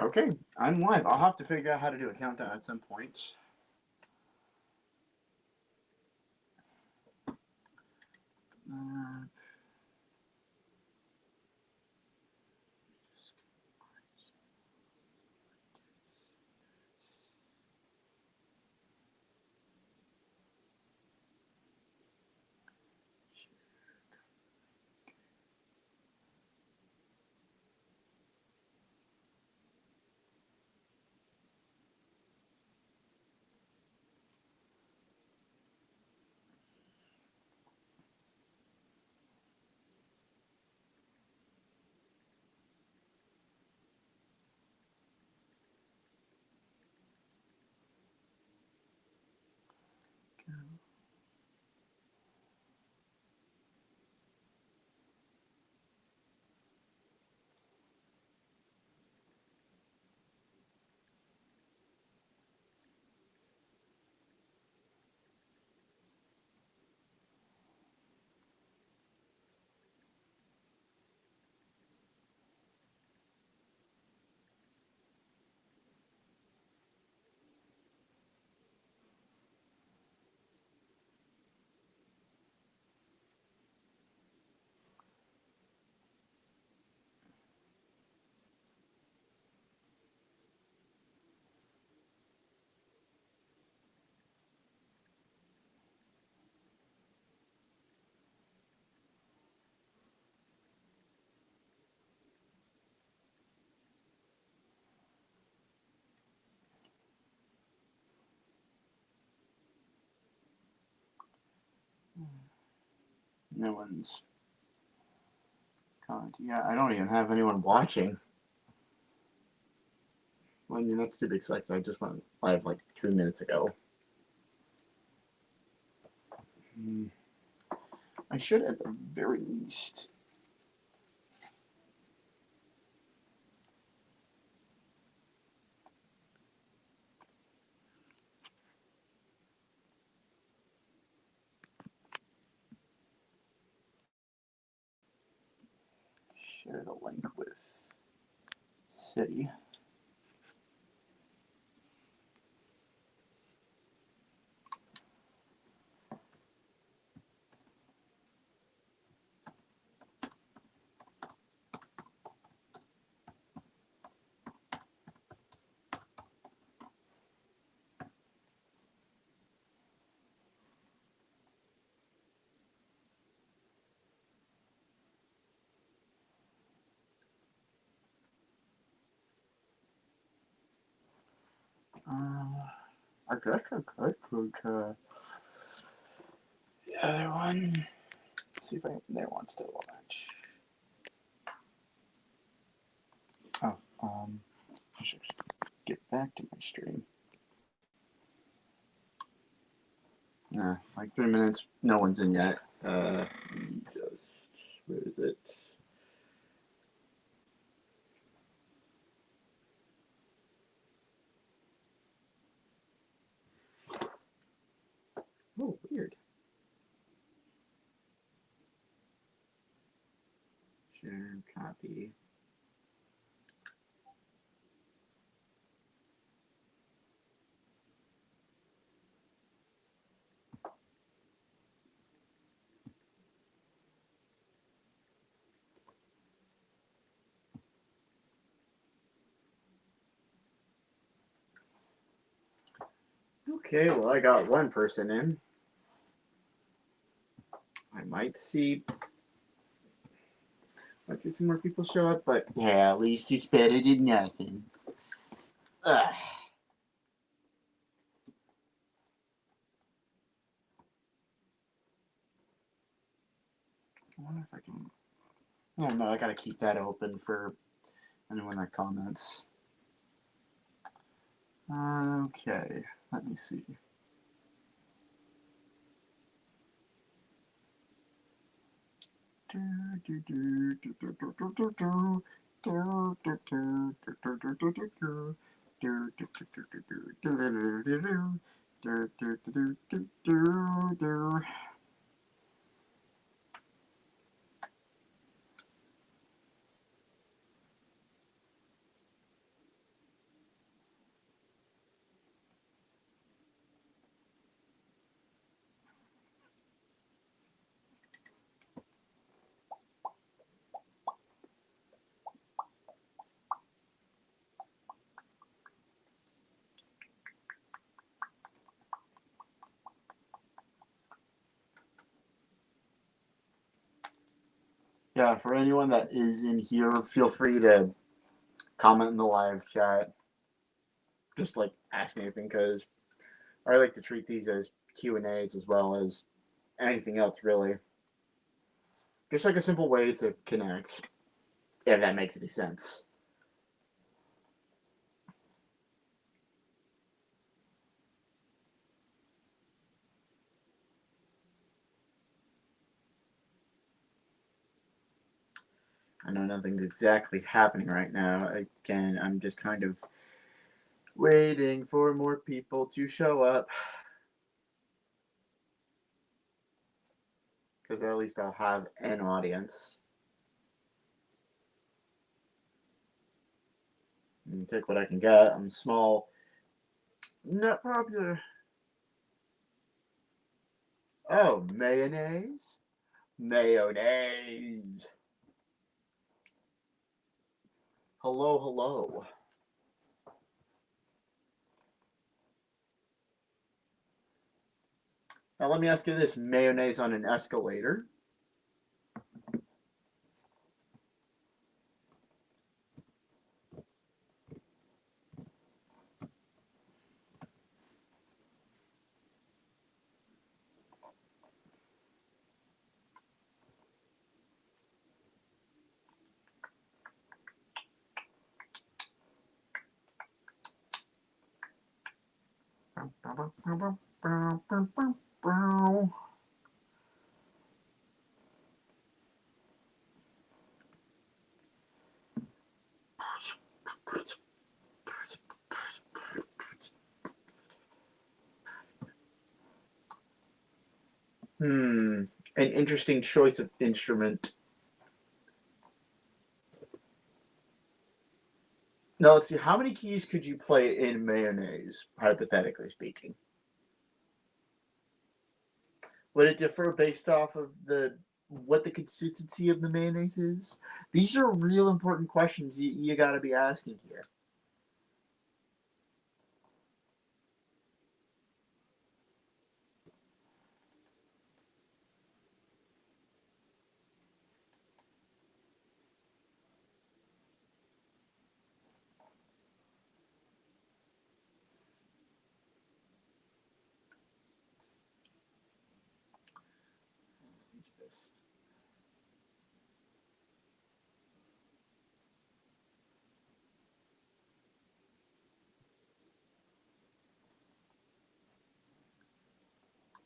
Okay, I'm live. I'll have to figure out how to do a countdown at some point. Uh, no one's commenting. Yeah, I don't even have anyone watching. Well, I mean, that's to be expected. I just went live like 2 minutes ago. I should, at the very least, share the link with City. I guess I could put the other one. Let's see if there wants to watch. Oh, I should get back to my stream. Like 3 minutes. No one's in yet. Just where is it? Oh, weird. Share, copy. Okay, well, I got one person in. I might see some more people show up, but yeah, at least it's better than nothing. Ugh. I wonder if I can. Oh no, I gotta keep that open for anyone that comments. Okay, let me see. Yeah, for anyone that is in here, feel free to comment in the live chat. Just like ask me anything, because I like to treat these as Q&As as well as anything else, really. Just like a simple way to connect, if that makes any sense. I know nothing's exactly happening right now. Again, I'm just kind of waiting for more people to show up. Because at least I'll have an audience. And take what I can get. I'm small. Not popular. Oh, mayonnaise? Mayonnaise. Hello, hello. Now let me ask you this. Mayonnaise on an escalator? An interesting choice of instrument. Now let's see, how many keys could you play in mayonnaise, hypothetically speaking? Would it differ based off of what the consistency of the mayonnaise is? These are real important questions you got to be asking here.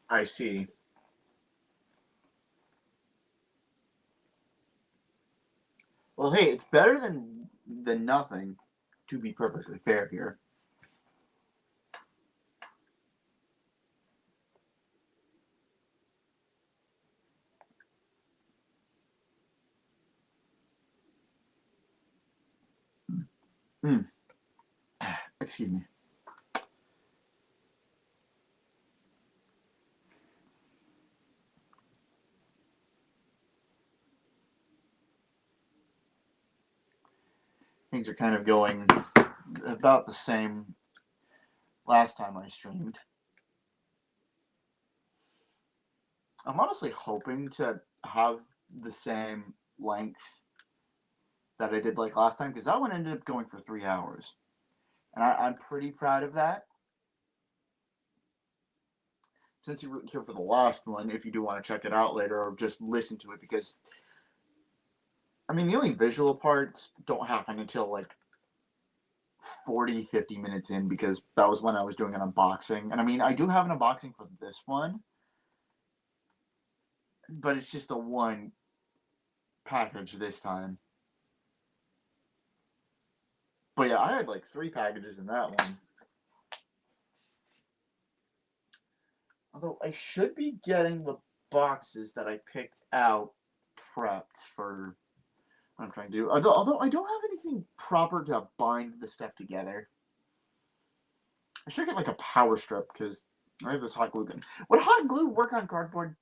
I see. Well, hey, it's better than nothing, to be perfectly fair here. Excuse me. Things are kind of going about the same last time I streamed. I'm honestly hoping to have the same length that I did like last time, because that one ended up going for 3 hours. And I'm pretty proud of that. Since you were here for the last one, if you do want to check it out later or just listen to it, because I mean, the only visual parts don't happen until like 40-50 minutes in, because that was when I was doing an unboxing. And I mean, I do have an unboxing for this one, but it's just the one package this time. But yeah, I had like 3 packages in that one. Although I should be getting the boxes that I picked out prepped for what I'm trying to do. Although I don't have anything proper to bind the stuff together. I should get like a power strip, because I have this hot glue gun. Would hot glue work on cardboard?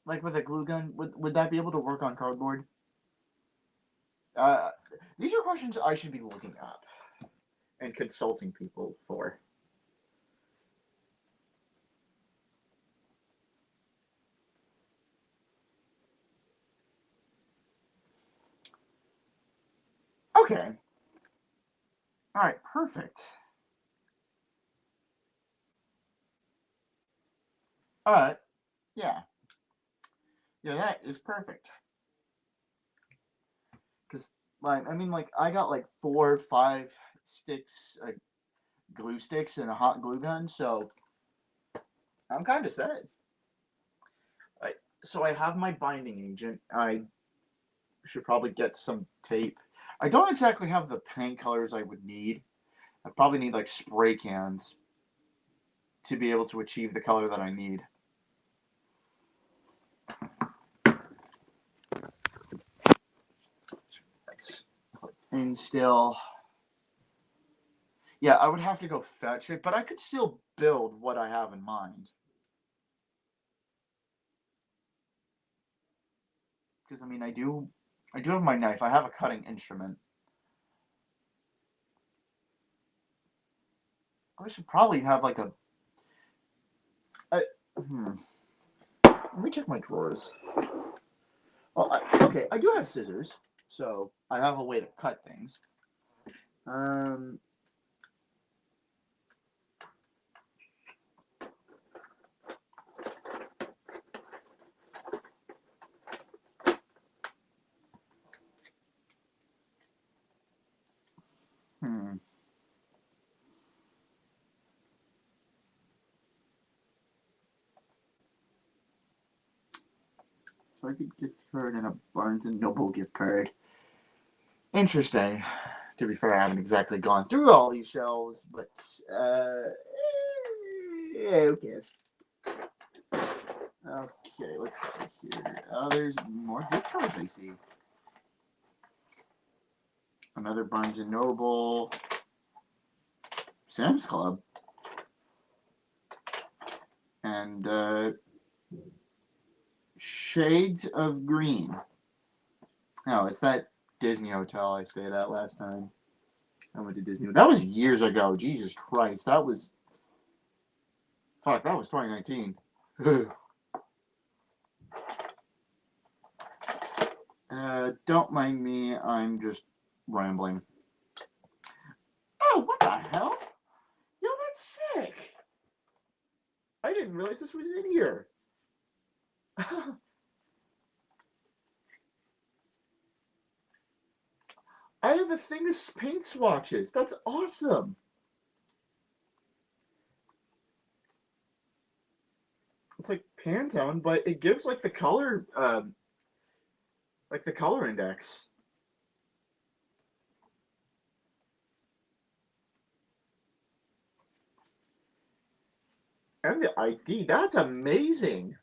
Like with a glue gun, would that be able to work on cardboard? These are questions I should be looking up and consulting people for. Okay. All right, perfect. All right, yeah. Yeah, that is perfect. Because, like, I mean, like, I got like 4 or 5 sticks, glue sticks, and a hot glue gun, so I'm kind of set. I, so I have my binding agent. I should probably get some tape. I don't exactly have the paint colors I would need. I probably need like spray cans to be able to achieve the color that I need. And still, yeah, I would have to go fetch it, but I could still build what I have in mind. Because I mean, I do have my knife. I have a cutting instrument. I should probably have like a let me check my drawers. Well, okay, I do have scissors, so I have a way to cut things. Um, hmm. So I could gift card and a Barnes and Noble gift card. Interesting. To be fair, I haven't exactly gone through all these shelves, but yeah, who cares? Okay, let's see here. There's more gift cards I see. Another Barnes and Noble, Sam's Club, and Shades of Green. Oh, it's that Disney hotel I stayed at last time. I went to Disney. That was years ago. Jesus Christ, that was fuck. That was 2019. Don't mind me. I'm just rambling. Oh, what the hell? Yo, that's sick. I didn't realize this was in here. I have a thing of paint swatches. That's awesome. It's like Pantone, but it gives like the color, like the color index. And the ID. That's amazing.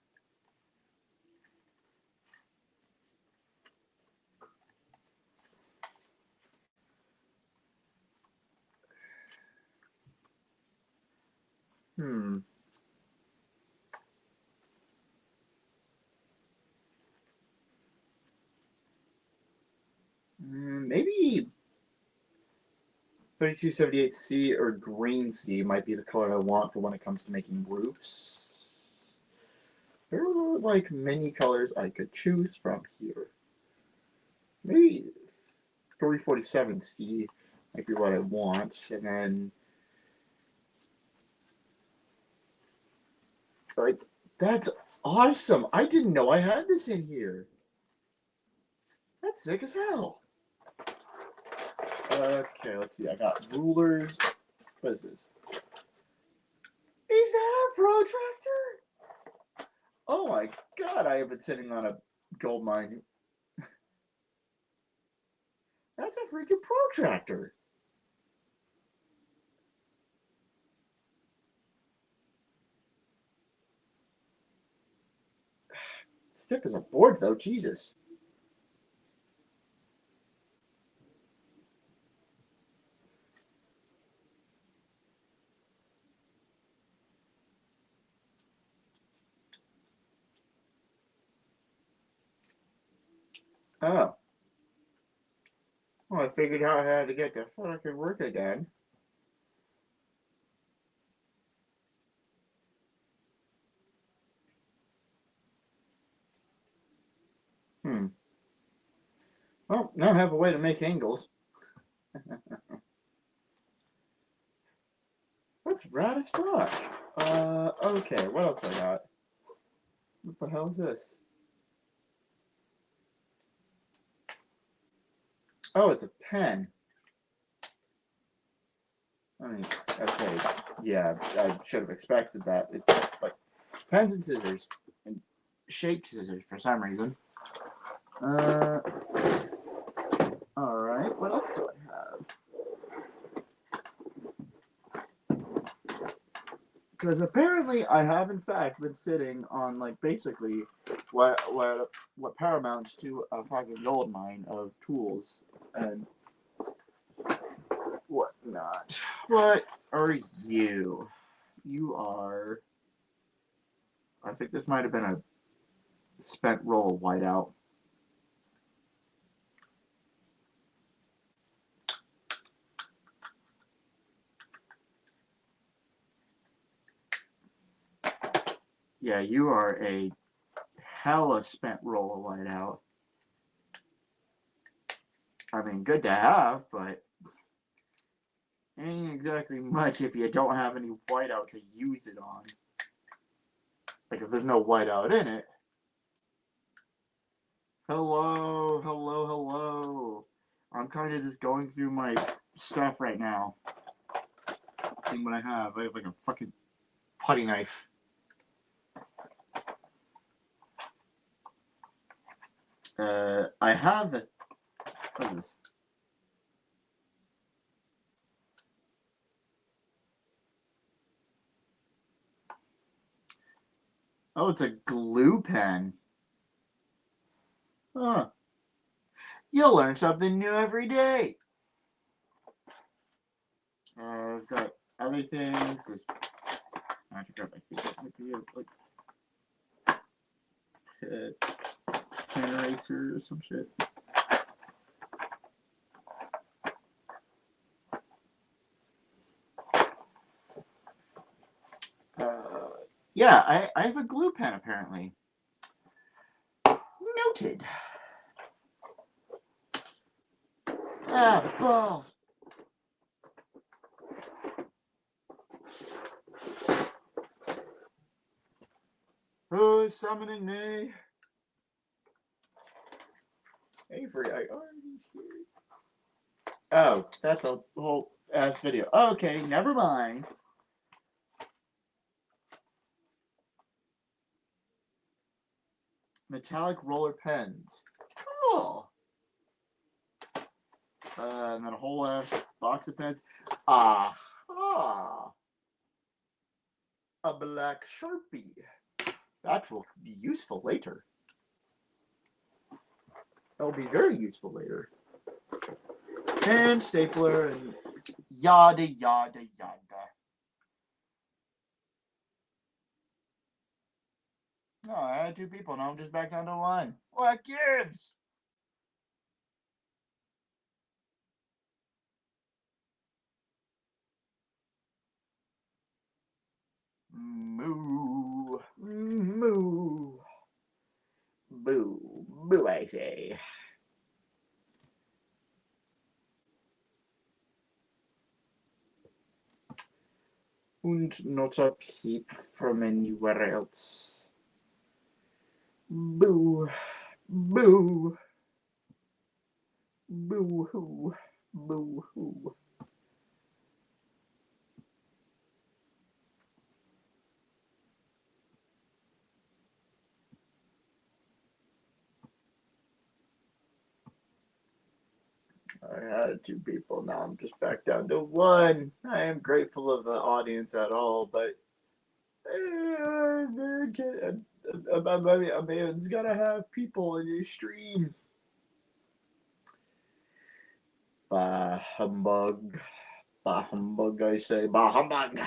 Hmm. Maybe 3278C or Green C might be the color I want for when it comes to making roofs. There are like many colors I could choose from here. Maybe 347C might be what I want, and then like that's awesome. I didn't know I had this in here. That's sick as hell. Okay, let's see. I got rulers. What is this? Is that a protractor? Oh my god, I have been sitting on a gold mine. That's a freaking protractor. Stiff as a board, though. Jesus. Oh. Well, I figured out how to get to fucking work again. Hmm. Well, now I have a way to make angles. That's rad as fuck. Okay, what else I got? What the hell is this? Oh, it's a pen. I mean, okay, yeah, I should have expected that. It's like pens and scissors, and shaped scissors for some reason. Alright, what else do I have? Because apparently I have in fact been sitting on like basically what paramounts to a fucking gold mine of tools and whatnot. What are you? You are. I think this might have been a spent roll of whiteout. Yeah, you are a hella spent roll of whiteout. I mean, good to have, but ain't exactly much if you don't have any whiteout to use it on. Like if there's no whiteout in it. Hello, hello, hello. I'm kind of just going through my stuff right now. Seeing what I have. I have like a fucking putty knife. I have the. What is this? Oh, it's a glue pen. Huh. You'll learn something new every day. I've got other things. I have to grab my feet. Like pen eraser or some shit. Yeah, I have a glue pen apparently. Noted. Ah, balls. Who's summoning me? Avery, I already hear. Oh, that's a whole ass video. Okay, never mind. Metallic roller pens. Cool. And then a whole ass box of pens. Ah. A black Sharpie. That will be useful later. That will be very useful later. And stapler and yada yada yada. Oh, I had 2 people. Now I'm just back down to 1. What gives? Moo. Moo. Boo. Boo, I say. Und not a peep from anywhere else. Boo. Boo. Boo hoo. Boo hoo. I had 2 people. Now I'm just back down to 1. I am grateful of the audience at all, but a man's gotta have people in his stream. Bah humbug. Bah humbug, I say. Bah humbug.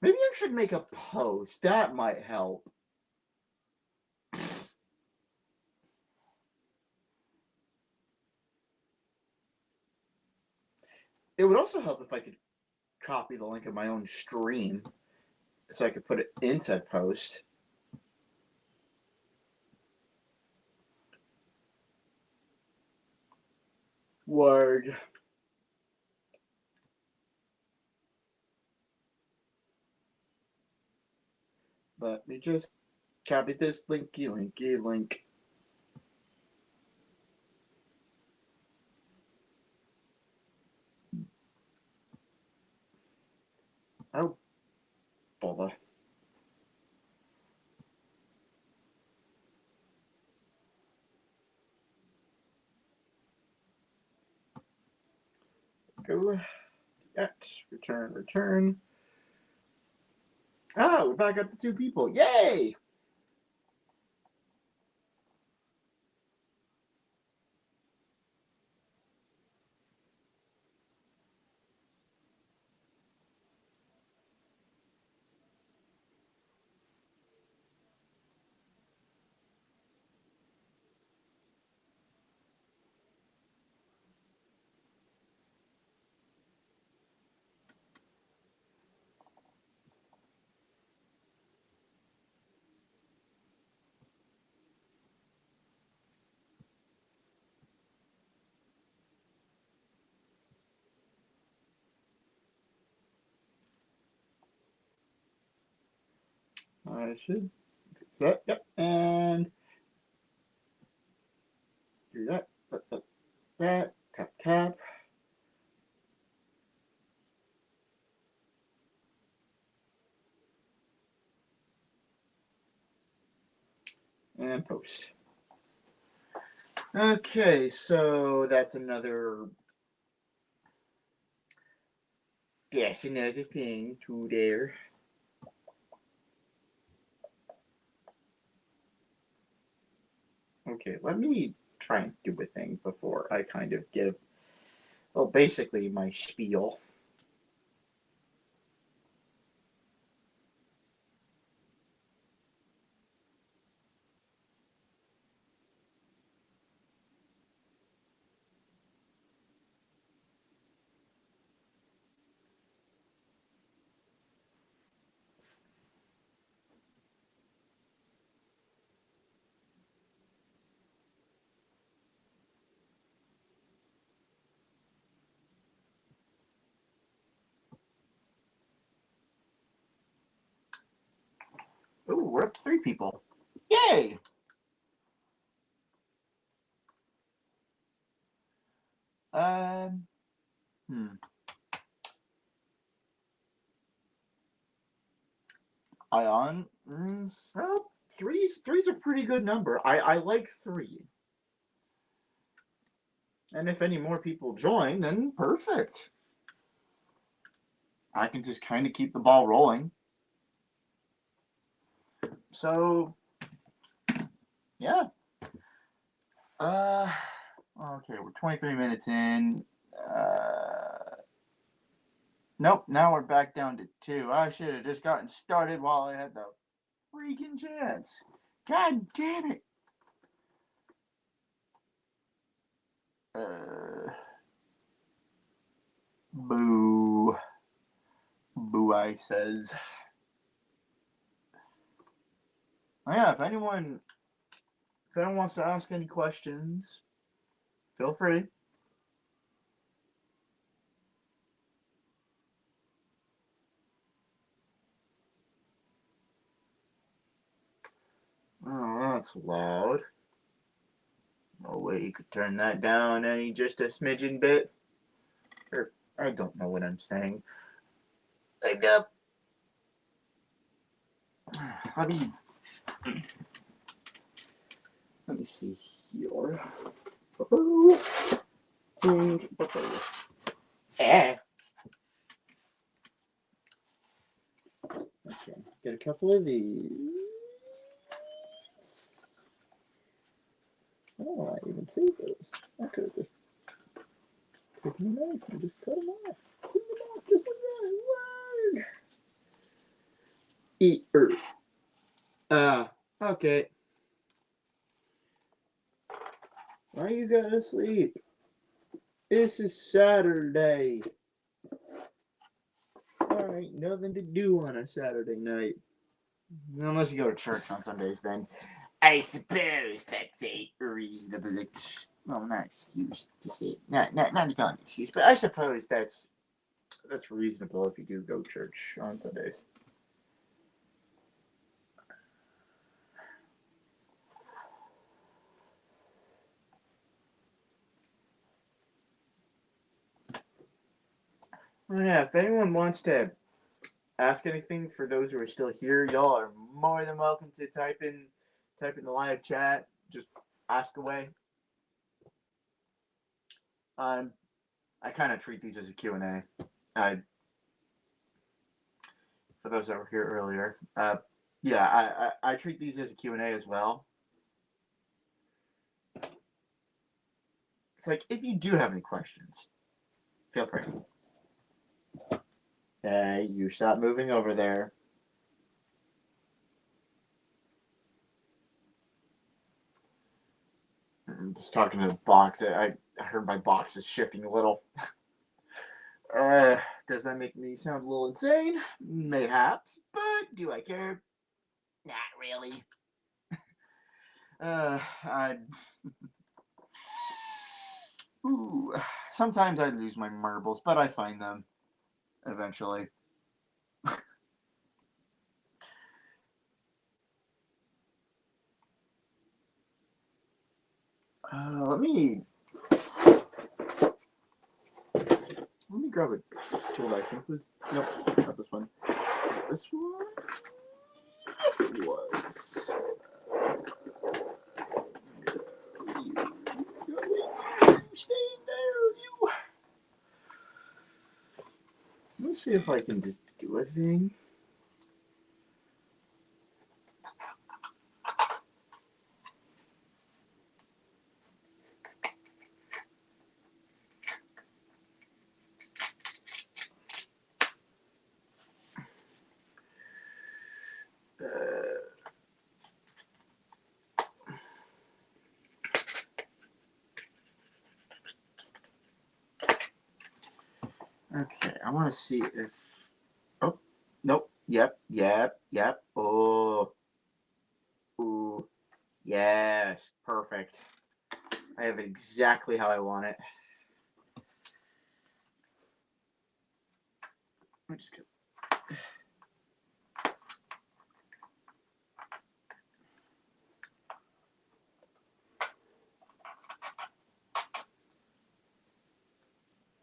Maybe I should make a post. That might help. It would also help if I could copy the link of my own stream so I could put it in said post. Word. Arg. Let me just copy this linky link. Oh, bother. Go. Return. Oh, we're back up to 2 people. Yay! I should fix that. Yep. And do that. That. Tap. And post. Okay, so that's another. Yes, another thing to there. Okay, let me try and do a thing before I kind of give, well, basically my spiel. Oh, we're up to 3 people. Yay! Ion. Well, three's a pretty good number. I like 3. And if any more people join, then perfect. I can just kind of keep the ball rolling. So, yeah. Okay, we're 23 minutes in. Nope, now we're back down to 2. I should have just gotten started while I had the freaking chance. God damn it. Boo. Boo, I says. Yeah, if anyone wants to ask any questions, feel free. Oh, that's loud. No way you could turn that down any just a smidgen bit. Or, I don't know what I'm saying. Like up. Let me see here. Okay, get a couple of these. Oh, I even see those. I could have just taken a knife and just cut them off. Cut them off just like that. Word. Eat earth. Okay. Why you gotta sleep? This is Saturday. Alright, nothing to do on a Saturday night. Unless you go to church on Sundays, then I suppose that's a reasonable well, not excuse to say, not to call it an excuse, but I suppose that's reasonable if you do go to church on Sundays. Well, yeah, if anyone wants to ask anything for those who are still here, y'all are more than welcome to type in the live chat. Just ask away. I kind of treat these as a Q&A. For those that were here earlier, yeah, I treat these as a Q&A as well. It's like, if you do have any questions, feel free. Okay, you stop moving over there. I'm just talking to the box. I heard my box is shifting a little. Does that make me sound a little insane? Mayhaps, but do I care? Not really. Ooh, sometimes I lose my marbles, but I find them eventually. Let me grab a tool I think was nope, not this one. This one? Yes, it was. Stay there, you. Let's see if I can just do a thing. Okay, I want to see if. Oh, nope. Yep. Oh, ooh, yes, perfect. I have it exactly how I want it. Let me just go.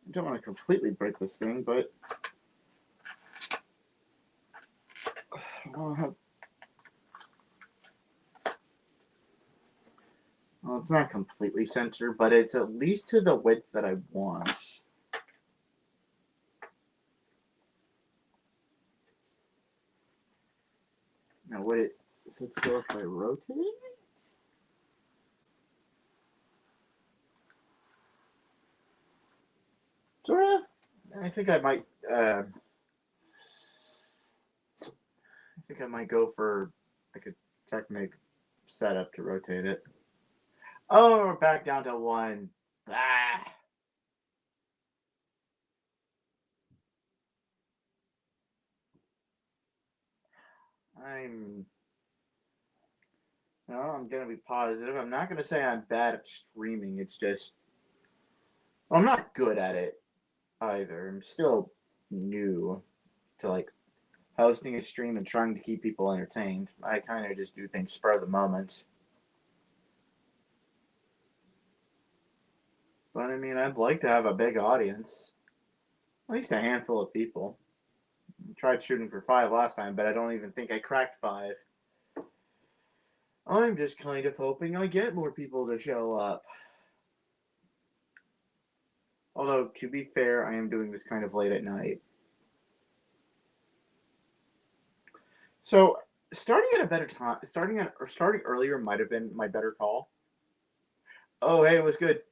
I don't want to completely break this thing, but I'll have. Well, it's not completely centered, but it's at least to the width that I want. Now, would it sit still if I rotate it? Sort of. I think I might. I think I might go for like a Technic setup to rotate it. Oh, we're back down to one. Ah. I'm gonna be positive. I'm not gonna say I'm bad at streaming. It's just I'm not good at it either. I'm still new to like hosting a stream and trying to keep people entertained. I kind of just do things spur of the moment. But I mean, I'd like to have a big audience, at least a handful of people. I tried shooting for 5 last time, but I don't even think I cracked 5. I'm just kind of hoping I get more people to show up. Although, to be fair, I am doing this kind of late at night. So, starting at a better time, starting earlier might have been my better call. Oh, hey, it was good.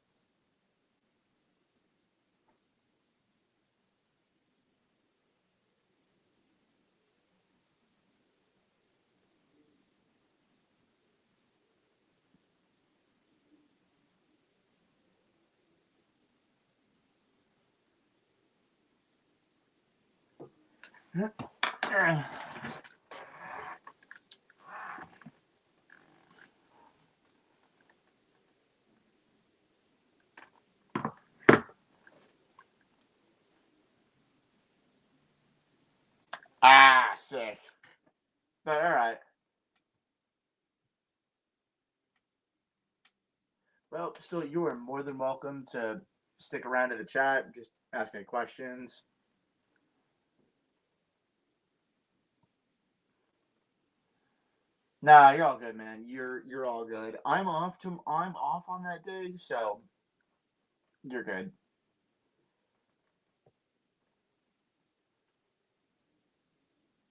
sick. But alright. Well, still, you are more than welcome to stick around to the chat, just ask any questions. Nah, you're all good, man. You're all good. I'm off on that day, so you're good.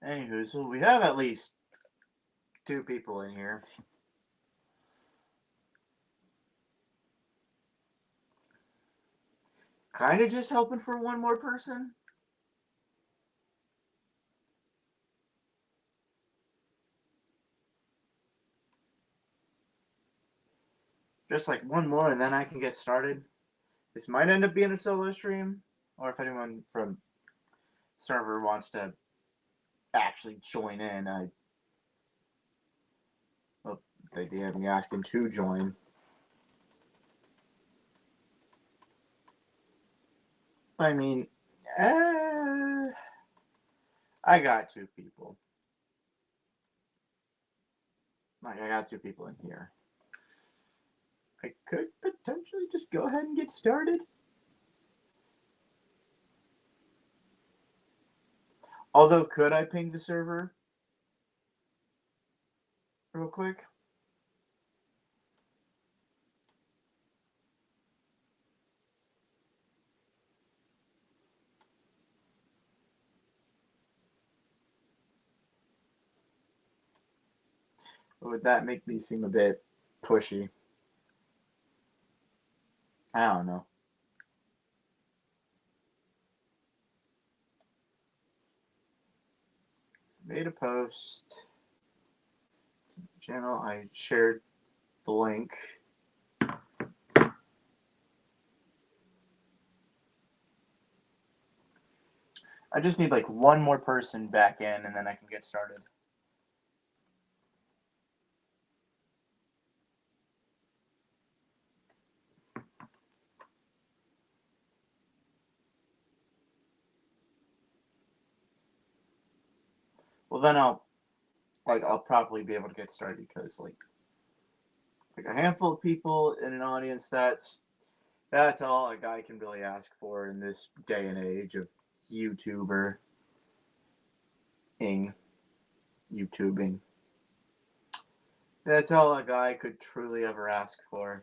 Anywho, so we have at least 2 people in here. Kind of just hoping for one more person. Just like one more, and then I can get started. This might end up being a solo stream, or if anyone from server wants to actually join in, they did have me asking to join. I mean, I got 2 people. Like, I got 2 people in here. I could potentially just go ahead and get started. Although, could I ping the server real quick? Or would that make me seem a bit pushy? I don't know. Made a post. Channel. I shared the link. I just need like one more person back in, and then I can get started. Well, then I'll probably be able to get started because like a handful of people in an audience. That's all a guy can really ask for in this day and age of YouTubing. That's all a guy could truly ever ask for.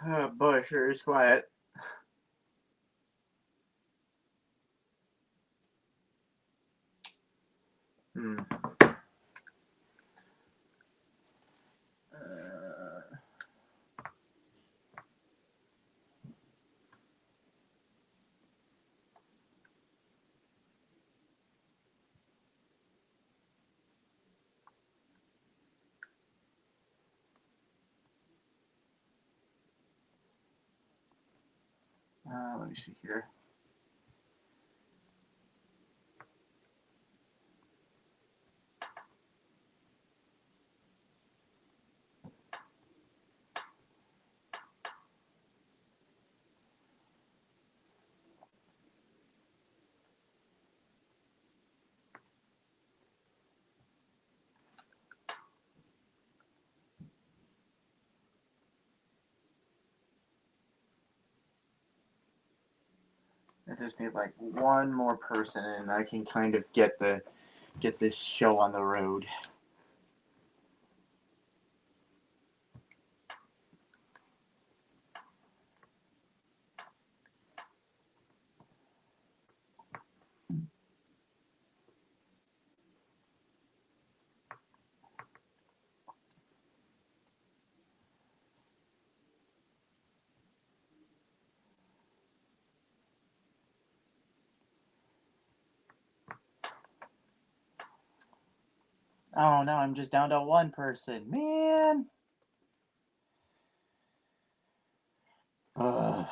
Oh boy, sure is quiet. Let me see here. I just need like one more person, and I can kind of get this show on the road. Oh, now I'm just down to one person. Man. Ugh.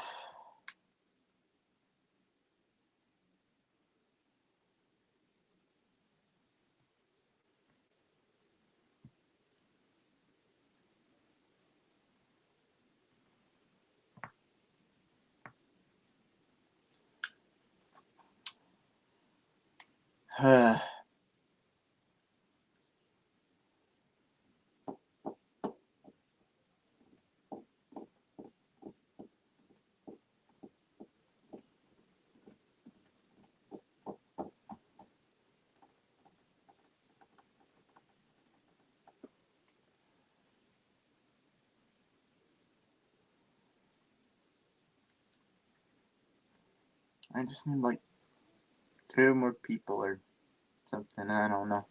I just need like 2 more people or something. I don't know.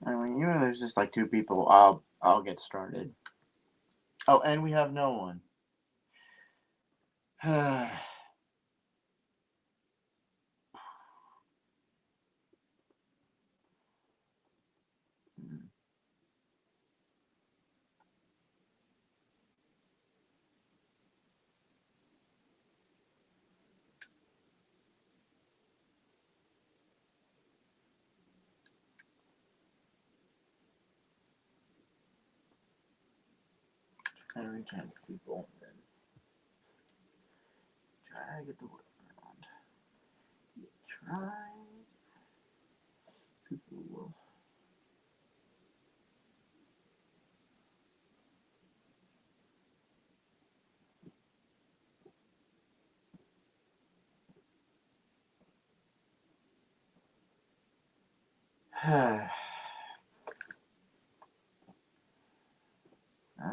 I mean, even if there's just like 2 people, I'll get started. Oh, and we have no one. Try to reach out to people and then try to get the word around. You try. People will.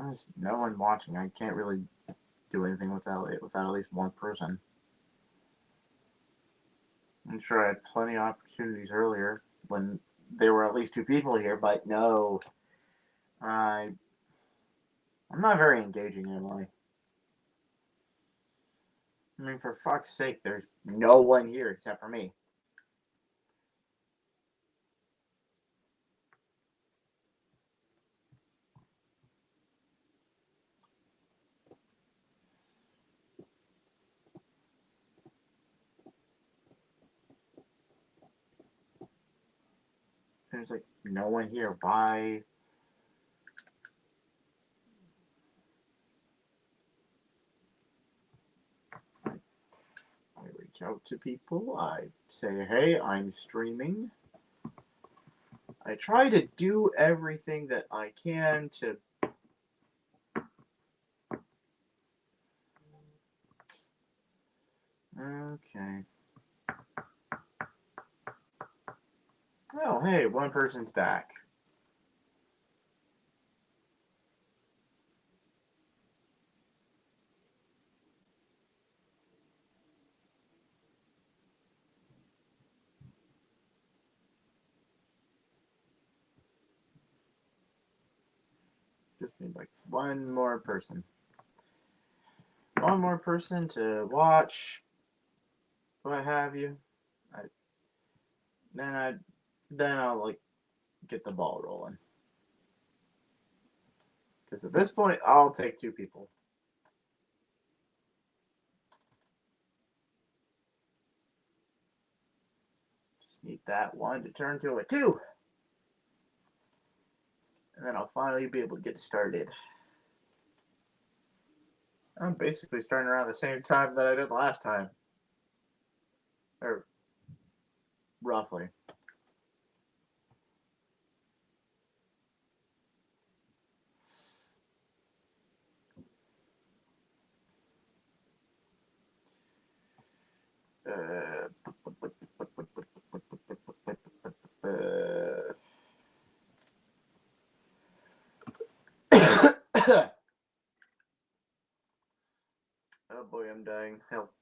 There's no one watching. I can't really do anything without at least one person. I'm sure I had plenty of opportunities earlier when there were at least 2 people here, but no, I'm not very engaging, am I? I mean, for fuck's sake, there's no one here except for me. There's like no one here. Why? I reach out to people. I say, hey, I'm streaming. I try to do everything that I can to. Okay. Oh, hey, one person's back. Just need like one more person. One more person to watch. What have you? I, then I, then I'll like get the ball rolling. Because at this point, I'll take 2 people. Just need that one to turn to a 2. And then I'll finally be able to get started. I'm basically starting around the same time that I did last time. Or roughly. Uh, oh boy, I'm dying. Help.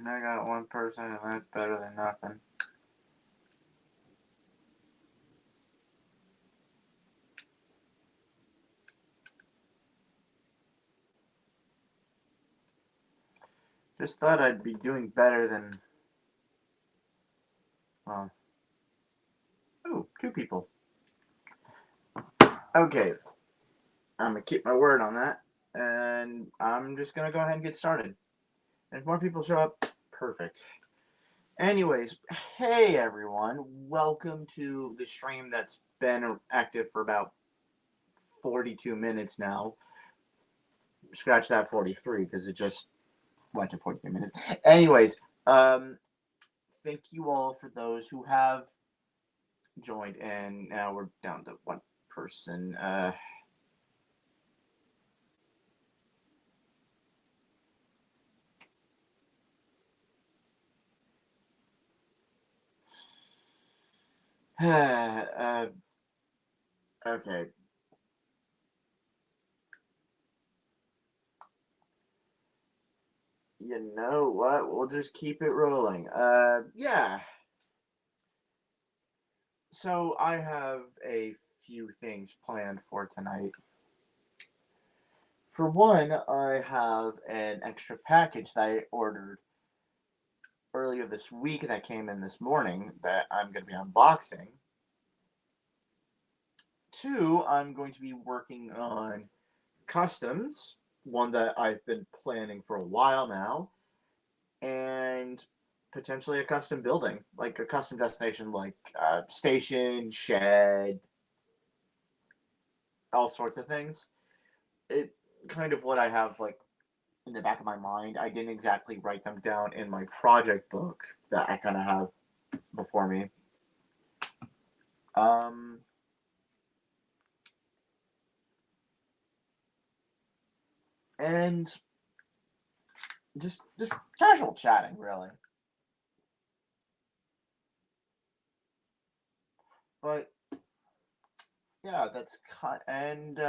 I got one person, and that's better than nothing. Just thought I'd be doing better than. Well. Oh, two people. Okay. I'm going to keep my word on that. And I'm just going to go ahead and get started. And if more people show up, perfect. Anyways, hey everyone. Welcome to the stream that's been active for about 42 minutes now. Scratch that 43 because it just went to 43 minutes. Anyways, thank you all for those who have joined, and now we're down to one person. Okay. You know what? We'll just keep it rolling. Yeah. So I have a few things planned for tonight. For one, I have an extra package that I ordered earlier this week that came in this morning that I'm going to be unboxing. Two, I'm going to be working on customs, one that I've been planning for a while now, and potentially a custom building, like a custom destination, like station, shed, all sorts of things. It kind of what I have like in the back of my mind. I didn't exactly write them down in my project book that I kind of have before me. Um, and just casual chatting, really. But yeah, that's and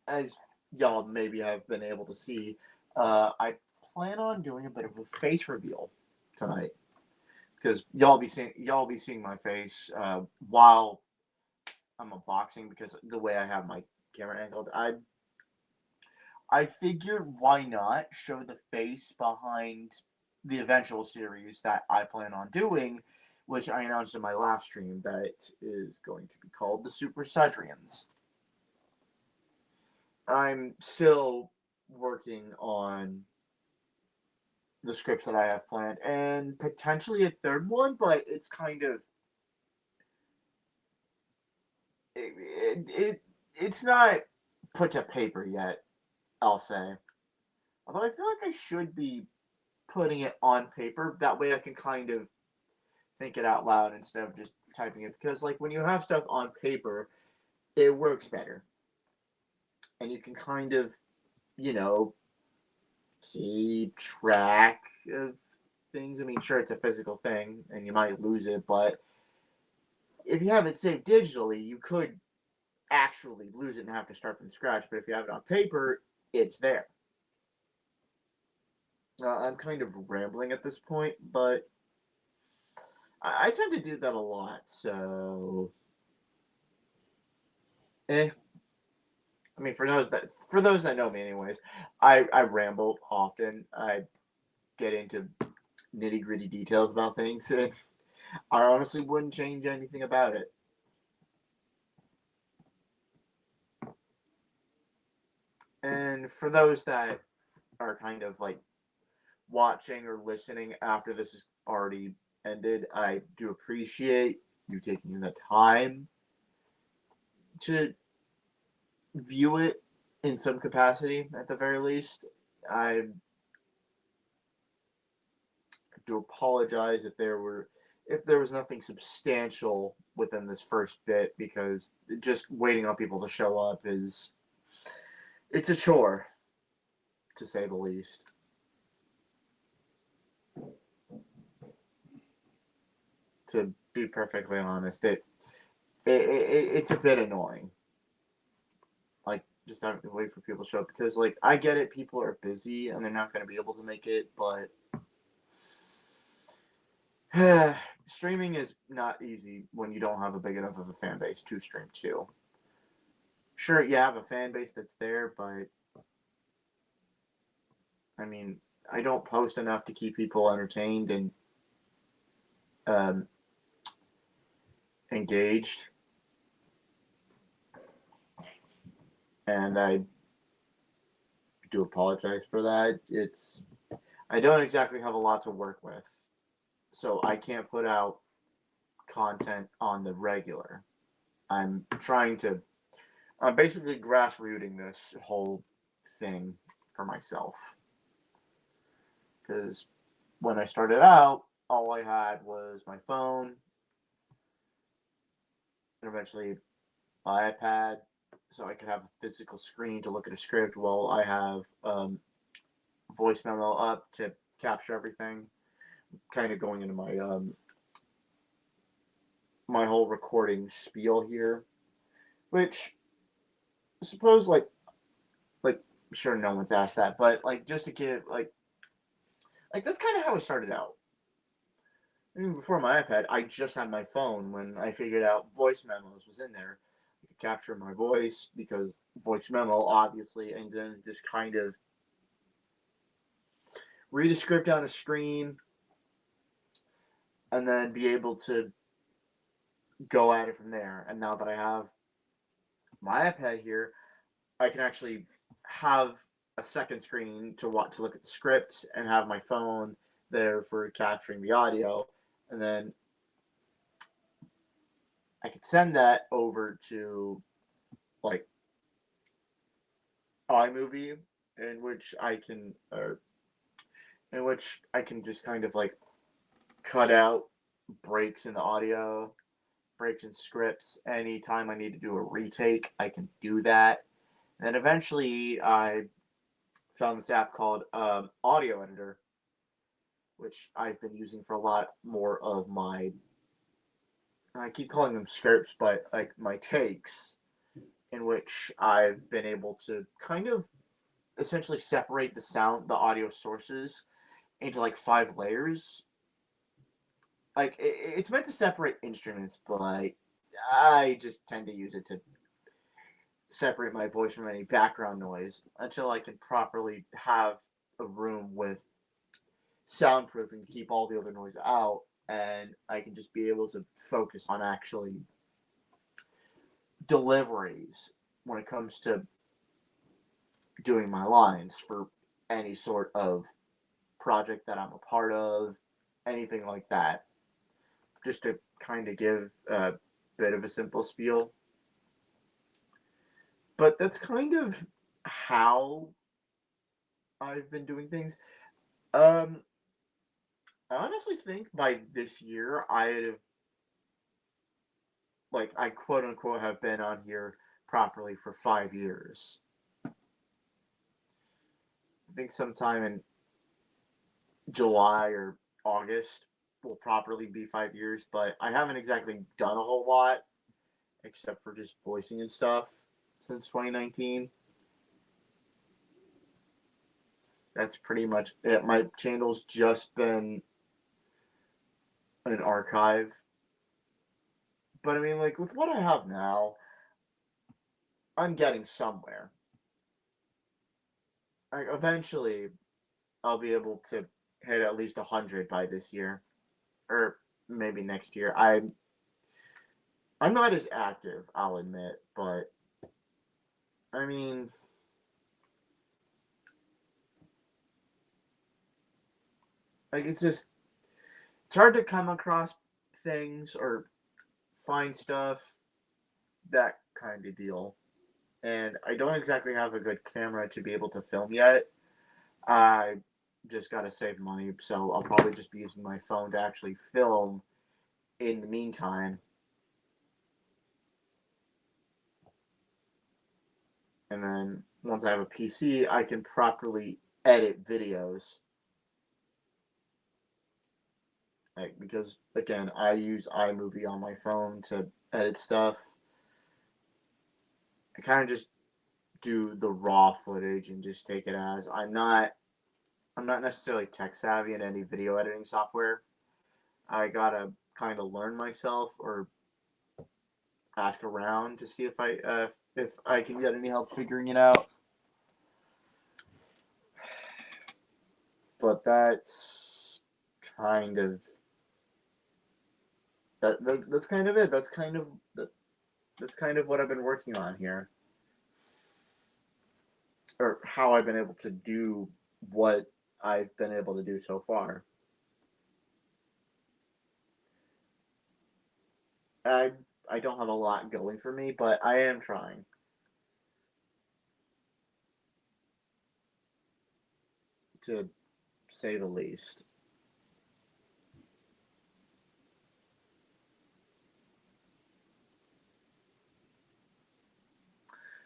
as y'all maybe have been able to see, I plan on doing a bit of a face reveal tonight because y'all be seeing my face while I'm unboxing because the way I have my camera angled. I figured why not show the face behind the eventual series that I plan on doing, which I announced in my last stream that is going to be called the Super Sudrians. I'm still working on the scripts that I have planned and potentially a third one, but it's kind of it's not put to paper yet, I'll say. Although I feel like I should be putting it on paper. That way I can kind of think it out loud instead of just typing it. Because like when you have stuff on paper, it works better. And you can kind of, you know, keep track of things. I mean, sure, it's a physical thing and you might lose it, but if you have it saved digitally, you could actually lose it and have to start from scratch. But if you have it on paper, it's there. I'm kind of rambling at this point, but I tend to do that a lot. So, eh. I mean, for those that know me, anyways, I ramble often. I get into nitty gritty details about things, and I honestly wouldn't change anything about it. And for those that are kind of like watching or listening after this is already ended, I do appreciate you taking the time to view it in some capacity at the very least. I do apologize if there was nothing substantial within this first bit because just waiting on people to show up is it's a chore to say the least. To be perfectly honest, it's a bit annoying. Like just having to wait for people to show up because like I get it, people are busy and they're not going to be able to make it, but streaming is not easy when you don't have a big enough of a fan base to stream to. Sure, you have a fan base that's there, but I mean, I don't post enough to keep people entertained and um, engaged, and I do apologize for that. I don't exactly have a lot to work with, so I can't put out content on the regular. I'm trying to I'm basically grassrooting this whole thing for myself because when I started out, all I had was my phone and eventually my iPad, so I could have a physical screen to look at a script while I have voice memo up to capture everything. Kind of going into my whole recording spiel here, which I suppose like sure no one's asked that, but like just to give like that's kind of how it started out. I mean, before my iPad, I just had my phone when I figured out voice memos was in there. I could capture my voice because voice memo, obviously, and then just kind of read a script on a screen and then be able to go at it from there. And now that I have my iPad here, I can actually have a second screen to look at the script and have my phone there for capturing the audio, and then I could send that over to like iMovie, in which I can just kind of like cut out breaks in the audio, breaks in scripts. Anytime I need to do a retake, I can do that. And then eventually, I found this app called Audio Editor, which I've been using for a lot more of my. I keep calling them scripts, but like my takes, in which I've been able to kind of essentially separate the audio sources into like 5 layers. Like it's meant to separate instruments, but I just tend to use it to separate my voice from any background noise until I can properly have a room with soundproofing to keep all the other noise out, and I can just be able to focus on actually deliveries when it comes to doing my lines for any sort of project that I'm a part of, anything like that. Just to kind of give a bit of a simple spiel. But that's kind of how I've been doing things. Um, I honestly think by this year I'd have I quote unquote have been on here properly for 5 years. I think sometime in July or August will properly be 5 years, but I haven't exactly done a whole lot except for just voicing and stuff since 2019. That's pretty much it. My channel's just been an archive. But I mean, like, with what I have now, I'm getting somewhere. Eventually, I'll be able to hit at least 100 by this year, or maybe next year. I'm not as active, I'll admit, but I mean, like it's hard to come across things or find stuff, that kind of deal. And I don't exactly have a good camera to be able to film yet. I just gotta save money, so I'll probably just be using my phone to actually film in the meantime. And then once I have a PC, I can properly edit videos. Like, because again, I use iMovie on my phone to edit stuff. I kind of just do the raw footage and just take it as I'm not necessarily tech savvy in any video editing software. I gotta kind of learn myself or ask around to see if I can get any help figuring it out. But that's kind of that's kind of it. That's kind of what I've been working on here, or how I've been able to do what I've been able to do so far. I I don't have a lot going for me, but I am trying, to say the least.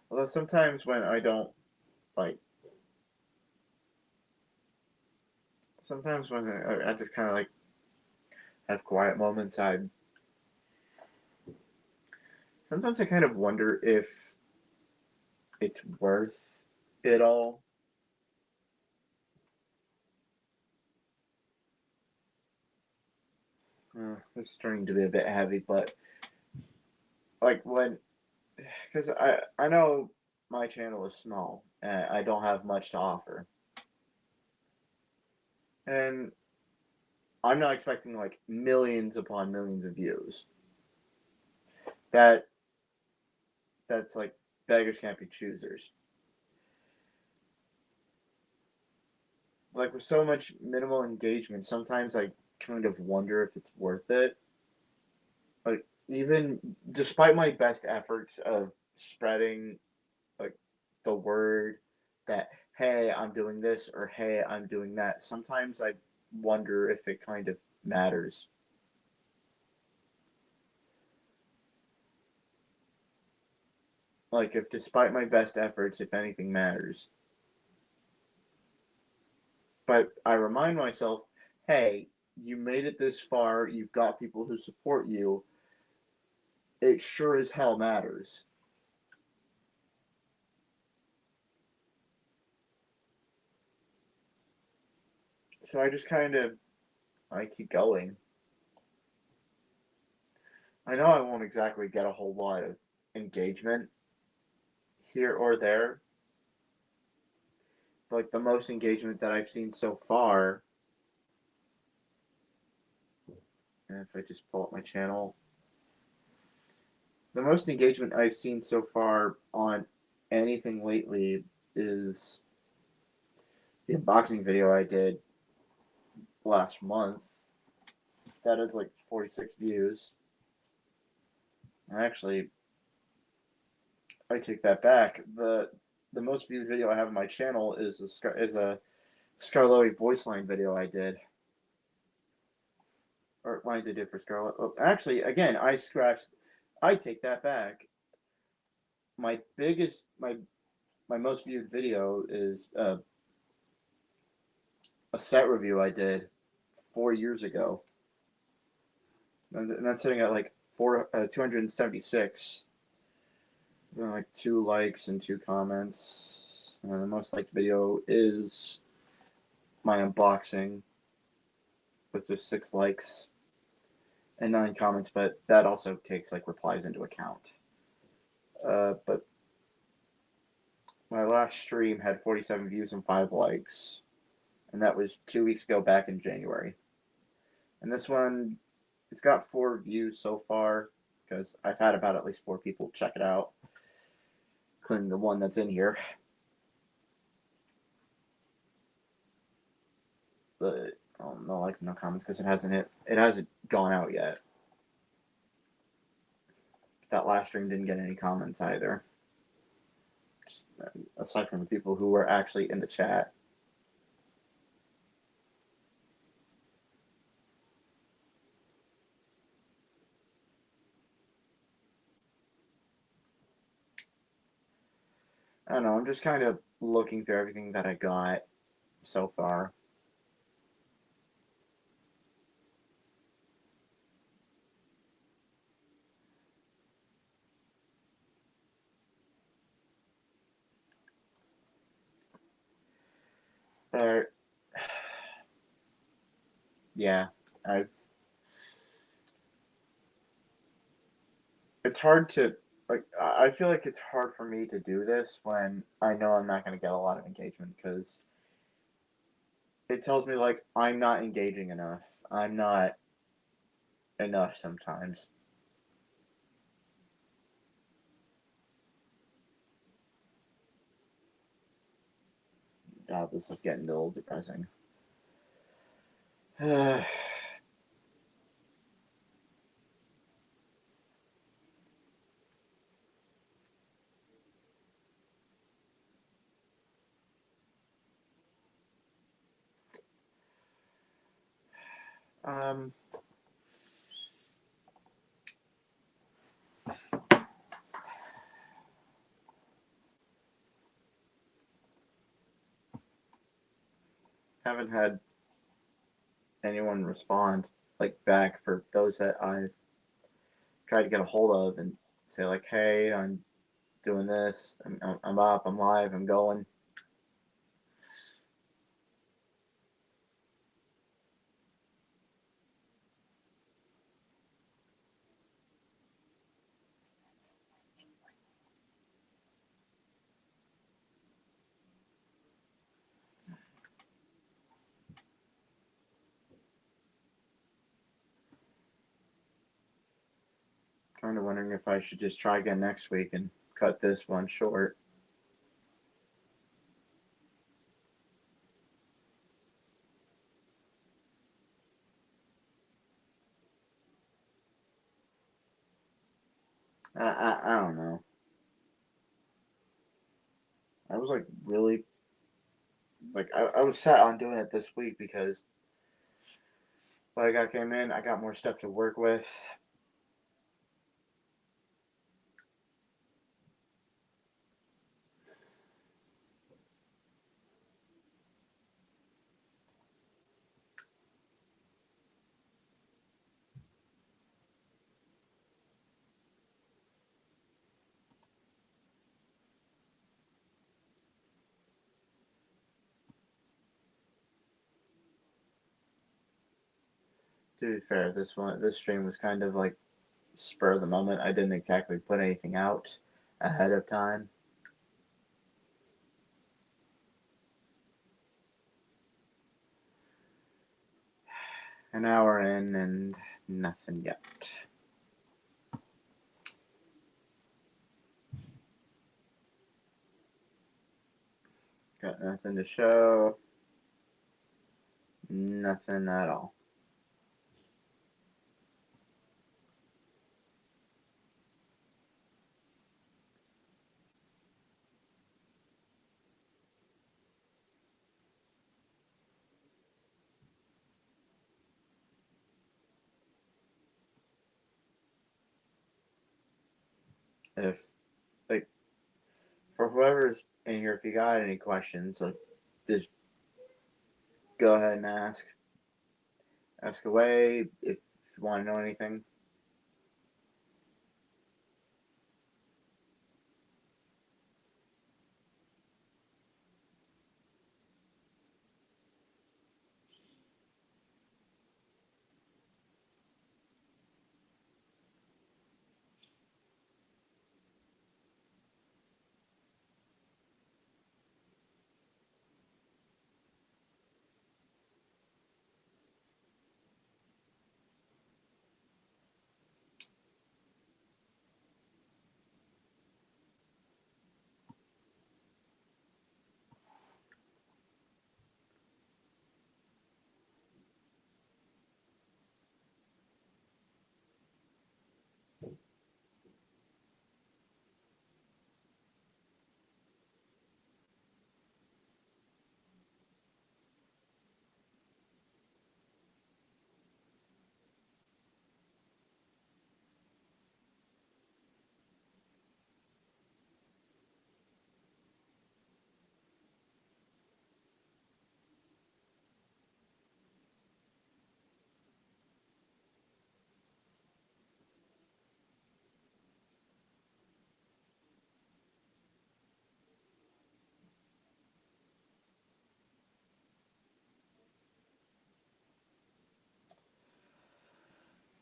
Although sometimes when I don't like, sometimes when I just kind of like have quiet moments, sometimes I kind of wonder if it's worth it all. This is starting to be a bit heavy, but like when, because I know my channel is small and I don't have much to offer, and I'm not expecting like millions upon millions of views. That that's like beggars can't be choosers. Like with so much minimal engagement, sometimes I kind of wonder if it's worth it. Like even despite my best efforts of spreading like the word that hey, I'm doing this or hey, I'm doing that, sometimes I wonder if it kind of matters. Like if despite my best efforts, if anything matters. But I remind myself, hey, you made it this far, you've got people who support you. It sure as hell matters. So I just kind of I keep going. I know I won't exactly get a whole lot of engagement here or there. But like the most engagement that I've seen so far, and if I just pull up my channel, the most engagement I've seen so far on anything lately is the unboxing video I did last month. That is like 46 views. Actually, I take that back. The most viewed video I have on my channel is a Scarloey voice line video I did, or lines I did for Scarlet. Oh, actually, again, I scratched. I take that back. My biggest, my most viewed video is a set review I did 4 years ago, and that's sitting at like 276. Like 2 likes and 2 comments. The most liked video is my unboxing with just 6 likes and 9 comments, but that also takes like replies into account. But My last stream had 47 views and 5 likes, and that was 2 weeks ago, back in January. And this one, it's got 4 views so far because I've had about at least 4 people check it out, including the one that's in here. But no likes, no comments because it hasn't gone out yet. That last stream didn't get any comments either, just, aside from the people who were actually in the chat. I don't know. I'm just kind of looking through everything that I got so far. But yeah, it's hard to like. I feel like it's hard for me to do this when I know I'm not going to get a lot of engagement because it tells me like I'm not engaging enough. I'm not enough sometimes. God, this is getting a little depressing. um, haven't had anyone respond like back for those that I've tried to get a hold of and say like, hey, I'm doing this. I'm up. I'm live. I'm going. Kind of wondering if I should just try again next week and cut this one short. I don't know. I was like really like I was set on doing it this week because like I came in, I got more stuff to work with. To be fair, this stream was kind of like spur of the moment. I didn't exactly put anything out ahead of time. An hour in and nothing yet. Got nothing to show. Nothing at all. If like for whoever's in here, if you got any questions, like just go ahead and ask. Ask away if you want to know anything.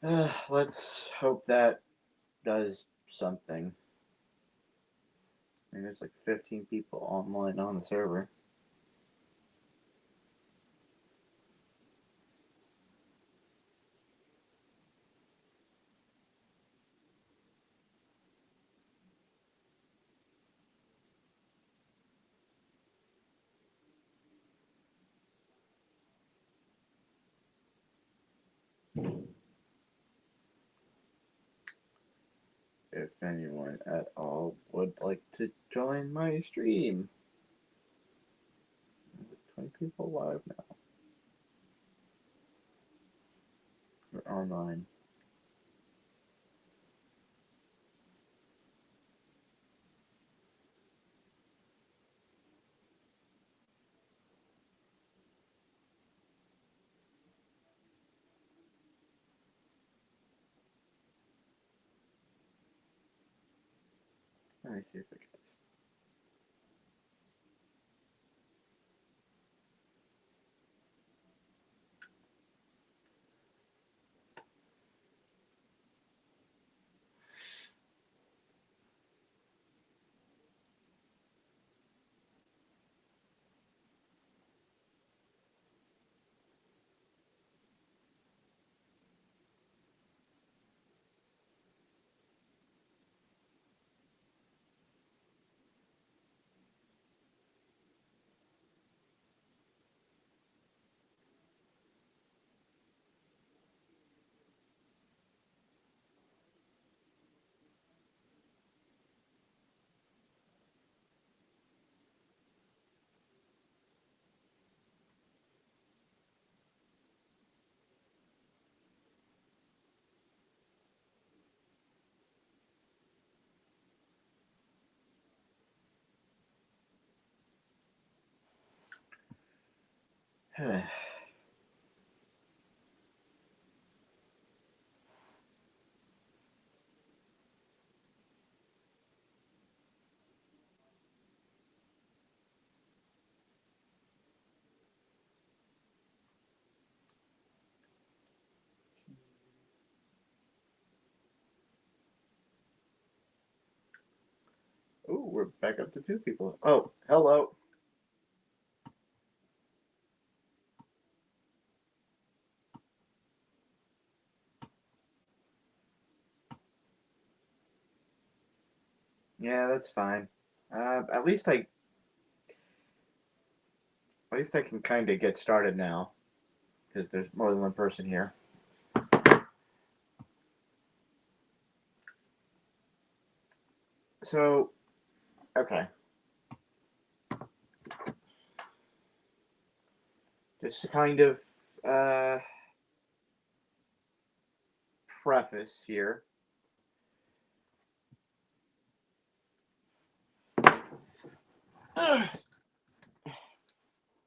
Let's hope that does something. I mean, there's like 15 people online on the server. If anyone at all would like to join my stream. 20 people live now. We're online. Let me see if I can just. Oh, we're back up to 2 people. Oh, hello. Yeah, that's fine. At least I can kind of get started now, because there's more than one person here. So, okay. Just to kind of preface here.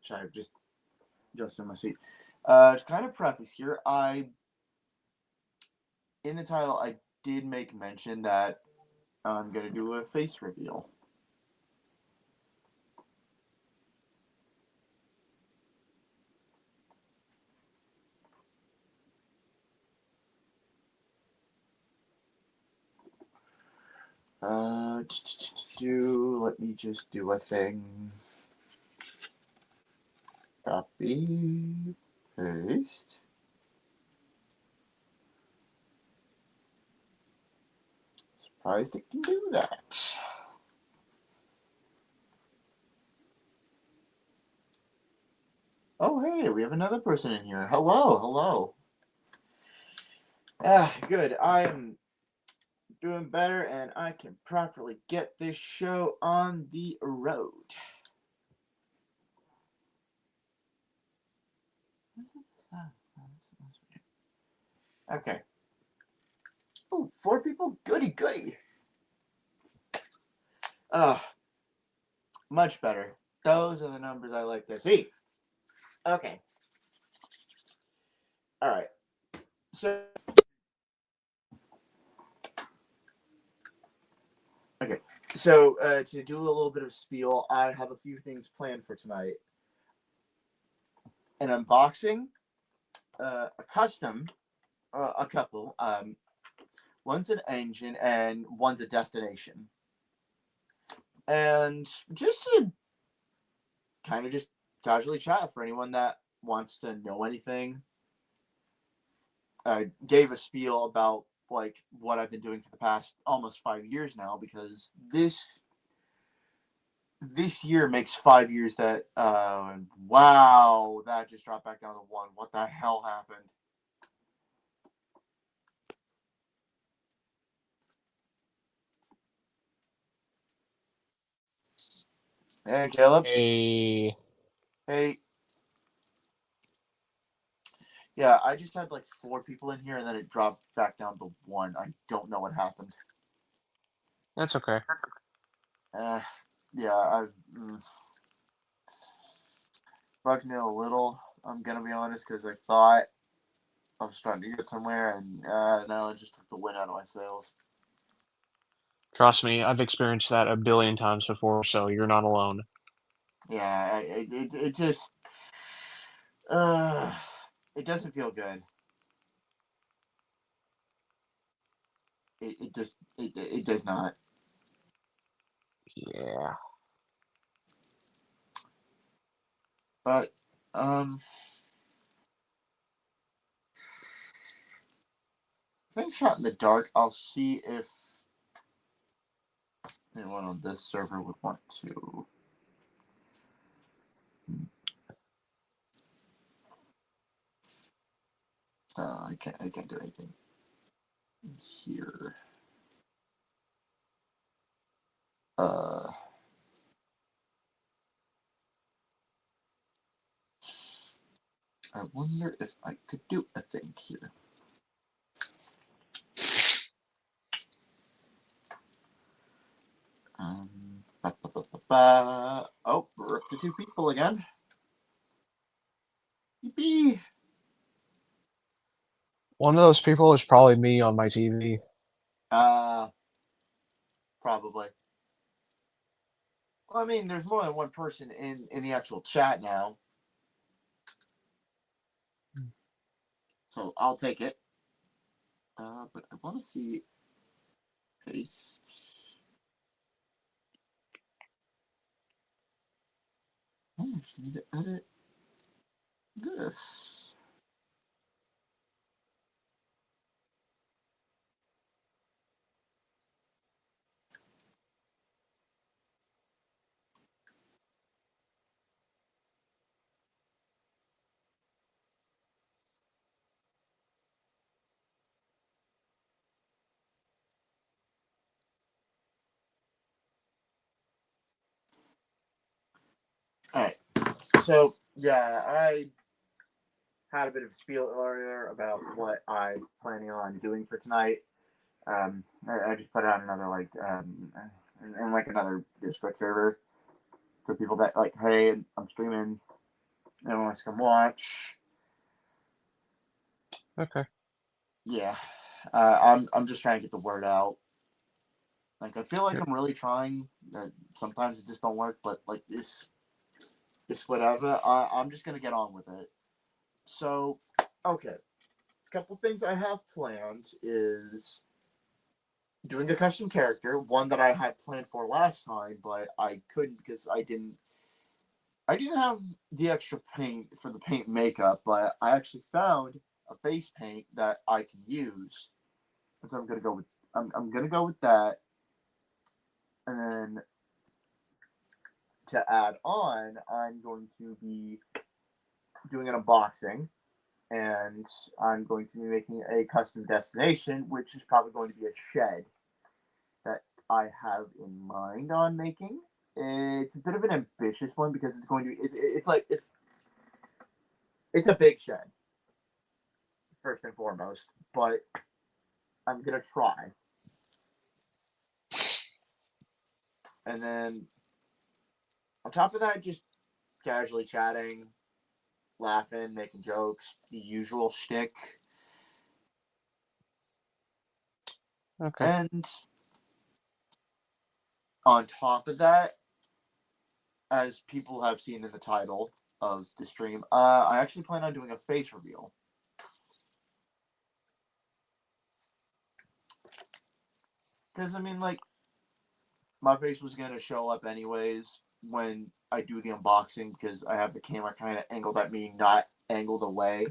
Sorry, just adjusting my seat. To kind of preface here, in the title I did make mention that I'm gonna do a face reveal. Let me just do a thing. Copy, paste. Surprised it can do that. Oh, hey, we have another person in here. Hello, hello. Good. I am doing better, and I can properly get this show on the road. Okay. Oh, 4 people? Goody, goody. Much better. Those are the numbers I like to see. Okay. All right. So, okay. So, to do a little bit of spiel, I have a few things planned for tonight. An unboxing, a custom, a couple. One's an engine and one's a destination. And just to kind of just casually chat for anyone that wants to know anything, I gave a spiel about like what I've been doing for the past almost 5 years now because this year makes 5 years that wow, that just dropped back down to one. What the hell happened? Hey, Caleb. Hey. Yeah, I just had like 4 people in here and then it dropped back down to one. I don't know what happened. That's okay. Uh, yeah, I've bugged me a little. I'm gonna be honest because I thought I was starting to get somewhere, and now it just took the wind out of my sails. Trust me, I've experienced that a billion times before, so you're not alone. Yeah, it just uh, it doesn't feel good. It just it does not. Yeah. But I think shot in the dark. I'll see if anyone on this server would want to. I can't do anything here. I wonder if I could do a thing here. Ba, ba, ba, ba, ba. Oh, we're up to 2 people again. Yippee! One of those people is probably me on my TV. Probably. Well, I mean, there's more than one person in the actual chat now, so I'll take it. But I want to see paste. I actually need to edit this. All right. So yeah, I had a bit of a spiel earlier about what I'm planning on doing for tonight. I just put out another like and like another Discord server for people that like, hey, I'm streaming. Anyone wants to come watch? Okay. Yeah, I'm just trying to get the word out. Like I feel like Yep. I'm really trying. Sometimes it just don't work, but like this whatever. I'm just gonna get on with it. So, okay, a couple things I have planned is doing a custom character. One that I had planned for last time, but I couldn't because I didn't have the extra paint for the paint makeup, but I actually found a base paint that I can use. So I'm gonna go with I'm gonna go with that, and then to add on, I'm going to be doing an unboxing, and I'm going to be making a custom destination, which is probably going to be a shed that I have in mind on making. It's a bit of an ambitious one because it's going to it's like it's a big shed first and foremost, but I'm gonna try. And then on top of that, just casually chatting, laughing, making jokes, the usual shtick. Okay. And on top of that, as people have seen in the title of the stream, I actually plan on doing a face reveal. Because I mean, like, my face was gonna show up anyways when I do the unboxing because I have the camera kind of angled at me, not angled away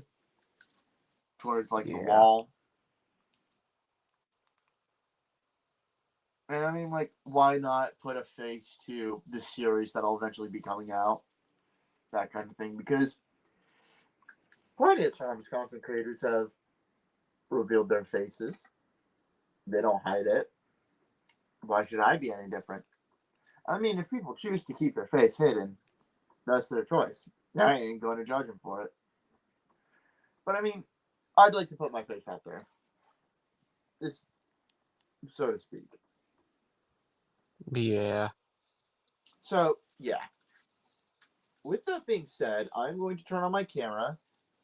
towards like the Yeah. wall. And I mean, like, why not put a face to the series that'll eventually be coming out? That kind of thing. Because plenty of times content creators have revealed their faces. They don't hide it. Why should I be any different? I mean, if people choose to keep their face hidden, that's their choice. I ain't going to judge them for it. But I mean, I'd like to put my face out there. It's so to speak. Yeah. So, yeah. With that being said, I'm going to turn on my camera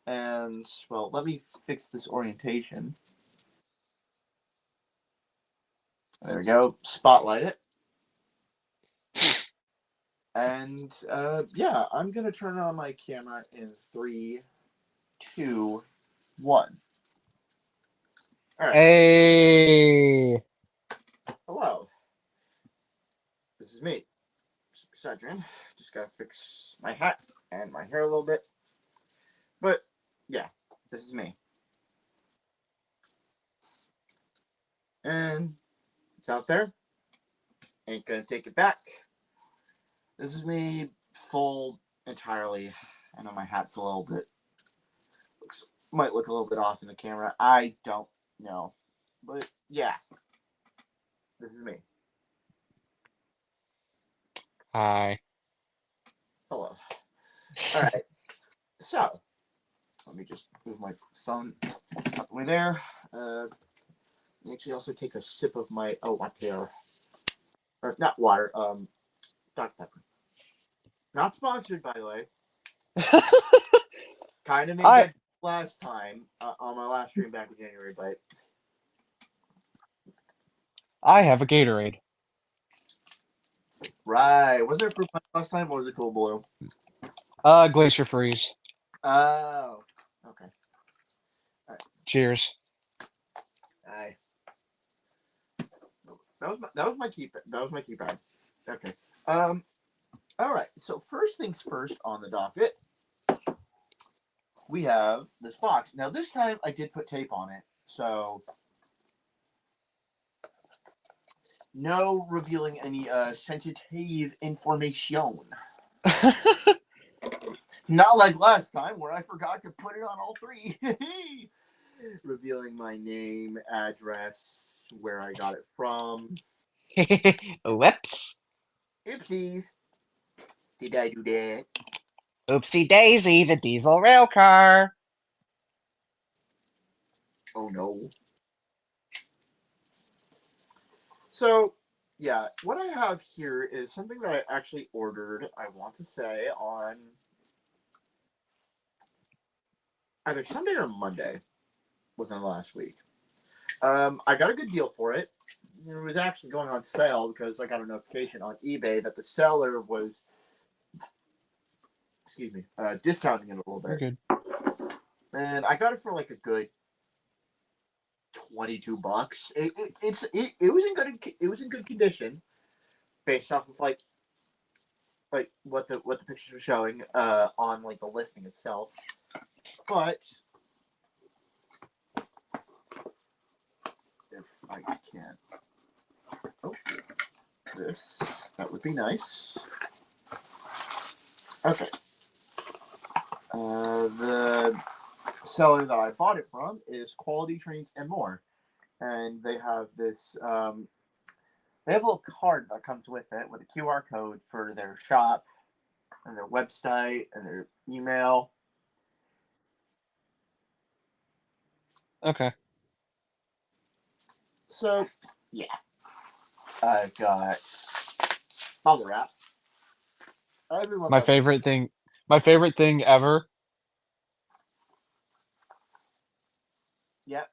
and, well, let me fix this orientation. There we go. Spotlight it. And, yeah, I'm going to turn on my camera in 3, 2, 1. All right. Hey. Hello. This is me, Cedric. Just gotta fix my hat and my hair a little bit. But, yeah, this is me. And it's out there. Ain't gonna take it back. This is me full entirely. I know my hat's a little bit might look a little bit off in the camera. I don't know. But yeah. This is me. Hi. Hello. Alright. So let me just move my phone up the way there. Actually also take a sip of my up there. Or not water, Dr. Pepper. Not sponsored, by the way. Kind of made that last time on my last stream back in January, but I have a Gatorade. right. Was there fruit punch last time or was it Cool Blue? Glacier Freeze. Oh. Okay. Cheers. Aye. That was my keypad. That was my keypad. Okay. All right. So first things first on the docket, we have this box. Now this time I did put tape on it, so no revealing any sensitive information. Not like last time where I forgot to put it on all three. Revealing my name, address, where I got it from. Whoops. Oopsies. Did I do that? Oopsie daisy, the diesel rail car. Oh no. So, yeah, what I have here is something that I actually ordered, I want to say, on either Sunday or Monday within the last week. I got a good deal for it. It was actually going on sale because I got a notification on eBay that the seller was, discounting it a little You're bit. good. And I got it for like a good $22. It was in good condition based off of like what the pictures were showing on like the listing itself. But if I can, this that would be nice. Okay. The seller that I bought it from is Quality Trains and More, and they have this. They have a little card that comes with it with a QR code for their shop and their website and their email. Okay. So, yeah. I've got bubble wrap. Everyone My loves favorite thing. My favorite thing ever. Yep.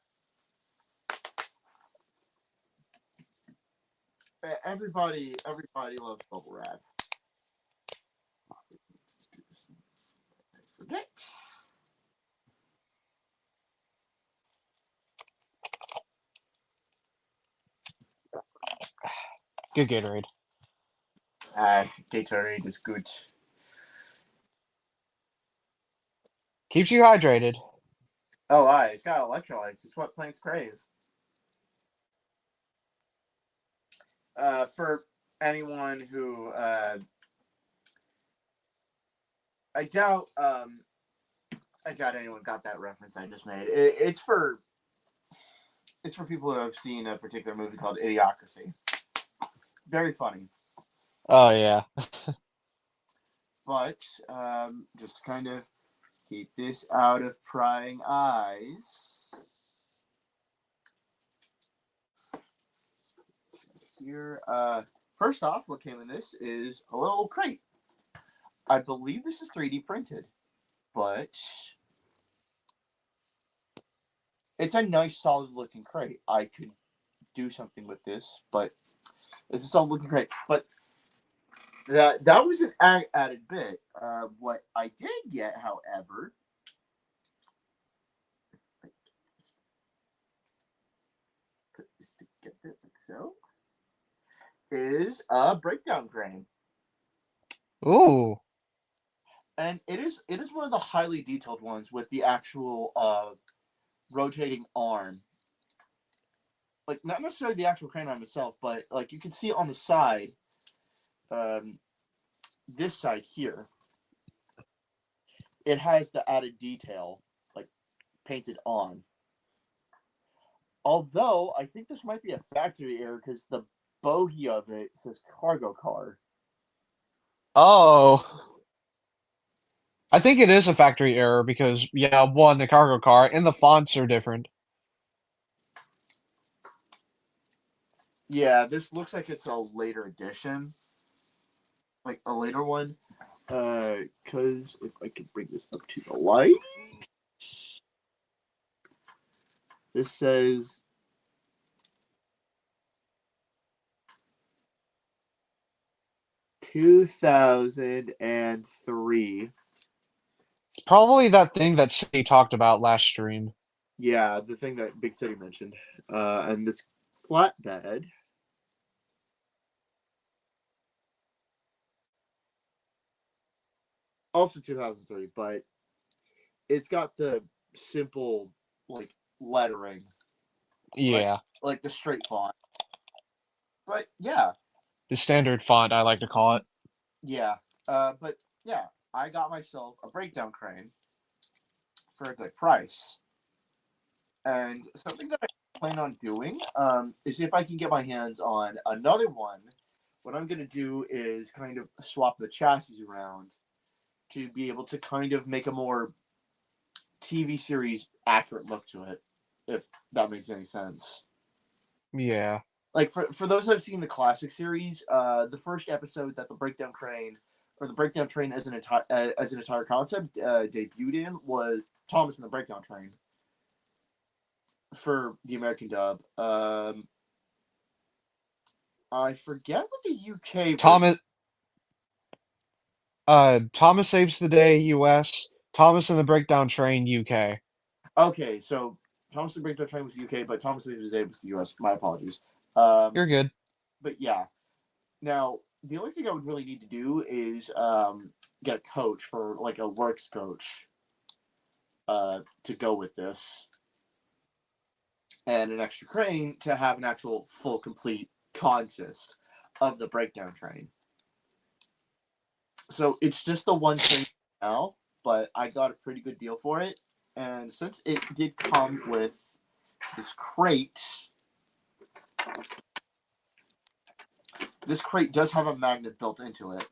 Everybody loves bubble wrap. Forget. Good Gatorade. Gatorade is good. Keeps you hydrated. Oh, it's got electrolytes. It's what plants crave. For anyone who I doubt anyone got that reference I just made. It's for people who have seen a particular movie called Idiocracy. Very funny. Oh yeah. But just to kind of keep this out of prying eyes. Here, first off, what came in this is a little crate. I believe this is 3D printed, but it's a nice, solid-looking crate. I could do something with this, but it's a solid-looking crate. But that was an added bit. What I did get, however, put this together like so, is a breakdown crane. Ooh. And it is one of the highly detailed ones with the actual rotating arm. Like, not necessarily the actual crane arm itself, but like you can see on the side, this side here, it has the added detail like painted on. Although I think this might be a factory error because the bogey of it says cargo car. Oh. I think it is a factory error because, yeah, one, the cargo car, and the fonts are different. Yeah, this looks like it's a later edition. Like a later one. Because if I could bring this up to the light. This says 2003. It's probably that thing that City talked about last stream. Yeah, the thing that Big City mentioned. And this flatbed. Also 2003, but it's got the simple, like, lettering. Yeah. Like the straight font. But, yeah. The standard font, I like to call it. Yeah. But, yeah. I got myself a breakdown crane for a good price. And something that I plan on doing is if I can get my hands on another one, what I'm going to do is kind of swap the chassis around to be able to kind of make a more TV series accurate look to it, if that makes any sense. Yeah. Like for those who've seen the classic series, the first episode that the breakdown crane or the breakdown train as an entire concept debuted in was Thomas and the Breakdown Train for the American dub. I forget what the UK Thomas Thomas Saves the Day US, Thomas and the Breakdown Train UK. Okay, so Thomas and the Breakdown Train was the UK, but Thomas and the Day was the US. My apologies. You're good. But yeah. Now, the only thing I would really need to do is get a coach for like a works coach to go with this, and an extra crane to have an actual full complete consist of the breakdown train. So it's just the one thing now, but I got a pretty good deal for it. And since it did come with this crate does have a magnet built into it.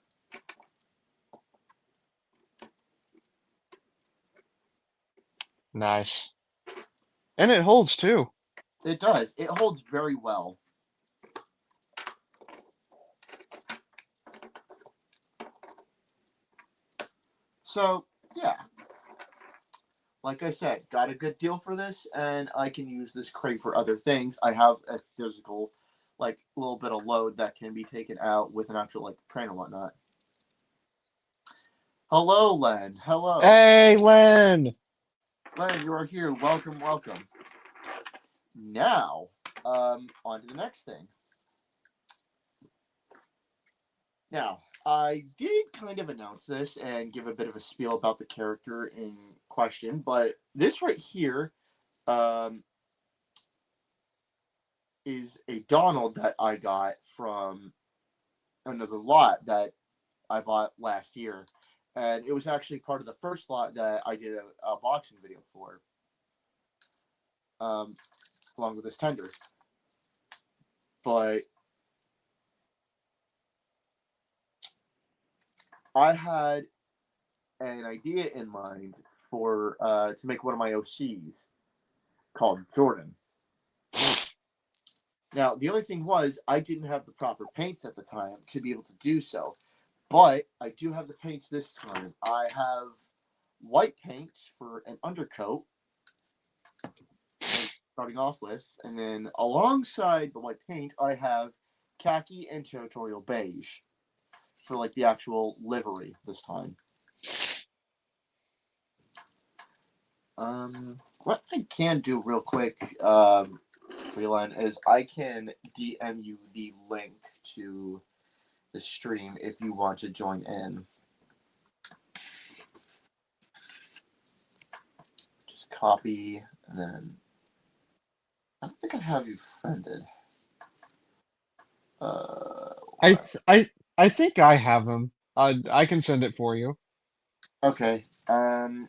Nice. And it holds too. It does. It holds very well. So, yeah. Like I said, got a good deal for this, and I can use this crate for other things. I have a physical, like, little bit of load that can be taken out with an actual, like, crane and whatnot. Hello, Len. Hello. Hey, Len! Len, you are here. Welcome, welcome. Now, on to the next thing. Now, I did kind of announce this and give a bit of a spiel about the character in question, but this right here um, is a Donald that I got from another lot that I bought last year. And it was actually part of the first lot that I did a boxing video for, along with this tender. But I had an idea in mind for to make one of my OCs called Jordan. Now, the only thing was I didn't have the proper paints at the time to be able to do so. But I do have the paints this time. I have white paint for an undercoat, starting off with, and then alongside the white paint, I have khaki and territorial beige for like the actual livery this time. What I can do real quick, Freeland, is I can DM you the link to the stream if you want to join in. Just copy and then I don't think I have you friended. I think I have him. I can send it for you. Okay. I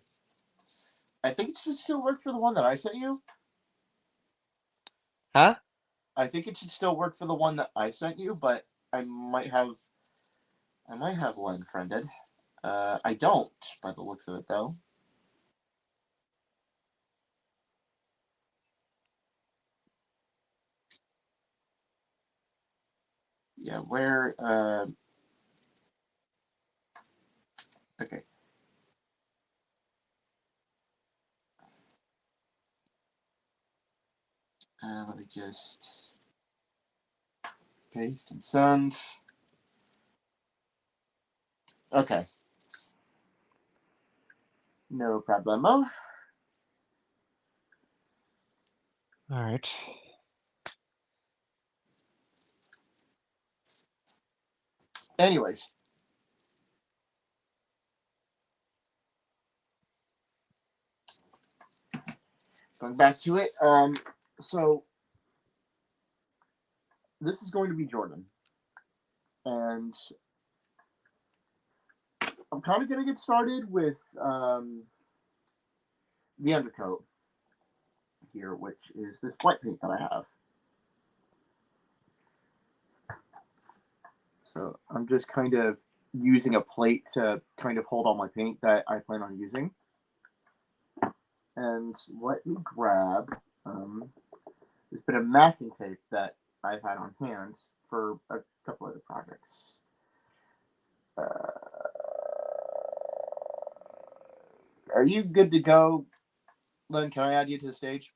think it should still work for the one that I sent you. Huh? I think it should still work for the one that I sent you, but I might have one friended. I don't, by the looks of it, though. Yeah, where? Okay. Let me just paste and send. Okay. No problemo. All right. Anyways. Going back to it. So this is going to be Jordan. And I'm kind of going to get started with the undercoat here, which is this white paint that I have. So I'm just kind of using a plate to kind of hold all my paint that I plan on using. And let me grab this bit of masking tape that I've had on hand for a couple other projects. Are you good to go, Len? Can I add you to the stage?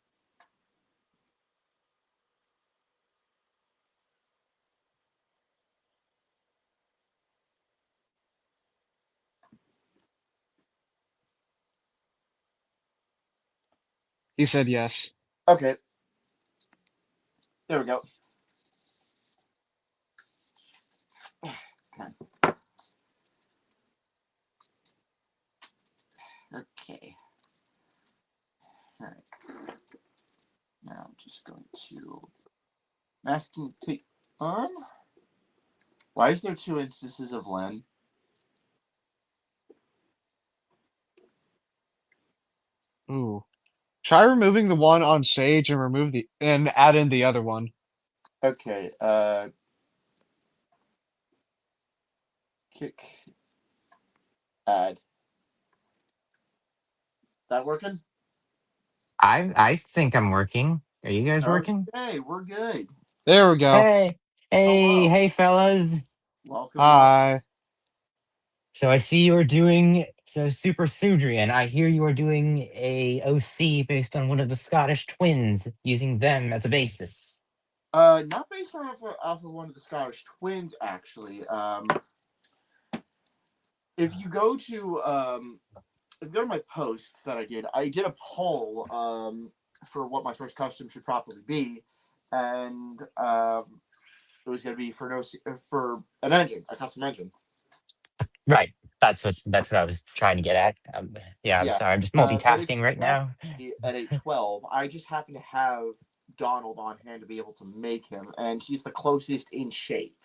He said yes. Okay. There we go. Okay. All right. Now I'm just going to masking tape on. Why is there 2 instances of Len? Ooh. Try removing the one on stage and add in the other one. Okay. Kick. Add. That working? I think I'm working. Are you guys working? Okay, we're good. There we go. Hey, Hello. hey, fellas. Welcome. Hi. So I see you are doing Super Sudrian. I hear you are doing a OC based on one of the Scottish twins, using them as a basis. Not based off of one of the Scottish twins, actually. If you go to my post that I did a poll for what my first custom should properly be, and it was going to be for for an engine, a custom engine. Right. That's what I was trying to get at. Yeah, I'm Yeah, sorry. I'm just but it's multitasking right now. at a 12. I just happen to have Donald on hand to be able to make him, and he's the closest in shape.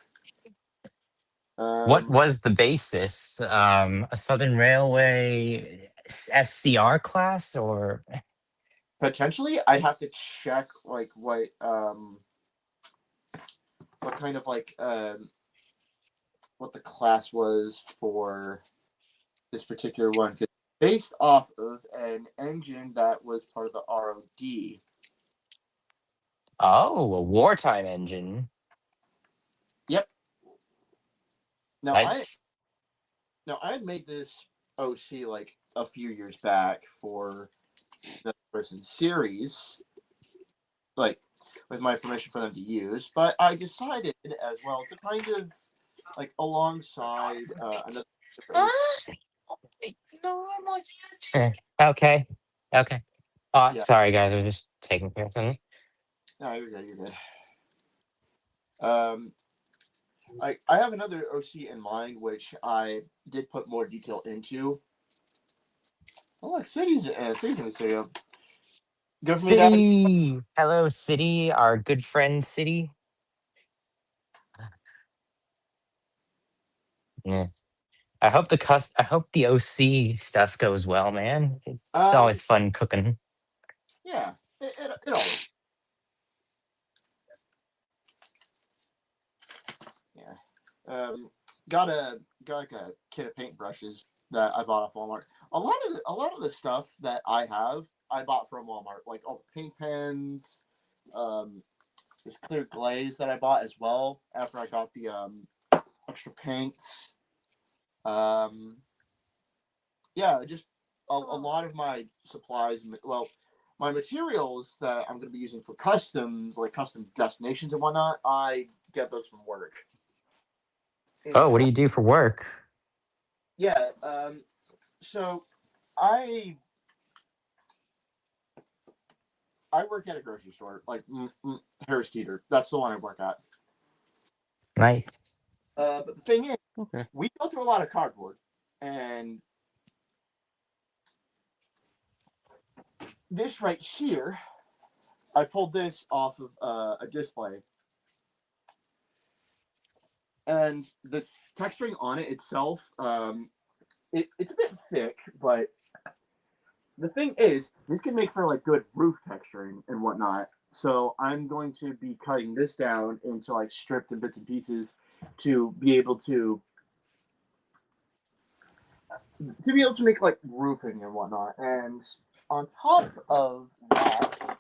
What was the basis? A Southern Railway SCR class or Potentially, I'd have to check like what kind of like what the class was for this particular one, because based off of an engine that was part of the ROD. oh, a wartime engine? Yep. Now That's I had made this OC like a few years back for the person series, like with my permission for them to use, but I decided as well to kind of like alongside another. okay. Okay. Oh, Yeah, sorry guys, we're just taking care of something. no, you're good. You're good. I have another OC in mind, which I did put more detail into. Oh, look, city's in the studio. Go for me, Dad. City. Hello, City, our good friend City. Yeah. I hope the OC stuff goes well, man. It's Um, always fun cooking. yeah, it always. Yeah. Got like a kit of paintbrushes that I bought off Walmart. A lot of the stuff that I have, I bought from Walmart. Like all the paint pens, this clear glaze that I bought as well after I got the extra paints. Yeah, just a lot of my supplies. Well, my materials that I'm going to be using for customs, like custom destinations and whatnot, I get those from work. Oh, what do you do for work? Yeah. So I work at a grocery store, like Harris Teeter. That's the one I work at. Nice. But the thing is, Okay. we go through a lot of cardboard, and this right here, I pulled this off of a display, and the texturing on it itself, it's a bit thick, but the thing is, this can make for like good roof texturing and whatnot. So I'm going to be cutting this down into like strips and bits and pieces to be able to make like roofing and whatnot. And on top of that,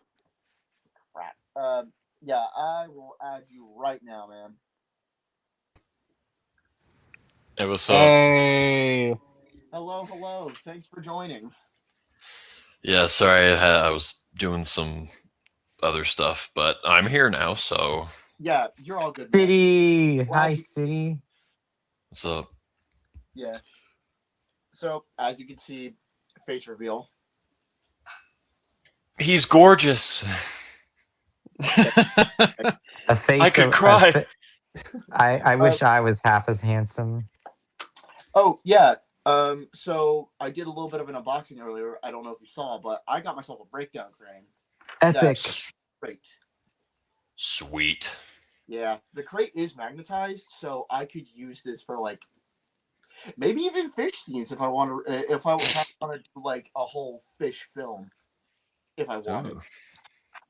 crap. Yeah, I will add you right now, man. Hey, what's up? Hey. Hello, hello. Thanks for joining. Yeah, sorry, I was doing some other stuff, but I'm here now, so Yeah, you're all good, man. City. Glad Hi, you- City. what's up? Yeah. So as you can see, face reveal. He's gorgeous. A face. I could cry. I wish I was half as handsome. Oh yeah. So I did a little bit of an unboxing earlier. I don't know if you saw, but I got myself a breakdown crane. Epic. Crate. Sweet. Yeah, the crate is magnetized, so I could use this for like maybe even fish scenes if I want to. If I want to do like a whole fish film, if I wanted. Ooh.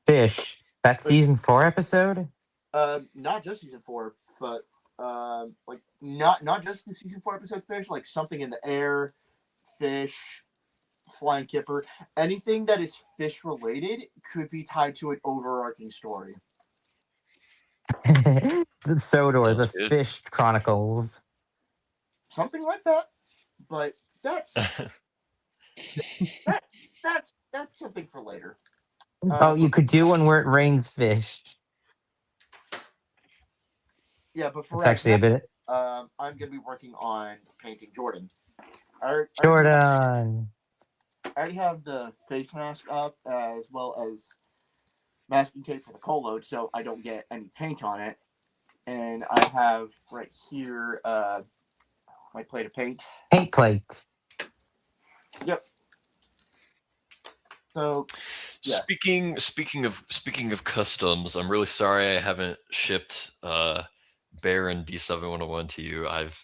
Fish. That season 4 episode? Not just season 4, but like not just the season 4 episode fish, like something in the air, fish, flying kipper, anything that is fish related could be tied to an overarching story. The Sodor, the Sounds good. Fish Chronicles. Something like that. But that's that's something for later. Oh, you could do one where it rains fish. Yeah, but for It's actually a bit. I'm gonna be working on painting Jordan. Jordan. I already have the face mask up as well as masking tape for the cold load, so I don't get any paint on it. and I have right here my plate of paint. Paint plates. Yep. So yeah. Speaking of customs, I'm really sorry I haven't shipped Bear and D7101 to you. I've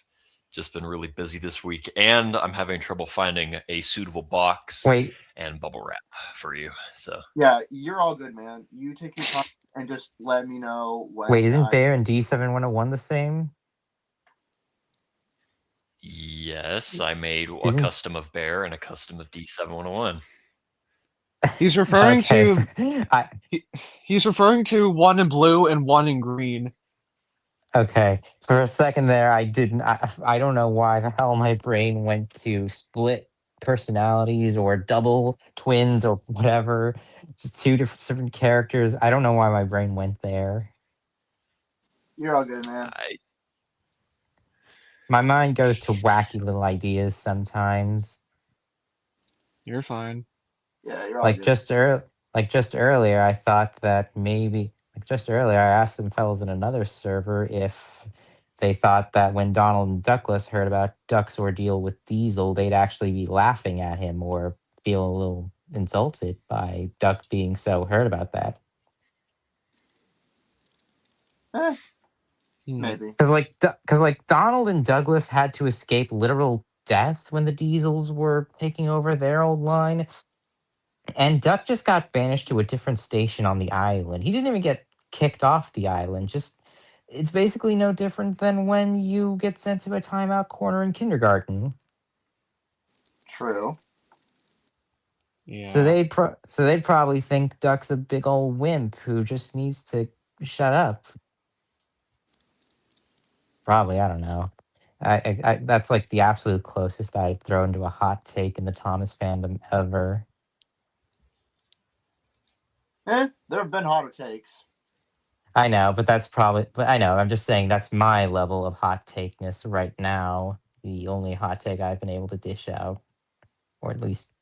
just been really busy this week, and I'm having trouble finding a suitable box Wait, and bubble wrap for you. So Yeah, you're all good, man. You take your time and just let me know when. wait, isn't Bear and D7101 the same? yes, I made a Isn't- custom of Bear and a custom of D7101. He's referring Okay, to he's referring to one in blue and one in green. okay. For a second there, I didn't. I don't know why the hell my brain went to split personalities or double twins or whatever. Just two different characters. I don't know why my brain went there. You're all good, man. My mind goes to wacky little ideas sometimes. You're fine. Yeah, you're all Like good. just earlier, I thought that maybe like just earlier, I asked some fellows in another server if they thought that when Donald and Douglas heard about Duck's ordeal with Diesel, they'd actually be laughing at him or feel a little insulted by Duck being so hurt about that. Eh, Hmm. maybe. Because like Donald and Douglas had to escape literal death when the Diesels were taking over their old line. And Duck just got banished to a different station on the island. He didn't even get kicked off the island. Just it's basically no different than when you get sent to a timeout corner in kindergarten. True. Yeah. So they'd probably think Duck's a big old wimp who just needs to shut up. Probably, I don't know. I that's like the absolute closest I'd throw into a hot take in the Thomas fandom ever. There have been hotter takes. I know, but I know. I'm just saying that's my level of hot takeness right now. The only hot take I've been able to dish out, or at least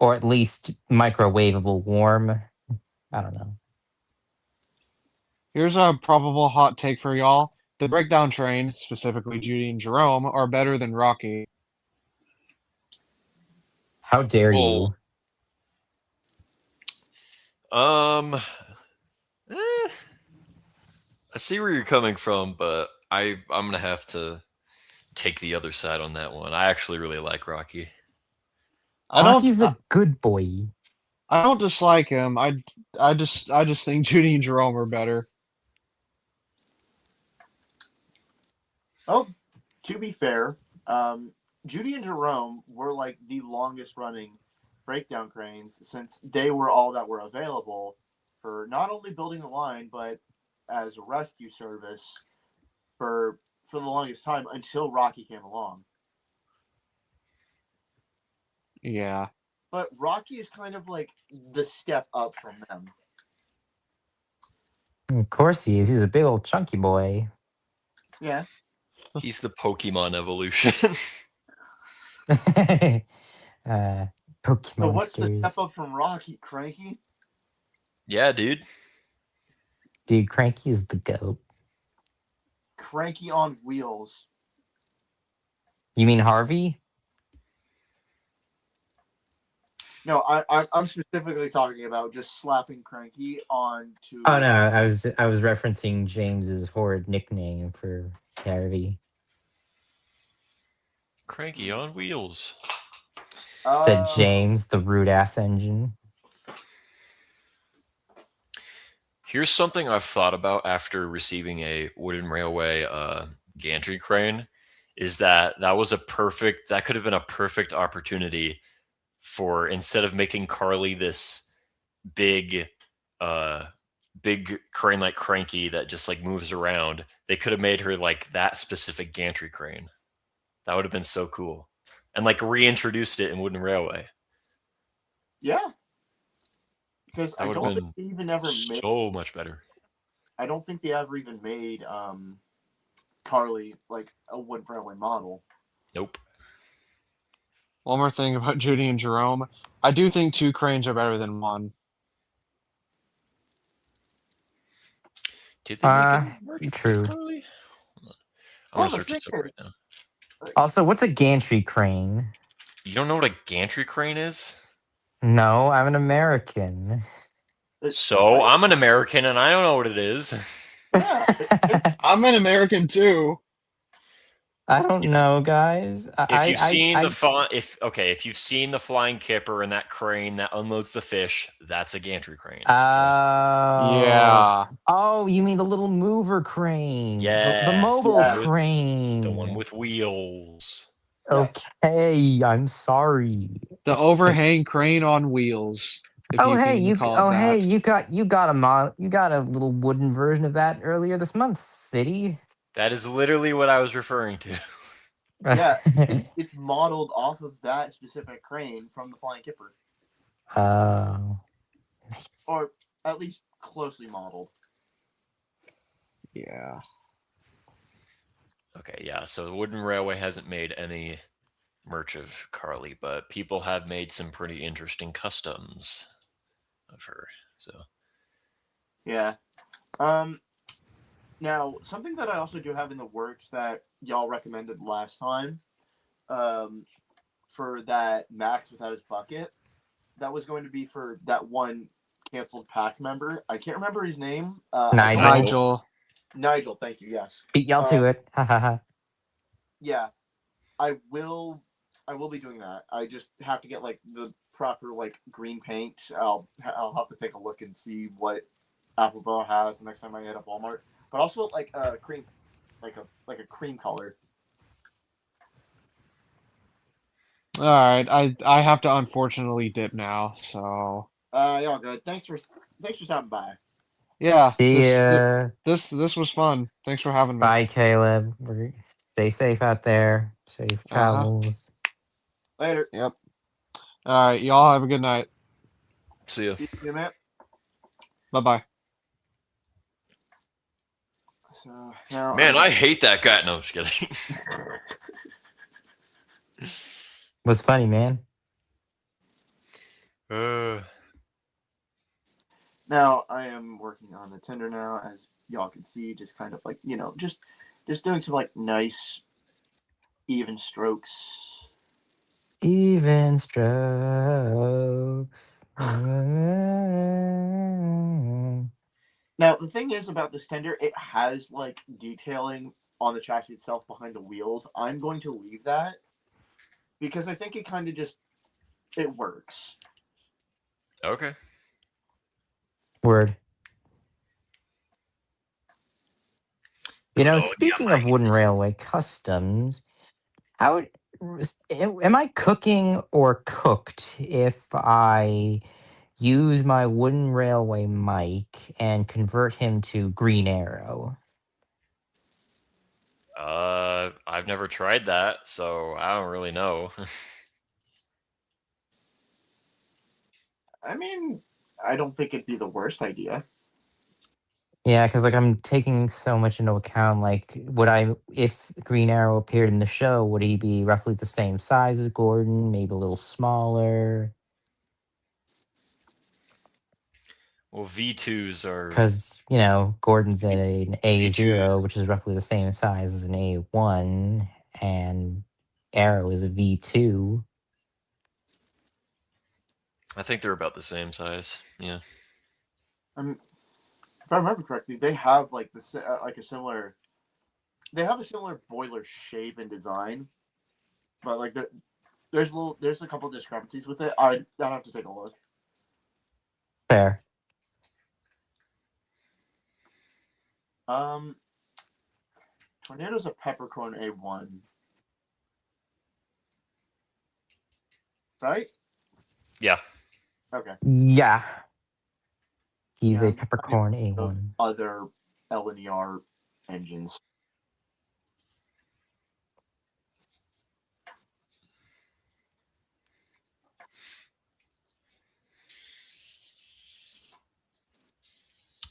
microwavable warm. I don't know. Here's a probable hot take for y'all. The Breakdown Train, specifically Judy and Jerome, are better than Rocky. How dare Well, you? I see where you're coming from, but I'm gonna have to take the other side on that one. I actually really like Rocky. Rocky's a good boy. I don't dislike him. I just think Judy and Jerome are better. Oh, to be fair, Judy and Jerome were like the longest running breakdown cranes since they were all that were available for not only building the line but as a rescue service for the longest time until Rocky came along. Yeah. But Rocky is kind of like the step up from them. Of course he is. He's a big old chunky boy. Yeah. He's the Pokemon evolution. Pokemon So what's the sters. step up from Rocky, Cranky? Yeah, dude. Dude, Cranky is the goat. Cranky on wheels. You mean Harvey? No, I'm specifically talking about just slapping Cranky onto. Oh no, I was referencing James's horrid nickname for Harvey. Cranky on wheels. Said James, the rude ass engine. Here's something I've thought about after receiving a Wooden Railway gantry crane, is that that could have been a perfect opportunity for, instead of making Carly this big crane like Cranky that just like moves around, they could have made her like that specific gantry crane. That would have been so cool. And like reintroduced it in Wooden Railway. Yeah. Because That I would have don't been think they even ever made. so much better. I don't think they ever even made Carly like a Wooden Railway model. Nope. One more thing about Judy and Jerome. I do think two cranes are better than one. Did they make a merchant true. Carly? I'm Well, gonna the search this thing up right is- now. Also, what's a gantry crane? You don't know what a gantry crane is? No, I'm an American. So I'm an American and I don't know what it is. Yeah, I'm an American too. I don't know, guys. If you've seen I, if you've seen the flying kipper and that crane that unloads the fish, that's a gantry crane. Oh. Yeah. Oh, you mean the little mover crane? The Yes, mobile yeah. crane. the one with wheels. Okay, I'm sorry. The overhang crane on wheels. If Oh you hey, can you call it oh that. hey, you got a little wooden version of that earlier this month, City. That is literally what I was referring to. Yeah, it's modeled off of that specific crane from the Flying Kipper, Oh. Nice. or at least closely modeled. Yeah. Okay, yeah. So the Wooden Railway hasn't made any merch of Carly, but people have made some pretty interesting customs of her. So Yeah. Now, something that I also do have in the works that y'all recommended last time, for that Max without his bucket, that was going to be for that one canceled pack member. I can't remember his name. Nigel. Nigel, thank you. Yes. Beat y'all to it. Ha ha ha. Yeah, I will be doing that. I just have to get like the proper like green paint. I'll have to take a look and see what Appleboro has the next time I hit up Walmart. But also like a cream, like a cream color. All right. I have to unfortunately dip now. So Y'all good. Thanks for stopping by. yeah. See This ya. this was fun. Thanks for having me. Bye, Caleb. Stay safe out there. Safe travels. Later. Yep. All right. Y'all have a good night. see ya. See you, man. Bye bye. So now, Man, I hate that guy. No, I'm just kidding. Was funny, man. Now I am working on the Tinder now, as y'all can see. Just kind of like just doing some like nice, even strokes. Even strokes. Now the thing is about this Tinder, it has like detailing on the chassis itself behind the wheels. I'm going to leave that because I think it kind of just it works. Okay. Word. You know, Good old speaking of Wooden Railway customs, how am I cooking or cooked if I use my Wooden Railway mic and convert him to Green Arrow? I've never tried that, so I don't really know. I mean, I don't think it'd be the worst idea. Yeah, because like I'm taking so much into account. Like, if Green Arrow appeared in the show, would he be roughly the same size as Gordon? Maybe a little smaller? Well, V2s are Because Gordon's at an A0, V2s. which is roughly the same size as an A1, and Arrow is a V2. I think they're about the same size. Yeah. If I remember correctly, they have like a similar. They have a similar boiler shape and design, but like there's a couple discrepancies with it. I'll have to take a look. Fair. Tornado's a peppercorn A1, right? Yeah. Okay. Yeah. He's Yeah, a peppercorn A1. Other LNER engines.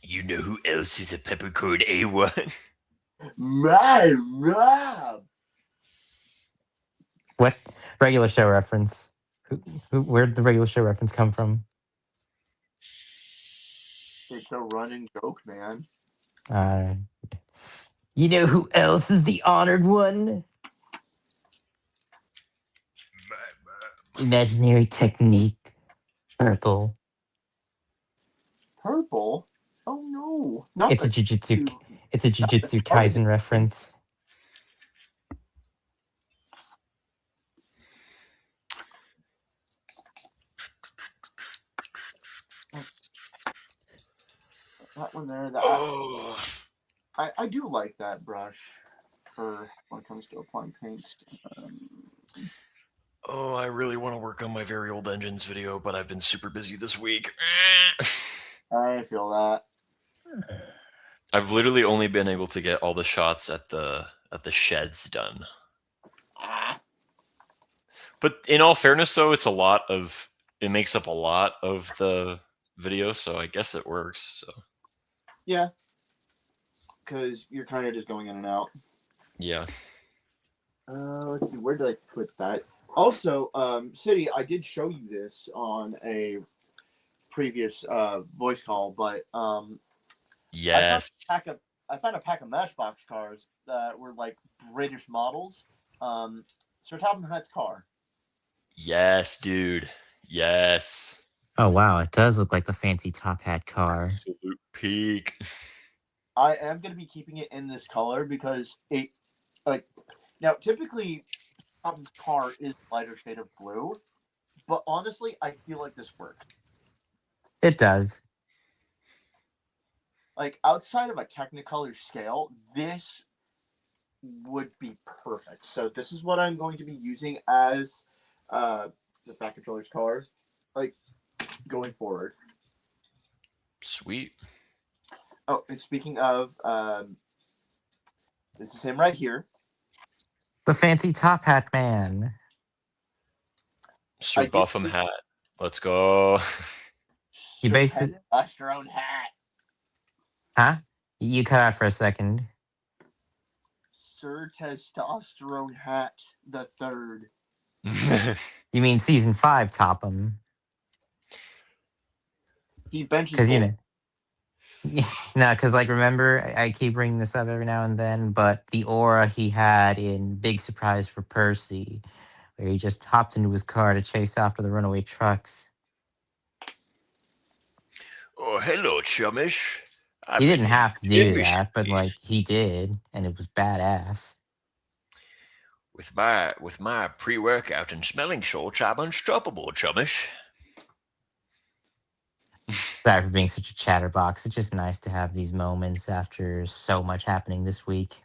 You know who else is a peppercorn A1? My Rob. What? Regular show reference. Where'd the regular show reference come from? It's a running joke, man. You know who else is the honored one? Imaginary technique. Purple. Purple? Oh no, not It's a the Jujutsu. two. It's a Jujutsu targeted Kaisen reference. That one there. Oh, I do like that brush for when it comes to applying paint. oh, I really want to work on my very old engines video, but I've been super busy this week. I feel that. I've literally only been able to get all the shots at the sheds done. Ah, But in all fairness, though, it makes up a lot of the video, so I guess it works. So yeah, because you're kind of just going in and out. yeah. Let's see, where did I put that? Also, City, I did show you this on a previous voice call, but Yes. I found a pack of Matchbox cars that were like British models. Sir Topham Hatt's car. Yes, dude. Yes. Oh wow, it does look like the fancy top hat car. Absolute peak. I am going to be keeping it in this color because it, like, now typically Topham's car is lighter shade of blue, but honestly, I feel like this works. It does. Like outside of a Technicolor scale, this would be perfect. So this is what I'm going to be using as the back controller's car, like going forward. Sweet. Oh, and speaking of, this is him right here. The fancy top hat man. Sir Topham hat. Let's go. You basically testosterone hat. Huh? You cut out for a second. Sir Testosterone Hat the Third. You mean season 5 Topham? He benches Because you know. No, because like remember, I keep bringing this up every now and then, but the aura he had in Big Surprise for Percy, where he just hopped into his car to chase after the runaway trucks. Oh, hello, chummish. He didn't have to do that, but like he did, and it was badass. With my pre-workout and smelling salts, I'm unstoppable, chummish. Sorry for being such a chatterbox. It's just nice to have these moments after so much happening this week.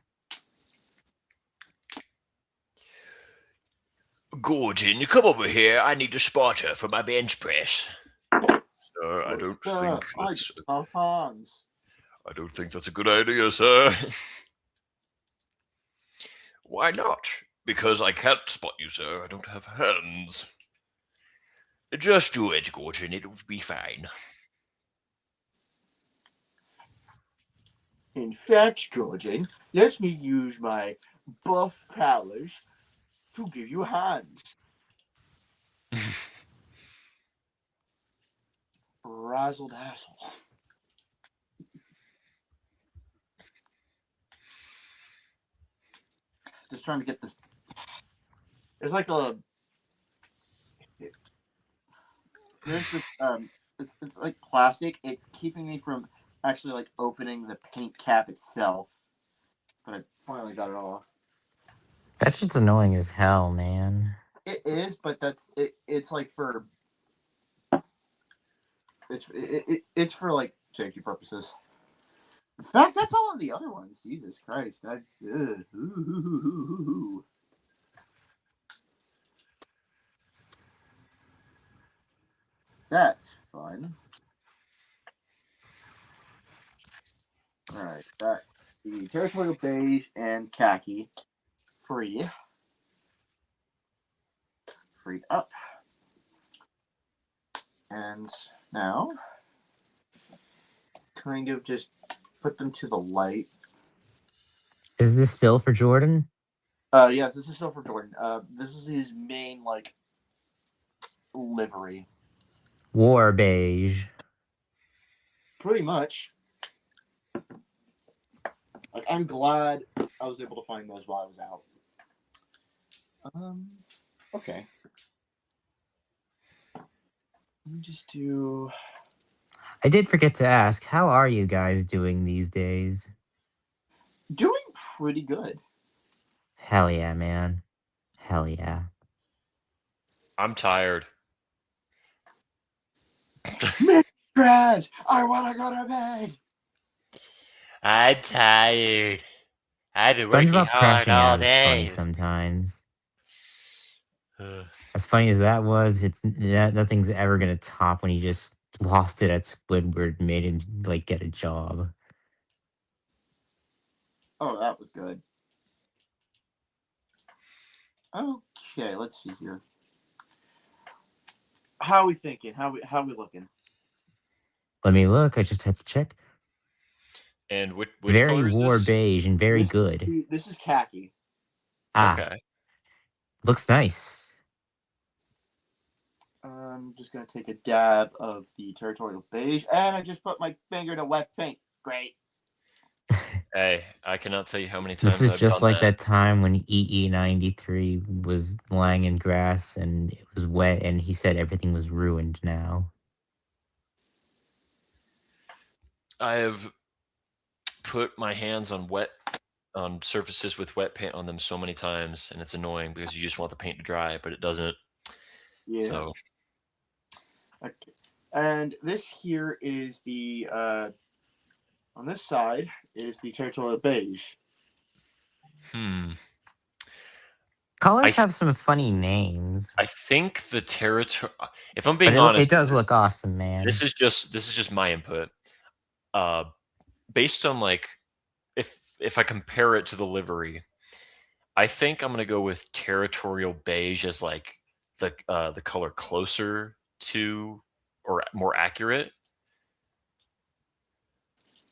Gordon, come over here. I need a spotter for my bench press. Sir, I don't think that's Hans. I don't think that's a good idea, sir. Why not? Because I can't spot you, sir. I don't have hands. Just do it, Gordon. It'll be fine. In fact, Gordon, let me use my buff powers to give you hands. Razzle dazzle. Just trying to get this. It's like a. There's this, it's like plastic. It's keeping me from actually like opening the paint cap itself. But I finally got it off. That shit's annoying as hell, man. It is, but that's it. It's like for. It's for like safety purposes. In fact, that's all on the other ones. Jesus Christ! That's fun. All right, that's the territorial beige and khaki. Freed up, and now kind of just put them to the light. Is this still for Jordan? Yes, this is still for Jordan. This is his main like livery. War beige. Pretty much. Like, I'm glad I was able to find those while I was out. Okay. Let me just do. I did forget to ask, how are you guys doing these days? Doing pretty good. Hell yeah, man. Hell yeah. I'm tired. Crash! I wanna go to bed. I'm tired. I've been working SpongeBob hard crashing all out is funny day. sometimes. As funny as that was, it's nothing's ever gonna top when he just lost it at Squidward and made him like get a job. Oh, that was good. Okay, let's see here. How are we thinking? How we looking? Let me look. I just had to check. And which Very color is war this? beige and very good. This is khaki. Ah, Okay. looks nice. I'm just gonna take a dab of the territorial beige, and I just put my finger to wet paint. Great. Hey, I cannot tell you how many times This is I've just done like that. that time when EE93 was lying in grass and it was wet and he said everything was ruined now. I have put my hands on surfaces with wet paint on them so many times, and it's annoying because you just want the paint to dry, but it doesn't. Yeah. So Okay. And this here is the on this side is the territorial beige. Colors I have some funny names, I think the territory. If I'm but being honest, it does look awesome, man. this is just my input. Based on like if I compare it to the livery, I think I'm gonna go with territorial beige as like the color closer to or more accurate.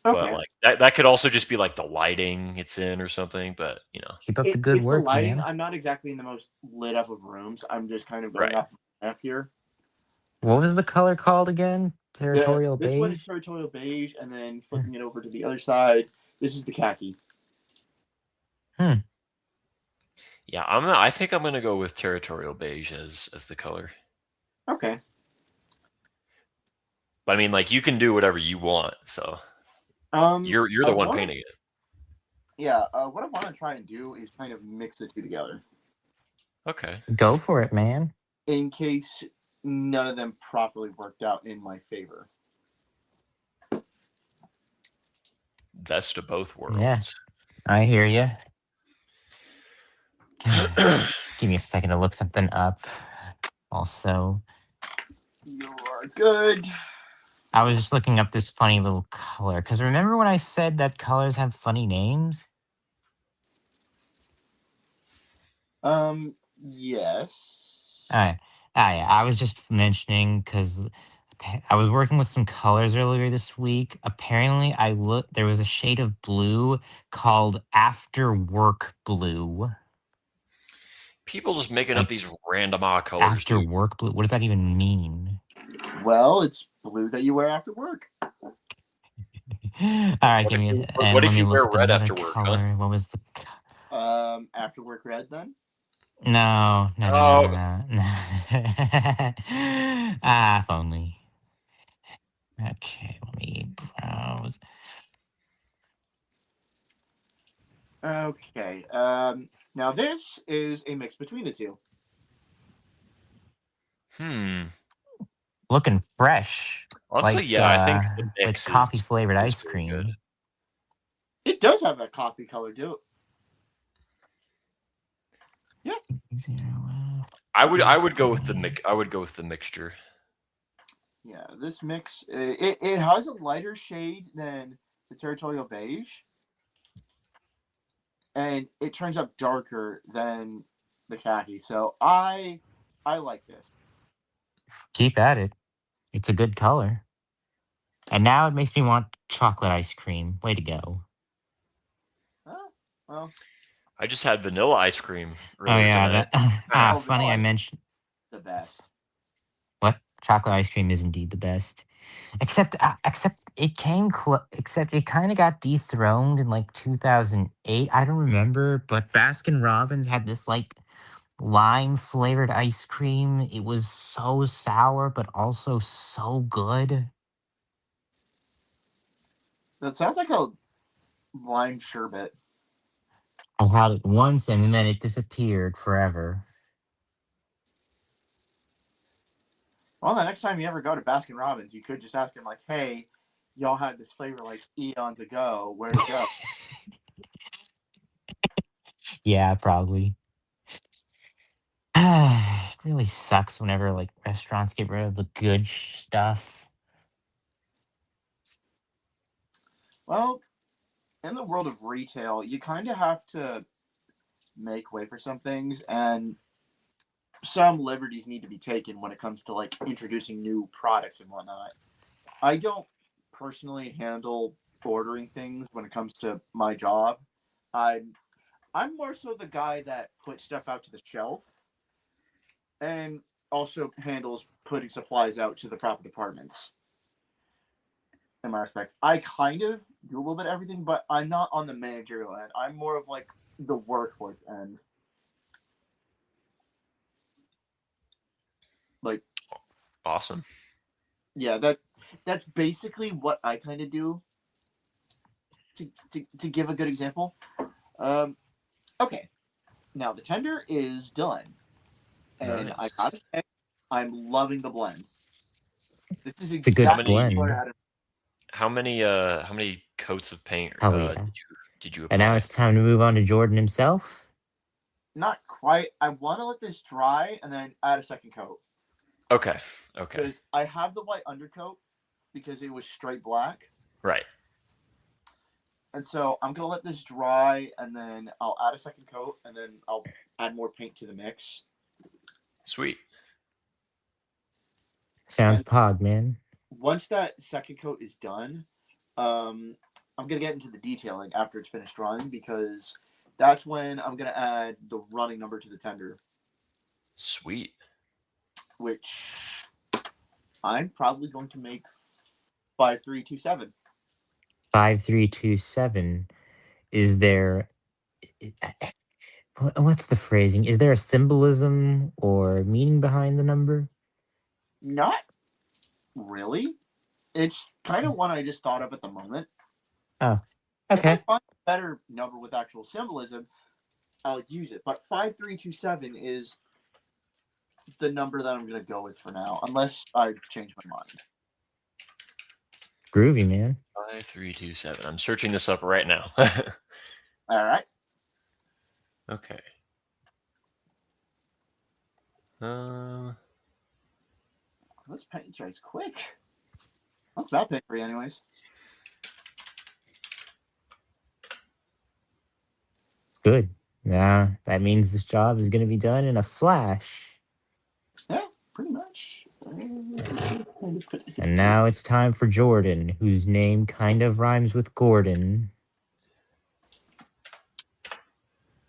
Okay. But like that could also just be like the lighting it's in or something. But you know, Keep up the good it's work, the lighting. man. I'm not exactly in the most lit up of rooms. I'm just kind of going right? off the map here. What was the color called again? Territorial This one is beige? territorial beige, and then flipping it over to the other side, this is the khaki. Yeah, I think I'm gonna go with territorial beige as the color. Okay. But I mean, like you can do whatever you want. So you're the one painting it. Yeah. What I want to try and do is kind of mix the two together. Okay. Go for it, man. In case none of them properly worked out in my favor. Best of both worlds. Yeah. I hear you. Give me a second to look something up. Also, You are good. I was just looking up this funny little color because remember when I said that colors have funny names? Yes. Yeah, I was just mentioning because I was working with some colors earlier this week. Apparently, there was a shade of blue called After Work Blue. People just making Like, up these random colors. After Dude. Work Blue. What does that even mean? Well, it's blue that you wear after work. All right, give me. What if let me you look wear up red another after work, color. huh? What was the? After work red then. No. Oh. If only. Okay, let me browse. Okay. Now this is a mix between the two. Looking fresh. Honestly, like, yeah, I think the like mix coffee flavored is ice really cream. good. It does have that coffee color to it. Yeah. I would go with the mixture. Yeah, this mix it has a lighter shade than the territorial beige, and it turns up darker than the khaki. So I like this. Keep at it. It's a good color. And now it makes me want chocolate ice cream. Way to go. Well, I just had vanilla ice cream Oh earlier yeah, tonight. that Oh, funny no, I mentioned the best. what? chocolate ice cream is indeed the best. Except it except it kind of got dethroned in like 2008. I don't remember, but Baskin Robbins had this like lime flavored ice cream. It was so sour, but also so good. That sounds like a lime sherbet. I had it once and then it disappeared forever. Well, the next time you ever go to Baskin Robbins, you could just ask him, like, hey, y'all had this flavor like eons ago. Where'd it go? Yeah, probably. It really sucks whenever like restaurants get rid of the good stuff. Well, in the world of retail, you kind of have to make way for some things, and some liberties need to be taken when it comes to like introducing new products and whatnot. I don't personally handle ordering things when it comes to my job. I'm I'm more so the guy that puts stuff out to the shelf and also handles putting supplies out to the proper departments. In my respects, I kind of do a little bit of everything, but I'm not on the managerial end. I'm more of like the workforce end. Like, Awesome. yeah, that's basically what I kind of do. To give a good example, okay, now the tender is done, and I Nice. gotta say, I'm loving the blend. This is It's a good exactly many- what I blend. had. How many coats of paint Hell yeah. did you And now apply? it's time to move on to Jordan himself. Not quite. I want to let this dry and then add a second coat Okay. because I have the white undercoat because it was straight black, Right. and so I'm gonna let this dry and then I'll add a second coat and then I'll add more paint to the mix. Sweet. Sounds And pog, man. once that second coat is done, I'm gonna get into the detailing after it's finished drying because that's when I'm gonna add the running number to the tender, Sweet. which I'm probably going to make 5327. 5327. Is there what's the phrasing? Is there a symbolism or meaning behind the number? Not really. It's kind of one I just thought of at the moment. Oh, If I okay. find a better number with actual symbolism, I'll use it. But 5327 is the number that I'm going to go with for now, unless I change my mind. Groovy, man. 5327. I'm searching this up right now. All right. Okay. This paint dries quick. That's bad paint for you, anyways. Good. Yeah, that means this job is going to be done in a flash. Yeah, pretty much. And now it's time for Jordan, whose name kind of rhymes with Gordon.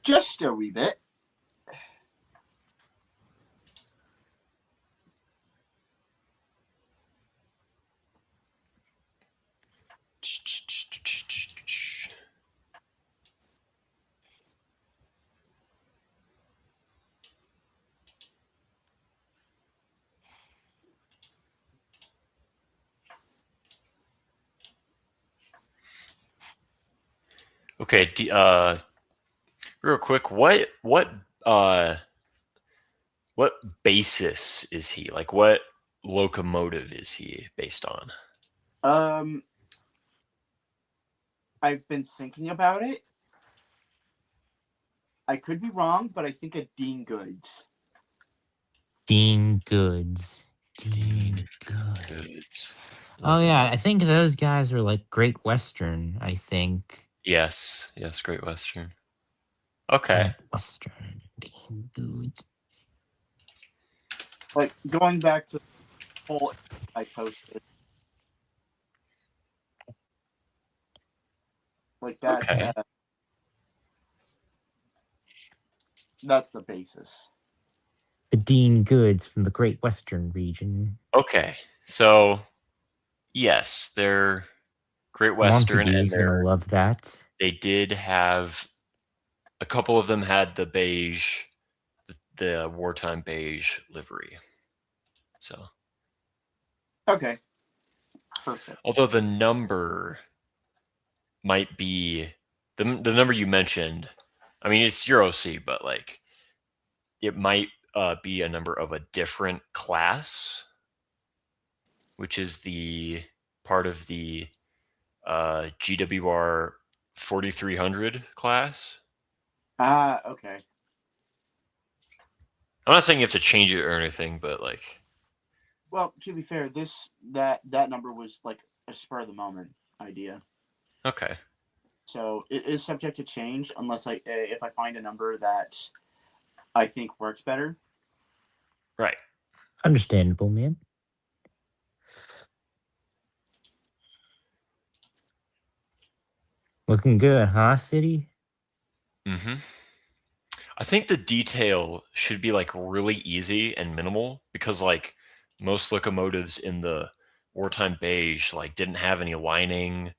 Just a wee bit. Okay. Real quick, what basis is he? Like, what locomotive is he based on? I've been thinking about it. I could be wrong, but I think a Dean Goods. Dean Goods. Dean Goods. Goods. Oh, yeah. I think those guys were like Great Western, I think. Yes. Great Western. Okay. Great Western. Dean Goods. Like, going back to the poll I posted. Like, Okay. That's the basis. The Dean Goods from the Great Western region. Okay, so yes, they're Great Western, and Montague's gonna love that. they did have a couple of them had the beige, the wartime beige livery. So, Okay. Perfect. although the number might be the number you mentioned, I mean it's Euro C, but like it might be a number of a different class, which is the part of the GWR 4300 class. Okay. I'm not saying you have to change it or anything, but like, Well, to be fair, that number was like a spur of the moment idea. okay. So it is subject to change unless if I find a number that I think works better. Right. Understandable, man. Looking good, huh, City? Mm-hmm. I think the detail should be like really easy and minimal because like most locomotives in the wartime beige like didn't have any lining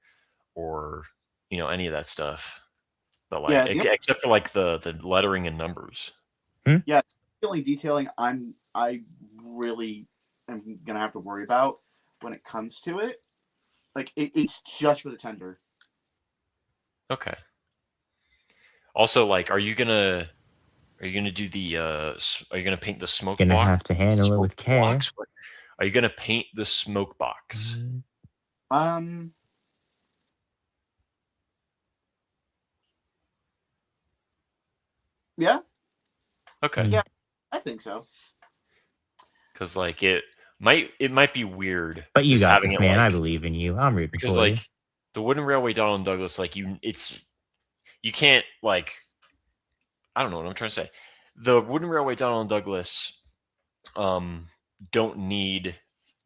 or any of that stuff. But like Yeah, except for like the lettering and numbers. the only detailing I really am gonna have to worry about when it comes to it, like it's just for the tender. Okay. Also, like, are you gonna do the are you gonna paint the smoke Gonna block? have to handle it with care. Blocks? Are you gonna paint the smoke box? Yeah, Okay. Yeah. I think so. Because like it might be weird. But you just got having this, it, man. I like, believe in you. I'm rooting because for you. like the Wooden Railway Donald Douglas, like you can't like I don't know what I'm trying to say. The Wooden Railway Donald Douglas they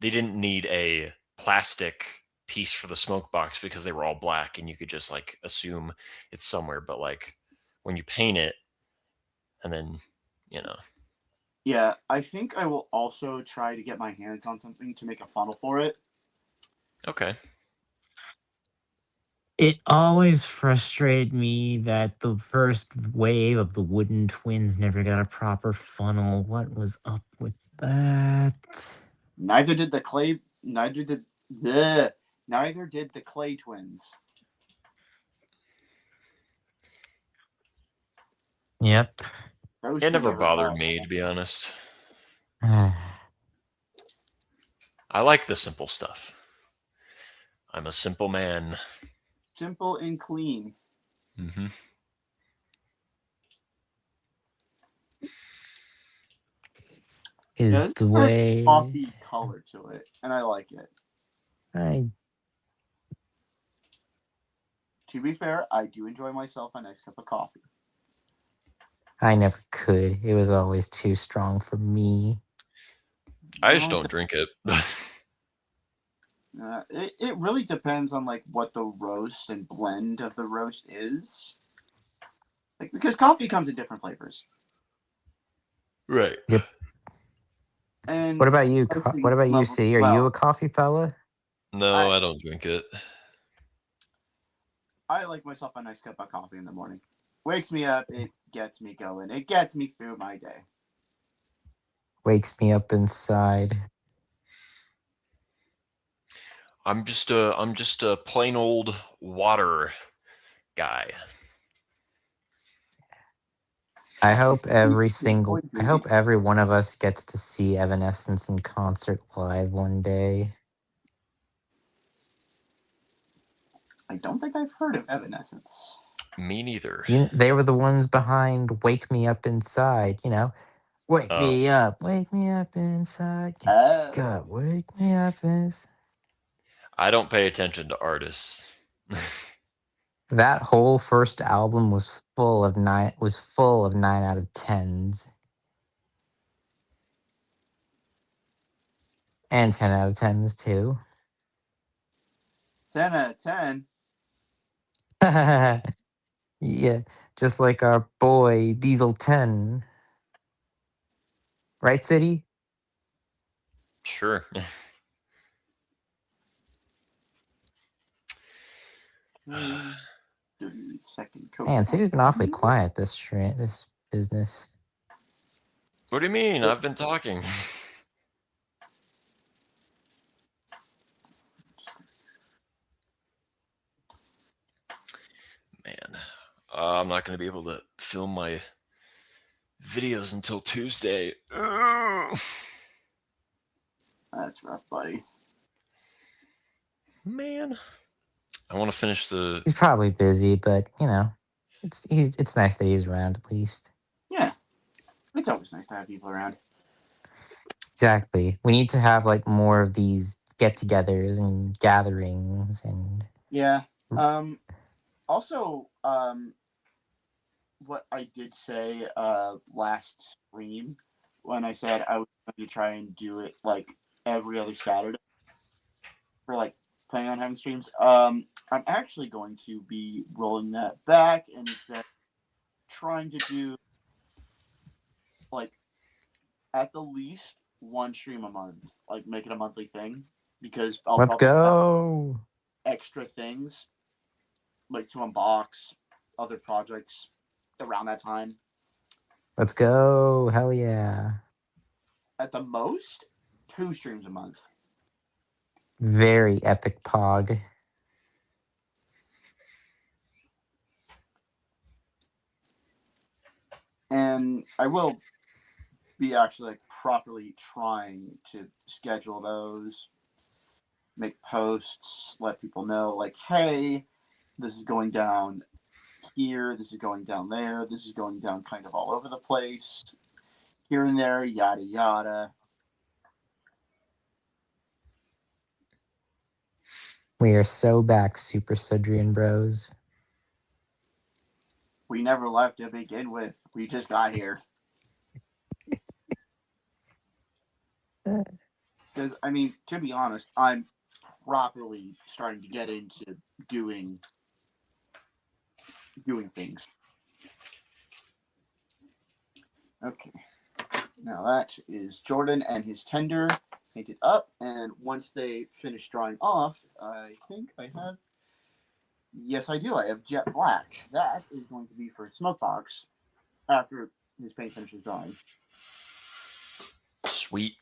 didn't need a plastic piece for the smoke box because they were all black and you could just like assume it's somewhere, but like when you paint it and then Yeah, I think I will also try to get my hands on something to make a funnel for it. okay. It always frustrated me that the first wave of the Wooden Twins never got a proper funnel. What was up with that? Neither did the clay neither did the Clay Twins. Yep. Those It two never are, bothered me, to be honest. I I like the simple stuff. I'm a simple man. simple and clean. Mm-hmm. is This the has way. coffee color to it, and I like it. To be fair, I do enjoy myself a nice cup of coffee. I never could. It was always too strong for me. I just don't drink it. It really depends on like what the roast and blend of the roast is. Like because coffee comes in different flavors. Right. Yep. And What about you? roasting What about you, levels C? as Are you well. a coffee fella? No, I don't drink it. I like myself a nice cup of coffee in the morning. Wakes me up, it gets me going. It gets me through my day. Wakes me up inside. I'm just a plain old water guy. I hope every one of us gets to see Evanescence in concert live one day. I don't think I've heard of Evanescence. Me neither. They were the ones behind "Wake Me Up Inside." Wake me up inside. God, wake me up inside. I don't pay attention to artists. That whole first album was full of 9 out of 10s. And 10 out of 10s too. 10 out of 10. Yeah, just like our boy Diesel 10. Right, City? Sure. 30-second code. Man, City's been awfully quiet this business. What do you mean? I've been talking. Man, I'm not going to be able to film my videos until Tuesday. Ugh. That's rough, buddy. Man, I want to finish the. He's probably busy, but you know, it's nice that he's around at least. Yeah, it's always nice to have people around. Exactly. We need to have like more of these get-togethers and gatherings and Yeah. Also, what I did say last stream when I said I was going to try and do it like every other Saturday for like planning on having streams. I'm actually going to be rolling that back and instead trying to do like at the least one stream a month, like make it a monthly thing because I'll let's probably have go. extra things like to unbox other projects around that time. Let's go. Hell yeah. At the most, 2 streams a month. Very epic pog. And I will be actually like properly trying to schedule those, make posts, let people know like, hey, this is going down here, this is going down there, this is going down kind of all over the place, here and there, yada yada. We are so back, Super Sudrian bros. We never left to begin with. We just got here. Because, I mean, to be honest, I'm properly starting to get into doing things. Okay. Now that is Jordan and his tender painted up. And once they finish drying off, I think I have... Yes, I do. I have jet black. That is going to be for Smokebox after his paint finishes drying. Sweet.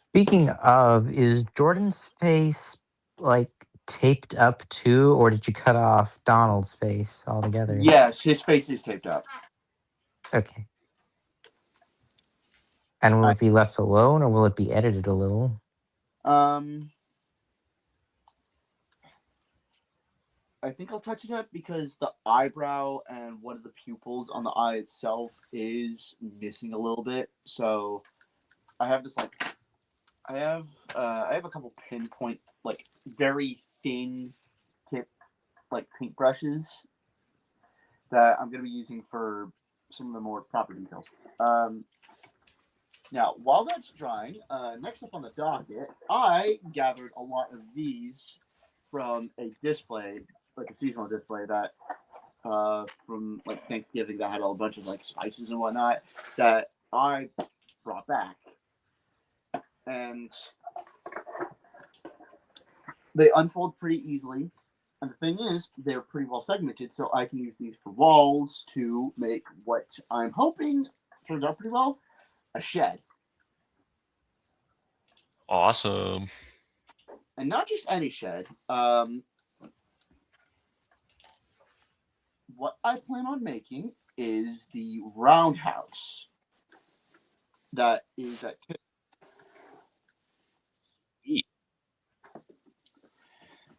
Speaking of, is Jordan's face like taped up too, or did you cut off Donald's face altogether? Yes, his face is taped up. Okay. And will it be left alone, or will it be edited a little? I think I'll touch it up because the eyebrow and one of the pupils on the eye itself is missing a little bit. So I have this like I have a couple pinpoint like very thin tip like paint brushes that I'm gonna be using for some of the more proper details. Now, while that's drying, next up on the docket, I gathered a lot of these from a display, like a seasonal display that from like Thanksgiving that had a bunch of like spices and whatnot that I brought back. And they unfold pretty easily. And the thing is, they're pretty well segmented, so I can use these for walls to make what I'm hoping turns out pretty well, a shed. Awesome. And not just any shed. What I plan on making is the roundhouse that is at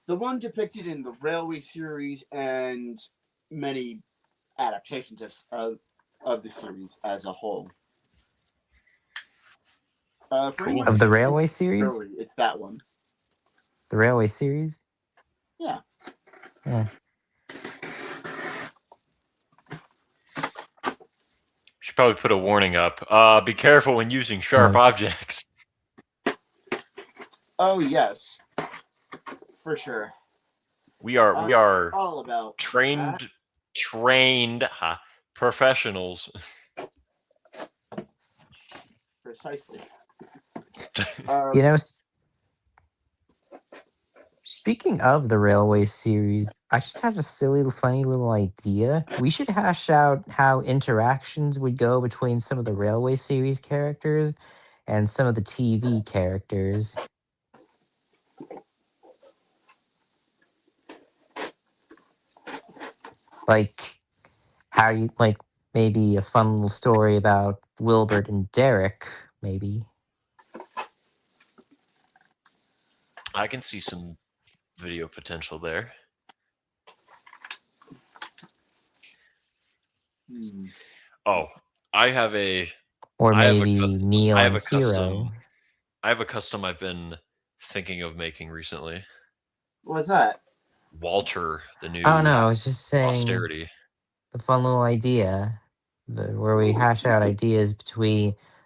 the one depicted in the Railway series and many adaptations of the series as a whole. Cool. Of the Railway series? Early, it's that one. The Railway series? Yeah. Yeah. Should probably put a warning up. Be careful when using sharp objects. Oh yes, for sure. We are all about trained professionals. For Precisely. You know, speaking of the Railway series, I just had a silly, funny little idea. We should hash out how interactions would go between some of the Railway series characters and some of the TV characters. Like, how you, like, maybe a fun little story about Wilbert and Derek, maybe. I can see some video potential there. Hmm. Oh, I have a Or I have a maybe custom. Neil I have and a custom. Hero. I have a custom I've been thinking of making recently. What's that? Walter, the new Oh no, I was just saying austerity. the fun little idea where we hash out ideas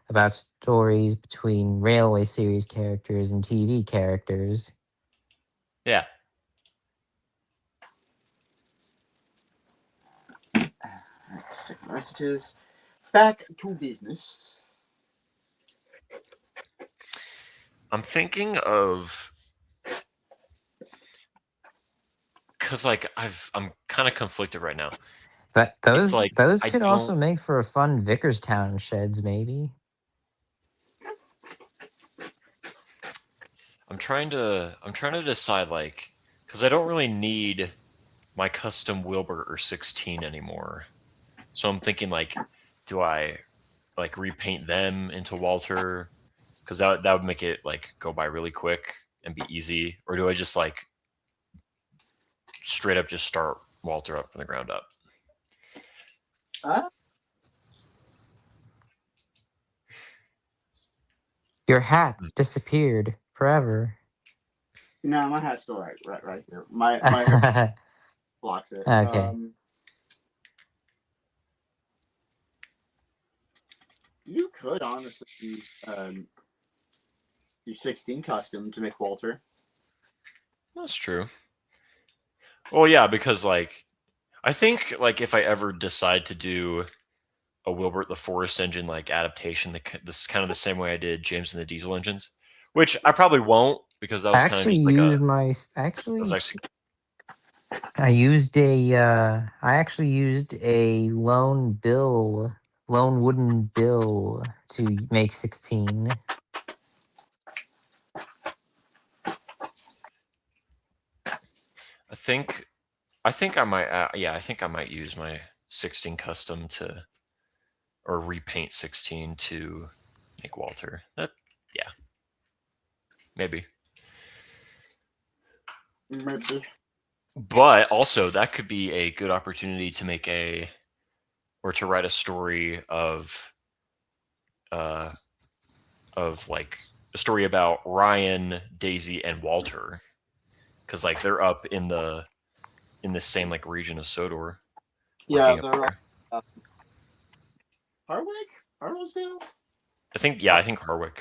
about stories between Railway series characters and TV characters. Yeah. Check my messages. Back to business. I'm thinking of because like I'm kind of conflicted right now. But those like, those I could also don't- make for a fun Vickerstown sheds, maybe. I'm trying to decide like because I don't really need my custom Wilbur or 16 anymore. So I'm thinking like, do I like repaint them into Walter? Because that would make it like go by really quick and be easy. Or do I just like straight up just start Walter up from the ground up? Your hat disappeared forever. No, my hat's still right here. My hair blocks it. Okay. You could honestly use your 16 custom to make Walter. That's true. Well, yeah, because like I think like if I ever decide to do a Wilbert the Forest Engine like adaptation, this is kind of the same way I did James and the Diesel Engines, which I probably won't because that was kind of just like I actually used a lone wooden bill to make 16. I think I might yeah, I think I might use my 16 custom to or repaint 16 to make Walter. That yeah. Maybe. But also that could be a good opportunity to make to write a story of like a story about Ryan, Daisy, and Walter, because like they're up in the same like region of Sodor. Yeah, they're Harwellsville. I think Harwick,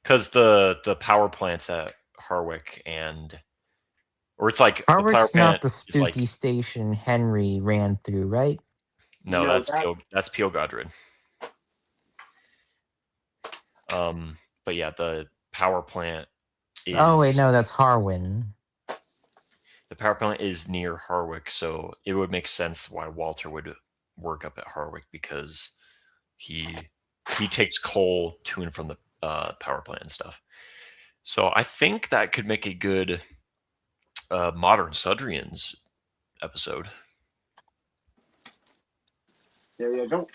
because the power plant's at Harwick, or it's like Harwick's the power plant not the spooky station Henry ran through, right? No, that's Peel Godred. But yeah, the power plant is. Oh wait, no, that's Harwin. The power plant is near Harwick, so it would make sense why Walter would work up at Harwick, because he takes coal to and from the power plant and stuff. So I think that could make a good Modern Sudrians episode. There you go.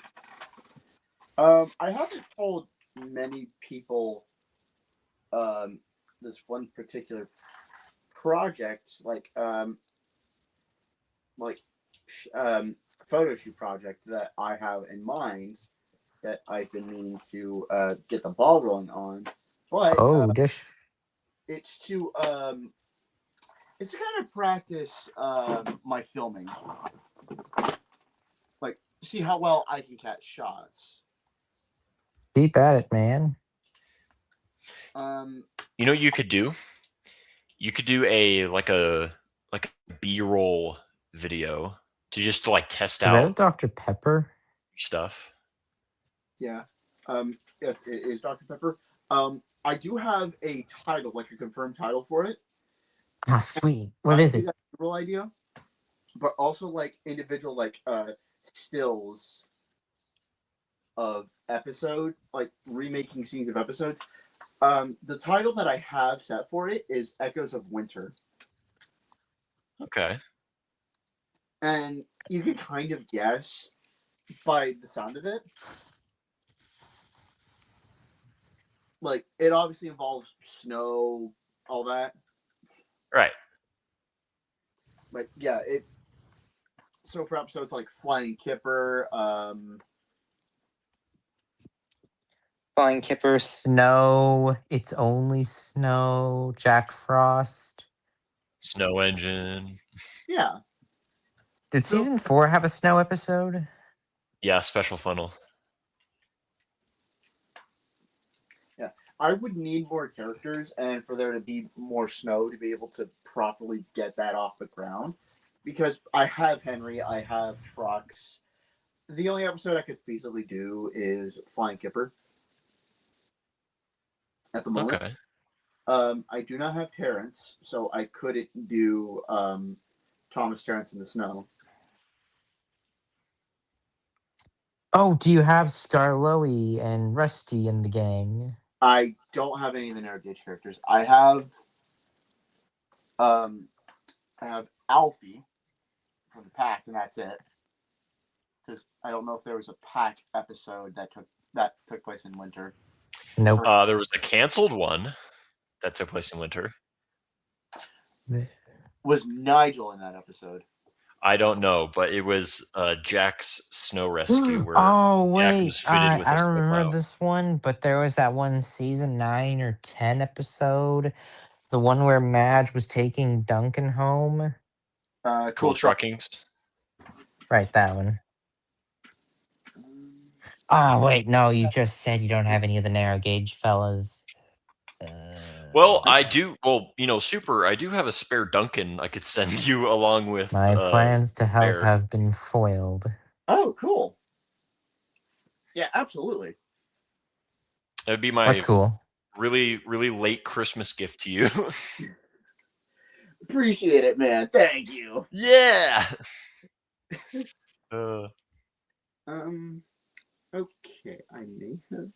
I haven't told many people this one particular project, photo shoot project that I have in mind that I've been meaning to get the ball rolling on. But it's to kind of practice my filming, like see how well I can catch shots. Keep at it, man. You know what you could do? You could do a B-roll video to just like test out Dr. Pepper stuff. Yeah. Yes, it is Dr. Pepper. I do have a title, like a confirmed title for it. Ah, sweet. What Not is only it? that real idea, but also like individual like stills of episode, like remaking scenes of episodes. The title that I have set for it is Echoes of Winter. Okay. And you can kind of guess by the sound of it. Like, it obviously involves snow, all that. Right. But yeah, it. So for episodes like Flying Kipper, Flying Kipper, Snow, It's Only Snow, Jack Frost. Snow Engine. yeah, Did So- season 4 have a snow episode? Yeah, Special Funnel. I would need more characters and for there to be more snow to be able to properly get that off the ground. Because I have Henry, I have Trucks. The only episode I could feasibly do is Flying Kipper. At the moment. Okay. I do not have Terrence, so I couldn't do Thomas Terrence in the Snow. Oh, do you have Scarloey and Rusty in the gang? I don't have any of the narrow gauge characters. I have Alfie from the pack, and that's it. Because I don't know if there was a pack episode that took place in winter. Nope. There was a canceled one that took place in winter. Was Nigel in that episode? I don't know, but it was Jack's snow rescue where Oh Jack wait, was fitted with I a don't remember snowplow. this one, but there was that one season 9 or 10 episode, the one where Madge was taking Duncan home. Cool Truckings. Right, that one. Ah, wait, no, you just said you don't have any of the narrow gauge fellas. Well, I do. Well, Super. I do have a spare Duncan I could send you along with. My plans to help Bear. have been foiled. Oh, cool. Yeah, absolutely. That'd be my That's cool. really, really late Christmas gift to you. Appreciate it, man. Thank you. Yeah. Okay, I may have.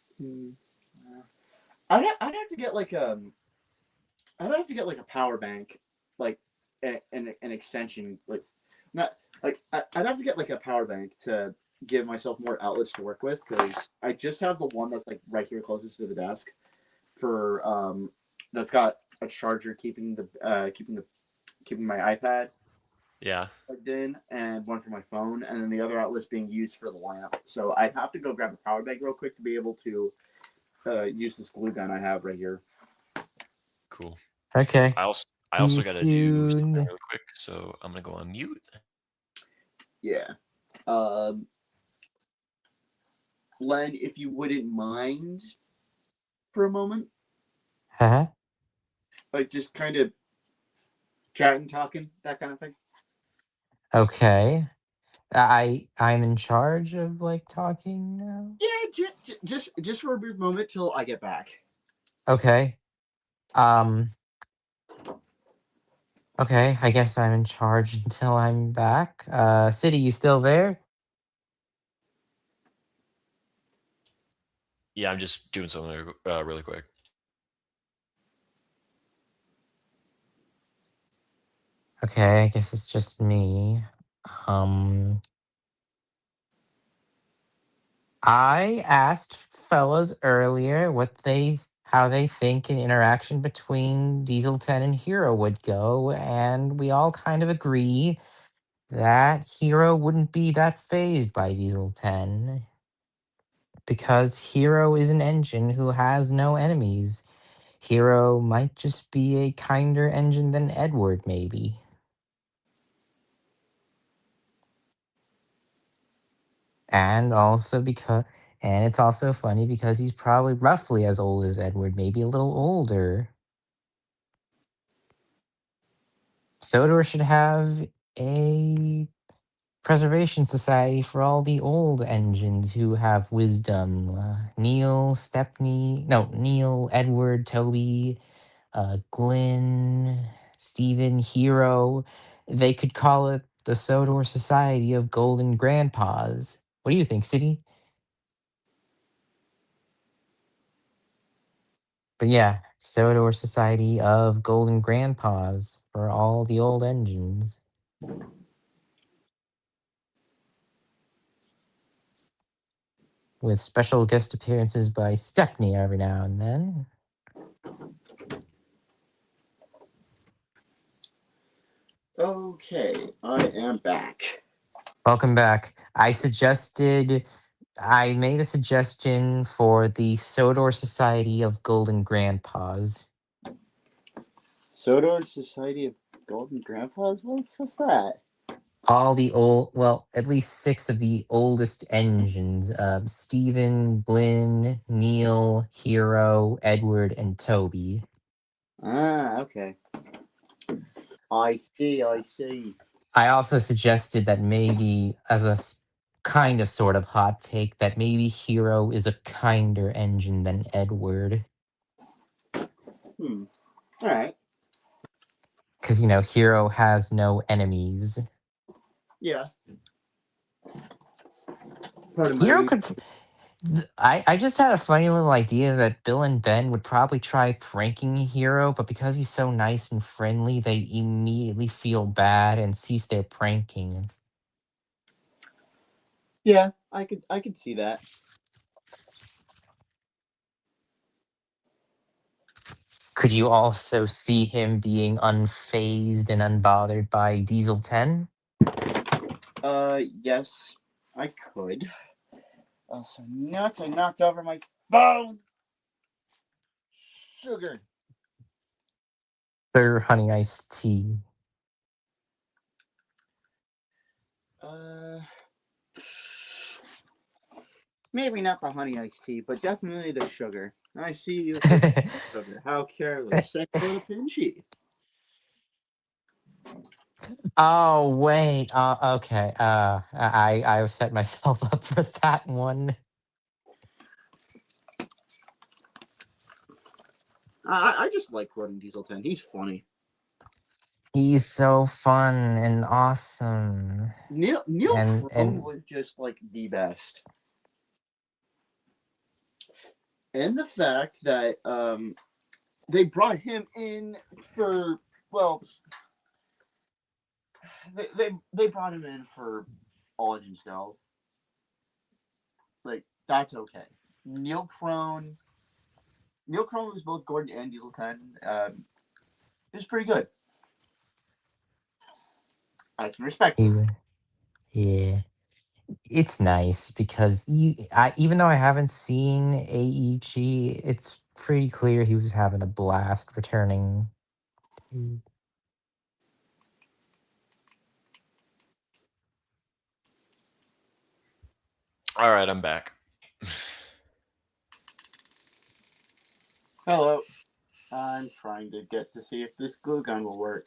I'd have to get like I'd have to get like a power bank, like an extension, like not like I'd have to get like a power bank to give myself more outlets to work with because I just have the one that's like right here closest to the desk for that's got a charger keeping my iPad Yeah. plugged in and one for my phone, and then the other outlet's being used for the lamp. So I'd have to go grab a power bank real quick to be able to use this glue gun I have right here. Cool. Okay. I also got to do something soon. really quick, so I'm gonna go on mute. Yeah. Len, if you wouldn't mind for a moment, Huh? like just kind of chatting, talking, that kind of thing. Okay. I'm in charge of like talking now. Yeah, just for a brief moment till I get back. Okay. Okay, I guess I'm in charge until I'm back. City, you still there? Yeah, I'm just doing something really quick. Okay, I guess it's just me. I asked fellas earlier how they think an interaction between Diesel 10 and Hero would go, and we all kind of agree that Hero wouldn't be that phased by Diesel 10 because Hero is an engine who has no enemies. Hero might just be a kinder engine than Edward, maybe. And it's also funny because he's probably roughly as old as Edward, maybe a little older. Sodor should have a Preservation Society for all the old engines who have wisdom. Neil, Stepney, no, Neil, Edward, Toby, Glenn, Stephen, Hero. They could call it the Sodor Society of Golden Grandpas. What do you think, City? But yeah, Sodor Society of Golden Grandpas for all the old engines. With special guest appearances by Stepney every now and then. Okay, I am back. Welcome back. I made a suggestion for the Sodor Society of Golden Grandpas. Sodor Society of Golden Grandpas? What's that? All the old, well, at least 6 of the oldest engines: Stephen, Blinn, Neil, Hero, Edward, and Toby. Ah, okay. I see. I also suggested that maybe, as a kind of sort of hot take, that maybe Hero is a kinder engine than Edward. Alright. Because, Hero has no enemies. Yeah. Pardon Hero my could. I just had a funny little idea that Bill and Ben would probably try pranking Hero, but because he's so nice and friendly, they immediately feel bad and cease their pranking. Yeah, I could see that. Could you also see him being unfazed and unbothered by Diesel 10? Yes, I could. Also, nuts, I knocked over my phone! Sugar. Sir Honey Iced Tea. Maybe not the honey iced tea, but definitely the sugar. I see you. Sugar. How careless. Sent for the pinchy. Oh wait. Okay. I set myself up for that one. I just like quoting Diesel 10. He's funny. He's so fun and awesome. Neil Crone was just like the best. And the fact that they brought him in for, well, they brought him in for All Engines Go. Like, that's okay. Neil Crone was both Gordon and Diesel 10. It was pretty good. I can respect it. Yeah. It's nice because even though I haven't seen AEG, it's pretty clear he was having a blast returning. All right, I'm back. Hello. I'm trying to get to see if this glue gun will work.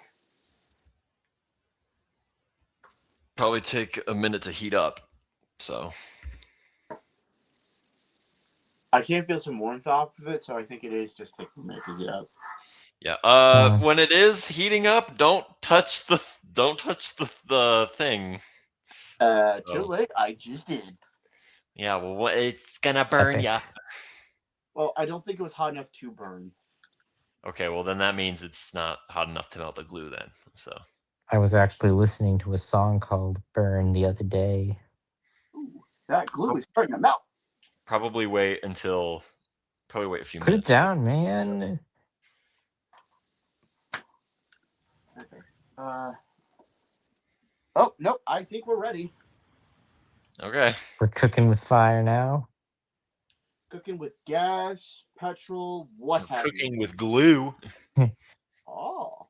Probably take a minute to heat up. So I can't feel some warmth off of it, so I think it is just taking a minute to heat up. yeah. When it is heating up, don't touch the thing. Too late. I just did. Yeah, well, it's gonna burn ya. Well, I don't think it was hot enough to burn. Okay, well then that means it's not hot enough to melt the glue then. So I was actually listening to a song called "Burn" the other day. Ooh, that glue is starting to melt. probably wait a few Put minutes. Put it down, man. Okay. Oh nope. I think we're ready. Okay. We're cooking with fire now. Cooking with gas, petrol, what have you. Cooking with glue. Oh.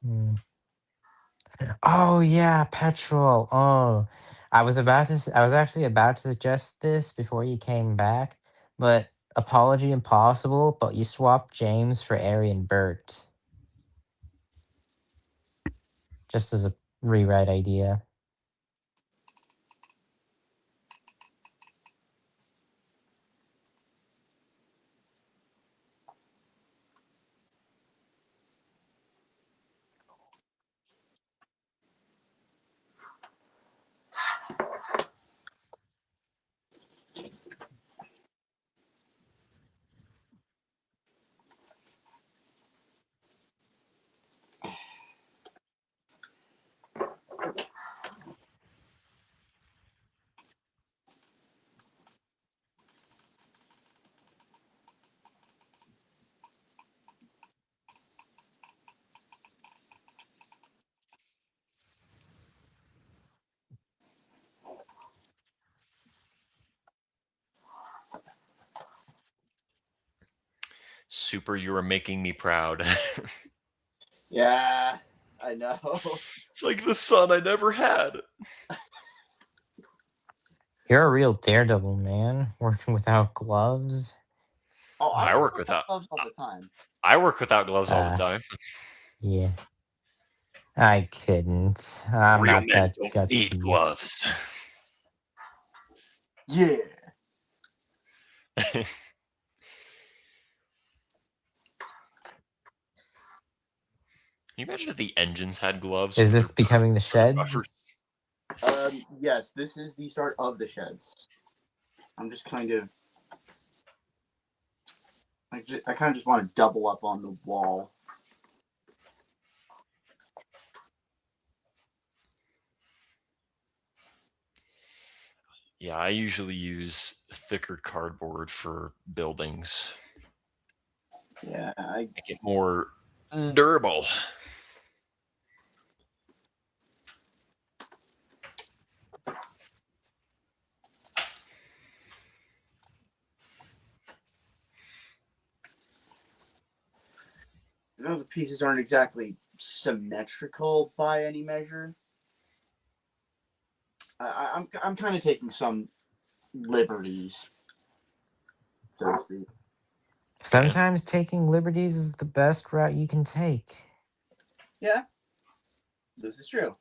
Oh yeah, petrol. Oh, I was actually about to suggest this before you came back, but apology impossible. But you swapped James for Arian Burt, just as a rewrite idea. Super, you are making me proud. Yeah, I know. It's like the son I never had. You're a real daredevil, man. Working without gloves. Oh, I I work wear without gloves all the time. I work without gloves all the Uh, time. yeah. I couldn't. I'm Real not men that don't need gutsy. gloves. Yeah. Can you imagine if the engines had gloves Is for this becoming the their sheds? buffers? Yes, this is the start of the sheds. I'm just kind of. I kind of just want to double up on the wall. Yeah, I usually use thicker cardboard for buildings. Yeah, Make it more durable. I know the pieces aren't exactly symmetrical by any measure. I'm kind of taking some liberties, so to speak. Sometimes taking liberties is the best route you can take. Yeah, this is true.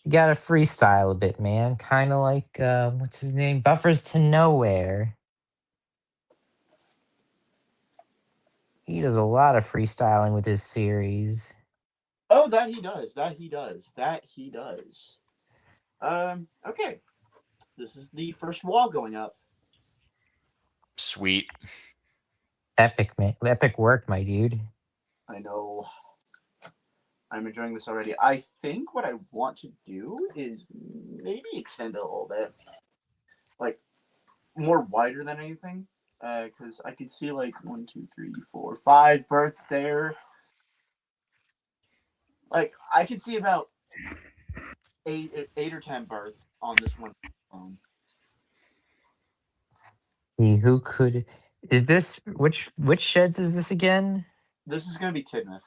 You gotta freestyle a bit, man. Kind of like, what's his name? Buffers to Nowhere. He does a lot of freestyling with his series. Oh, that he does. That he does. That he does. Okay. This is the first wall going up. Sweet. Epic, man. Epic work, my dude. I know. I'm enjoying this already. I think what I want to do is maybe extend it a little bit. Like, more wider than anything. Because I could see, like, 1, 2, 3, 4, 5 berths there. Like, I could see about eight or 10 berths on this one. Who could? Is this which sheds is this again? This is going to be Tidmouth.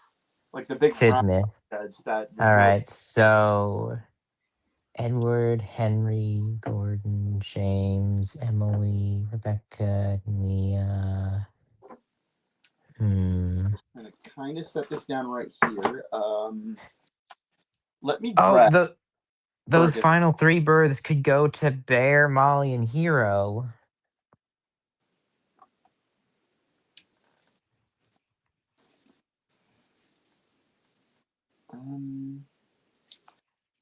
Like, the big round Tidmouth. sheds that the All door. right, so Edward, Henry, Gordon, James, Emily, Rebecca, Nia. I'm gonna kind of set this down right here. Let me Oh, grab those Bergen. final 3 berths could go to Bear, Molly, and Hero.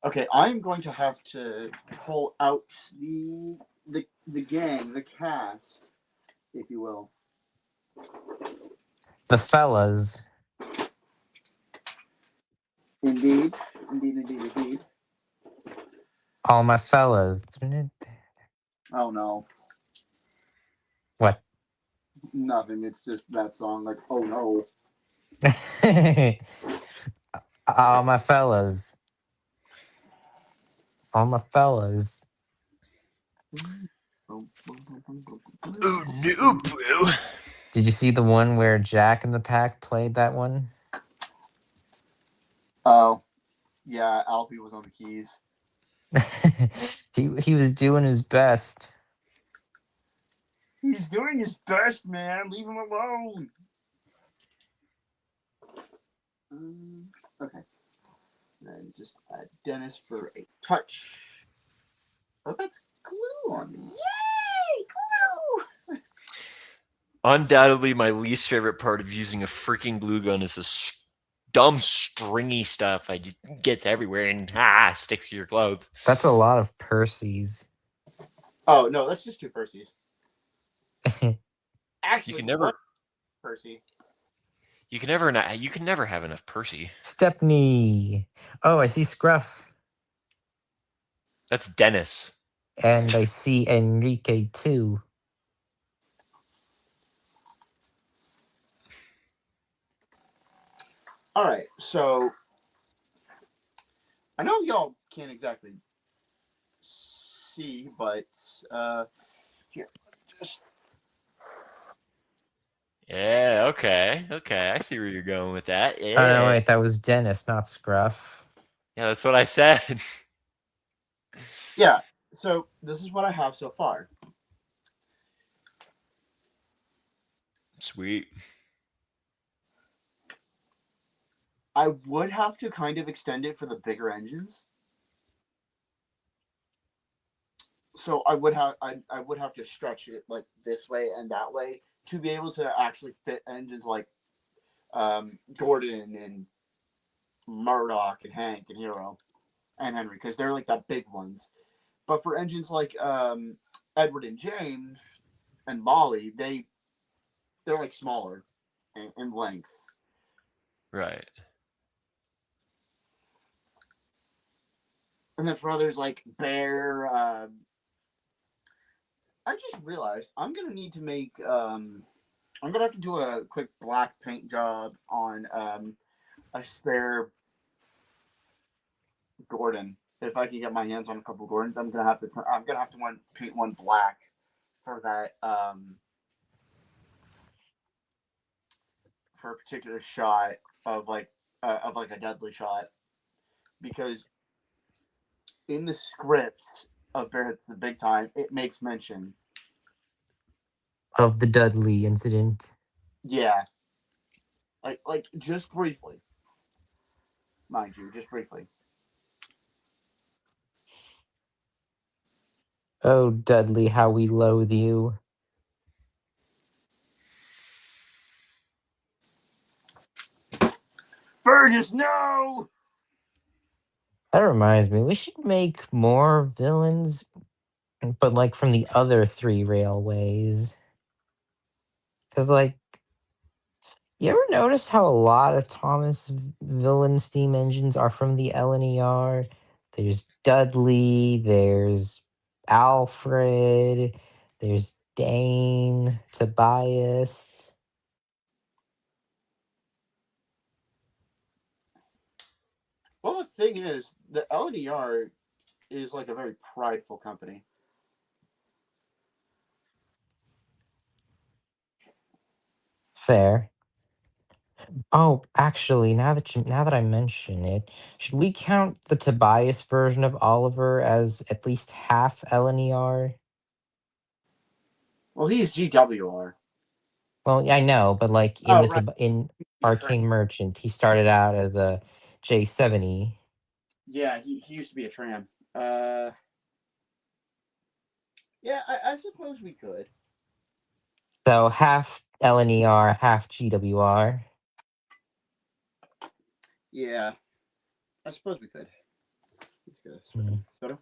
Okay, I'm going to have to pull out the gang, the cast, if you will. The fellas. Indeed, indeed. All my fellas. Oh no, What? nothing. It's just that song. Like, oh no. All my fellas. All my fellas. Oh no, bro. Did you see the one where Jack in the Pack played that one? Oh, yeah. Alfie was on the keys. he was doing his best. He's doing his best, man. Leave him alone. Okay. Then just add Dennis for a touch. Oh, that's glue on me. Yay! Glue! Undoubtedly, my least favorite part of using a freaking glue gun is this dumb stringy stuff. I just gets everywhere and sticks to your clothes. That's a lot of Percy's. Oh no, that's just 2 Percys. Actually, You can never. one Percy. You can never have enough Percy. Stepney. Oh, I see Scruff. That's Dennis. And I see Enrique too. All right, so I know y'all can't exactly see, but here, just Yeah, okay, okay. I see where you're going with that. Oh no, Yeah, wait, that was Dennis, not Scruff. yeah, that's what I said. Yeah. So this is what I have so far. Sweet. I would have to kind of extend it for the bigger engines. So I would have to stretch it like this way and that way to be able to actually fit engines like Gordon and Murdoch and Hank and Hero and Henry because they're like the big ones. But for engines like Edward and James and Molly, they're like smaller in length. Right. And then for others like Bear, I just realized I'm gonna need to make. I'm gonna have to do a quick black paint job on a spare Gordon. If I can get my hands on a couple Gordons, I'm gonna have to. I'm gonna have to paint one black for that. For a particular shot of like a Dudley shot because in the script of Bear Hits the Big Time, it makes mention. Of the Dudley incident. Yeah, like just briefly, mind you, just briefly. Oh, Dudley, how we loathe you. Fergus, no. That reminds me, we should make more villains, but like from the other three railways. Because, like, you ever notice how a lot of Thomas villain steam engines are from the LNER? There's Dudley, there's Alfred, there's Dane, Tobias. Well, the thing is, the LDR is like a very prideful company. Fair. Oh, actually, now that I mention it, should we count the Tobias version of Oliver as at least half LNER? Well, he's GWR. Well, yeah, I know, but like in Oh, the right. In He's a train. Arcane Merchant, he started out as a J70. Yeah, he used to be a tram. Uh, yeah, I suppose we could. So half LNER, half GWR. Yeah, I suppose we could. Let's get a Hmm. photo.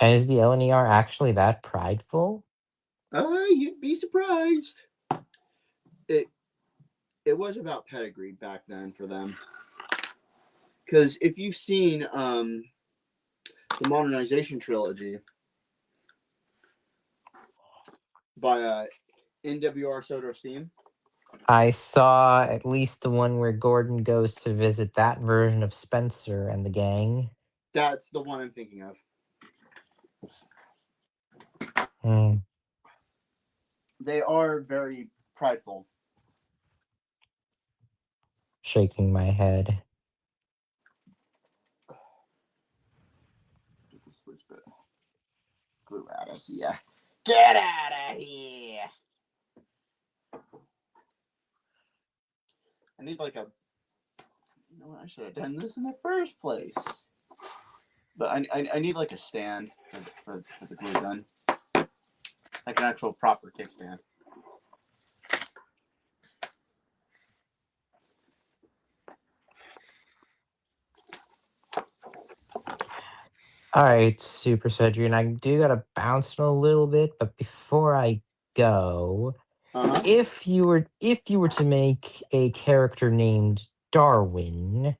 And is the LNER actually that prideful? You'd be surprised. It it was about pedigree back then for them. Because if you've seen the modernization trilogy by NWR Soda Steam, I saw at least the one where Gordon goes to visit that version of Spencer and the gang. that's the one I'm thinking of. Hmm. They are very prideful. Shaking my head. This was glue out of here. Get out of here! I need like a. You know what? I should have done this in the first place. But I need like a stand for the glue gun, like an actual proper kickstand. All right, Super Cedric, I do gotta bounce in a little bit, but before I go, Uh-huh. if you were to make a character named Darwin,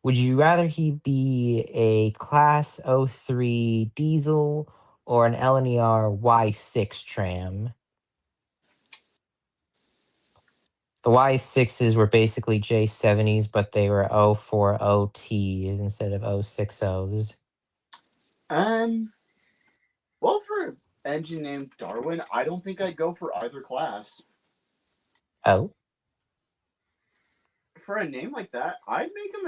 would you rather he be a Class '03 diesel or an LNER Y6 tram? The Y6s were basically J70s, but they were 040Ts instead of 060s. Well, for an engine named Darwin, I don't think I'd go for either class. Oh, For a name like that, I'd make him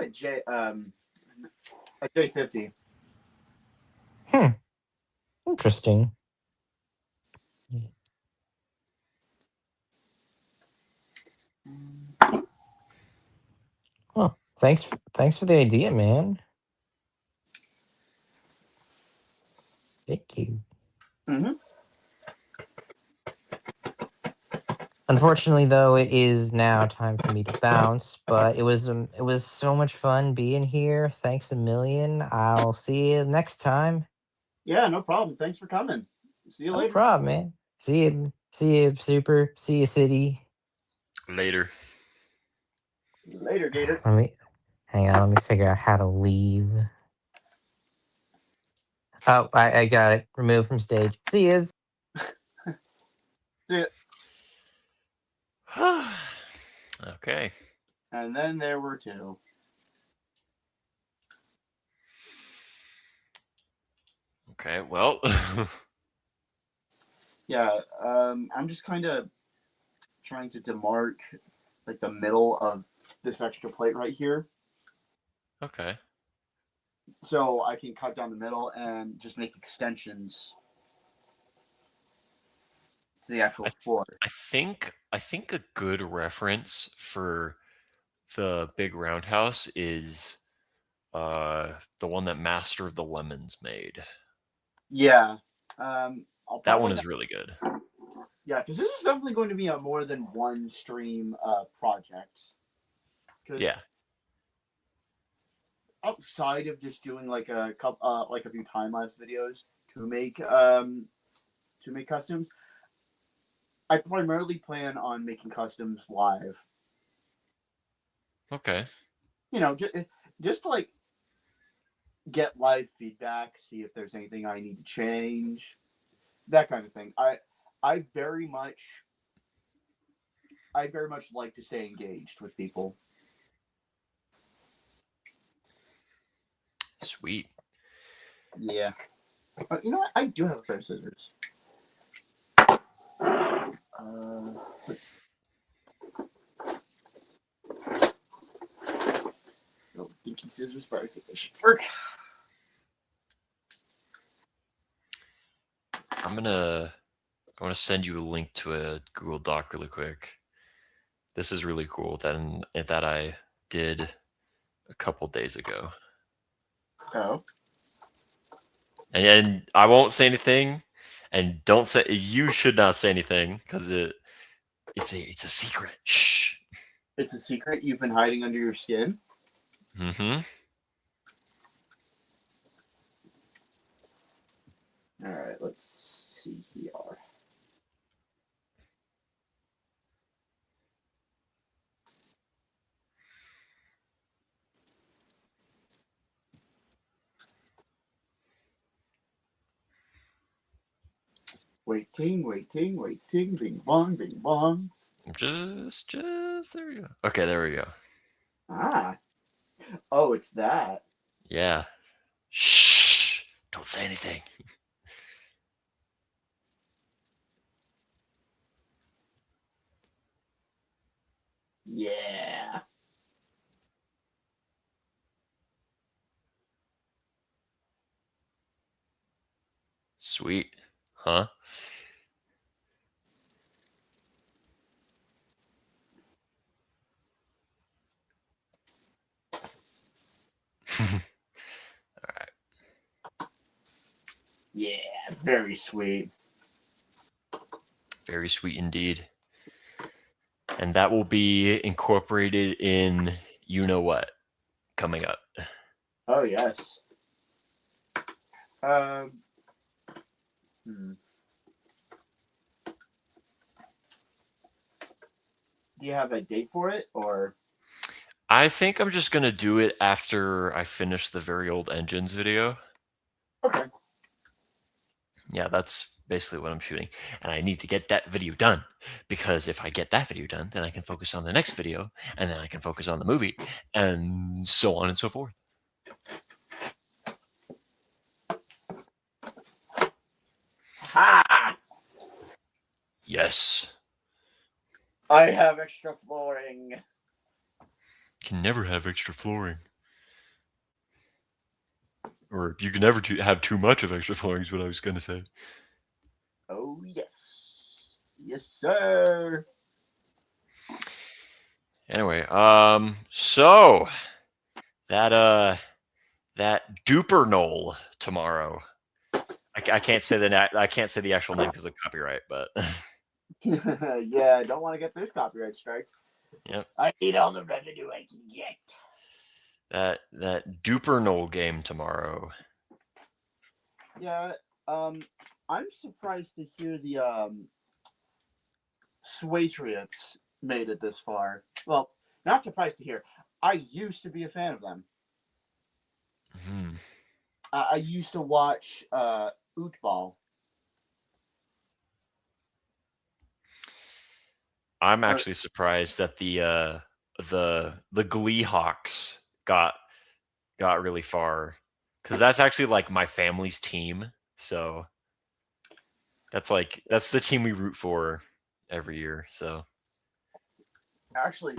a J50. interesting. Well, thanks for the idea, man. Thank you. Mm-hmm. Unfortunately, though, it is now time for me to bounce. But it was so much fun being here. Thanks a million. I'll see you next time. Yeah, no problem. Thanks for coming. See you No later. problem, man. See you, Super. See you, City. Later. Later, Gator. Hang on. Let me figure out how to leave. Oh, I got it. Removed from stage. See you. See ya. Okay. And then there were two. Okay, well. Yeah, I'm just kind of trying to demark like the middle of this extra plate right here, Okay. so I can cut down the middle and just make extensions to the actual floor. I think a good reference for the big roundhouse is the one that Master of the Lemons made. Yeah, That one is really good. Yeah, because this is definitely going to be a more than one stream project. Yeah. Outside of just doing like a couple, like a few time lapse videos to make customs, I primarily plan on making customs live. Okay. You know, just to like get live feedback, see if there's anything I need to change, that kind of thing. I very much like to stay engaged with people. Sweet. Yeah. You know what? I do have a pair of scissors. Let's... No dinky scissors, but I think they should work. I want to send you a link to a Google Doc really quick. This is really cool that I did a couple days ago. Oh. And I won't say anything, and you should not say anything because it's a secret. Shh. It's a secret you've been hiding under your skin? Mm-hmm. Alright, let's see here. Waiting, bing bong, bing bong. Just there we go. Okay, there we go. Ah. Oh, it's that. Yeah. Shh. Don't say anything. Yeah. Sweet. Huh? All right. Yeah, very sweet. Very sweet indeed. And that will be incorporated in you know what coming up. Oh yes. Do you have a date for it, or? I think I'm just gonna do it after I finish the very old engines video. Okay. Yeah, that's basically what I'm shooting. And I need to get that video done, because if I get that video done, then I can focus on the next video, and then I can focus on the movie, and so on and so forth. Yes. I have extra flooring. Can never have extra flooring. Or you can never have too much of extra flooring is what I was going to say. Oh, yes. Yes, sir. Anyway, so that Duper Knoll tomorrow. I can't say I can't say the actual name because of copyright, but Yeah, I don't want to get this copyright strike. Yep. I need all the revenue I can get. that Duper Knoll game tomorrow. Yeah, I'm surprised to hear the Swatriots made it this far. Well, not surprised to hear. I used to be a fan of them. Hmm. I used to watch Ootball. I'm actually surprised that the Glee Hawks got really far, because that's actually like my family's team. So that's the team we root for every year. So Actually,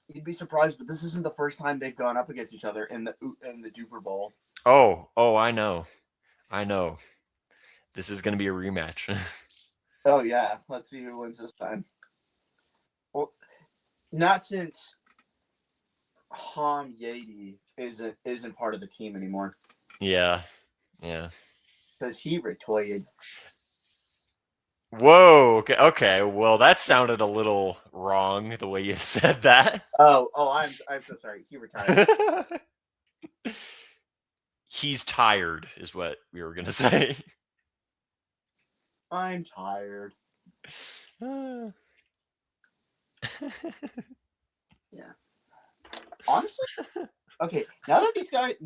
you'd be surprised, but this isn't the first time they've gone up against each other in the Duper Bowl. oh, I know. This is gonna be a rematch. Oh yeah, let's see who wins this time. Well, not since Ham Yadi isn't part of the team anymore Yeah. because he retired. Whoa. Okay. Well, that sounded a little wrong the way you said that. Oh, I'm so sorry. He retired. He's tired, is what we were gonna say. I'm tired. Yeah. Honestly, okay. Now that he's had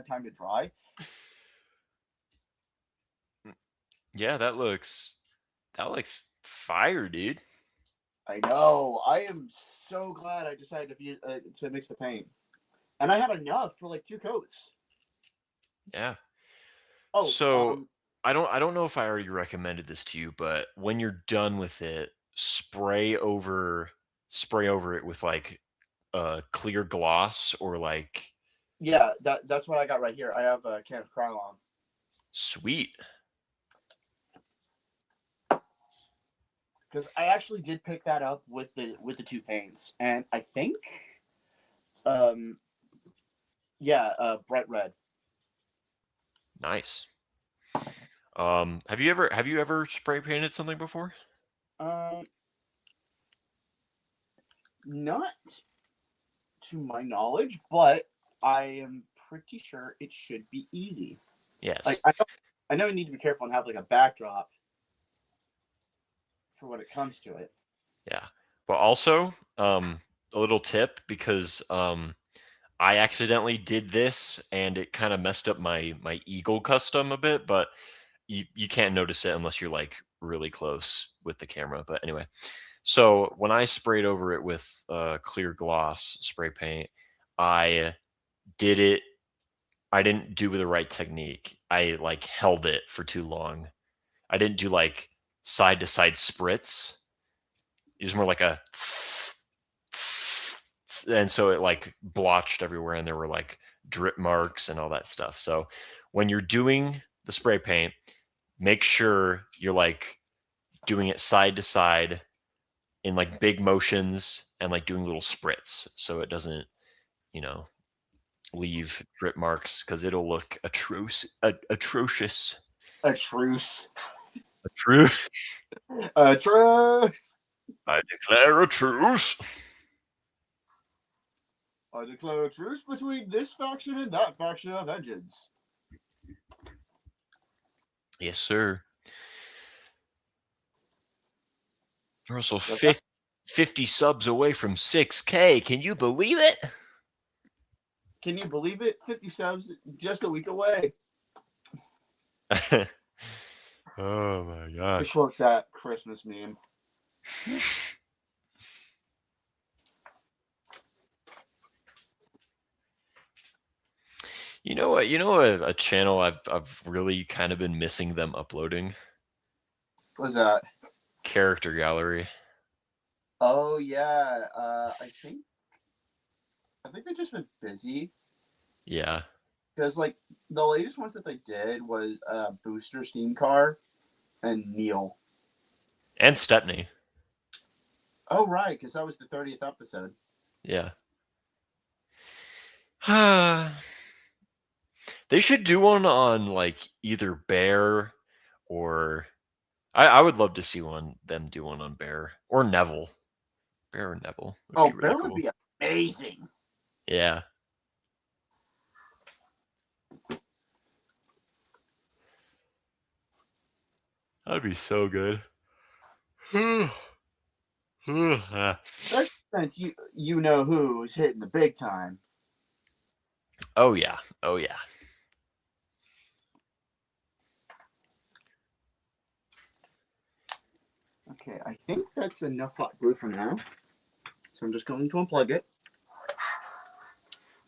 time to dry. Yeah, that looks fire, dude. I know. I am so glad I decided to mix the paint, and I had enough for like 2 coats. Yeah. Oh, so I don't know if I already recommended this to you, but when you're done with it, spray over it with like clear gloss or like. Yeah, that's what I got right here. I have a can of Krylon. Sweet. Because I actually did pick that up with the 2 paints, and I think, bright red. Nice. Have you ever spray painted something before? Not to my knowledge, but I am pretty sure it should be easy. Yes. Like I know you need to be careful and have like a backdrop for when it comes to it. Yeah. But also, a little tip, because I accidentally did this and it kind of messed up my Eagle custom a bit, but you can't notice it unless you're like really close with the camera. But anyway, so when I sprayed over it with clear gloss spray paint, I didn't do the right technique. I like held it for too long. I didn't do like side to side spritz. It was more like a, and so it like blotched everywhere, and there were like drip marks and all that stuff. So when you're doing the spray paint, make sure you're like doing it side to side in like big motions and like doing little spritz, so it doesn't, leave drip marks, because it'll look atrocious. A truce. A truce. A truce. I declare a truce. I declare a truce between this faction and that faction of engines. Yes, sir. We're also 50 subs away from 6K. Can you believe it? Can you believe it? 50 subs just a week away. Oh my To gosh. quote that Christmas meme. You know what? A channel I've really kind of been missing them uploading. What was that? Character gallery. Oh yeah. I think they've just been busy Yeah. because like the latest ones that they did was Booster Steam Car and Neil. And Stepney. Oh right, because that was the 30th episode. Yeah. They should do one on like either Bear or I would love to see them do one on Bear or Neville. Bear or Neville would Oh, be really Bear cool. would be amazing. Yeah. That'd be so good. Especially since you know who's hitting the big time. Oh yeah. Oh yeah. Okay, I think that's enough hot glue for now. So I'm just going to unplug it.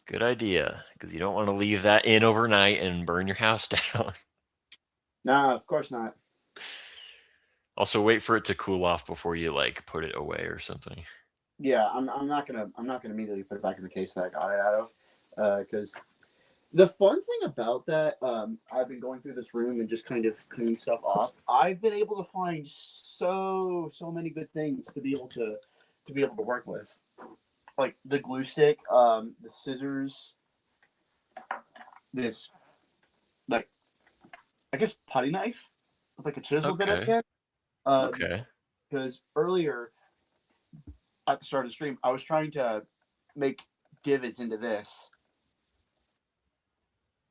Good idea, because you don't want to leave that in overnight and burn your house down. Nah, of course not. Also, wait for it to cool off before you like put it away or something. Yeah, I'm not gonna immediately put it back in the case that I got it out of, because the fun thing about that, I've been going through this room and just kind of cleaning stuff off. I've been able to find so many good things to be able to work with, like the glue stick, the scissors, this like I guess putty knife with like a chisel bit at the end. Okay. Because earlier at the start of the stream, I was trying to make divots into this.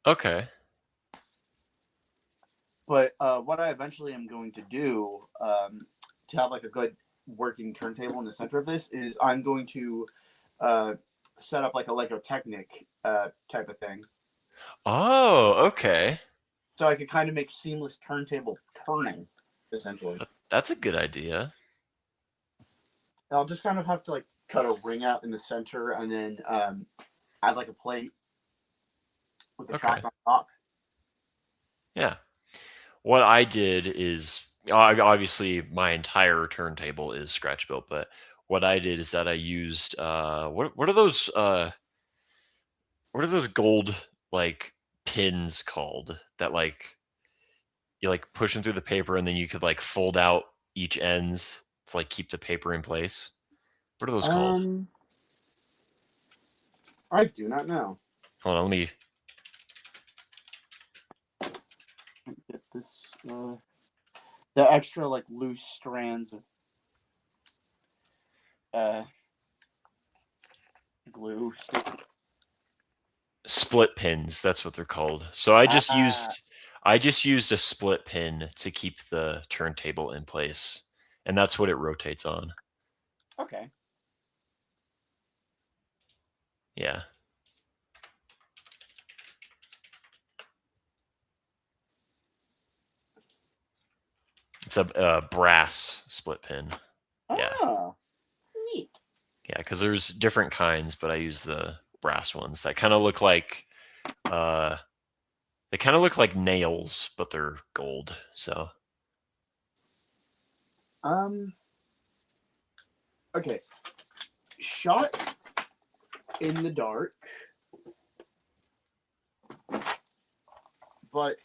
Okay. But what I eventually am going to do to have like a good working turntable in the center of this is I'm going to set up like a Lego Technic type of thing. Oh, okay. So I could kind of make seamless turntable turning, essentially. That's a good idea. I'll just kind of have to like cut a ring out in the center and then add like a plate with a track on top. Yeah. What I did is obviously my entire turntable is scratch built, but what I did is that I used what are those gold like pins called that like you like push them through the paper and then you could like fold out each ends to like keep the paper in place. What are those called? I do not know. Hold on, let me get this. The extra like loose strands of glue. split pins. That's what they're called. So I just used a split pin to keep the turntable in place, and that's what it rotates on. Okay. Yeah. It's a brass split pin. Yeah. Oh, neat. Yeah, because there's different kinds, but I use the brass ones that kind of look like nails, but they're gold. So okay. Shot in the dark. But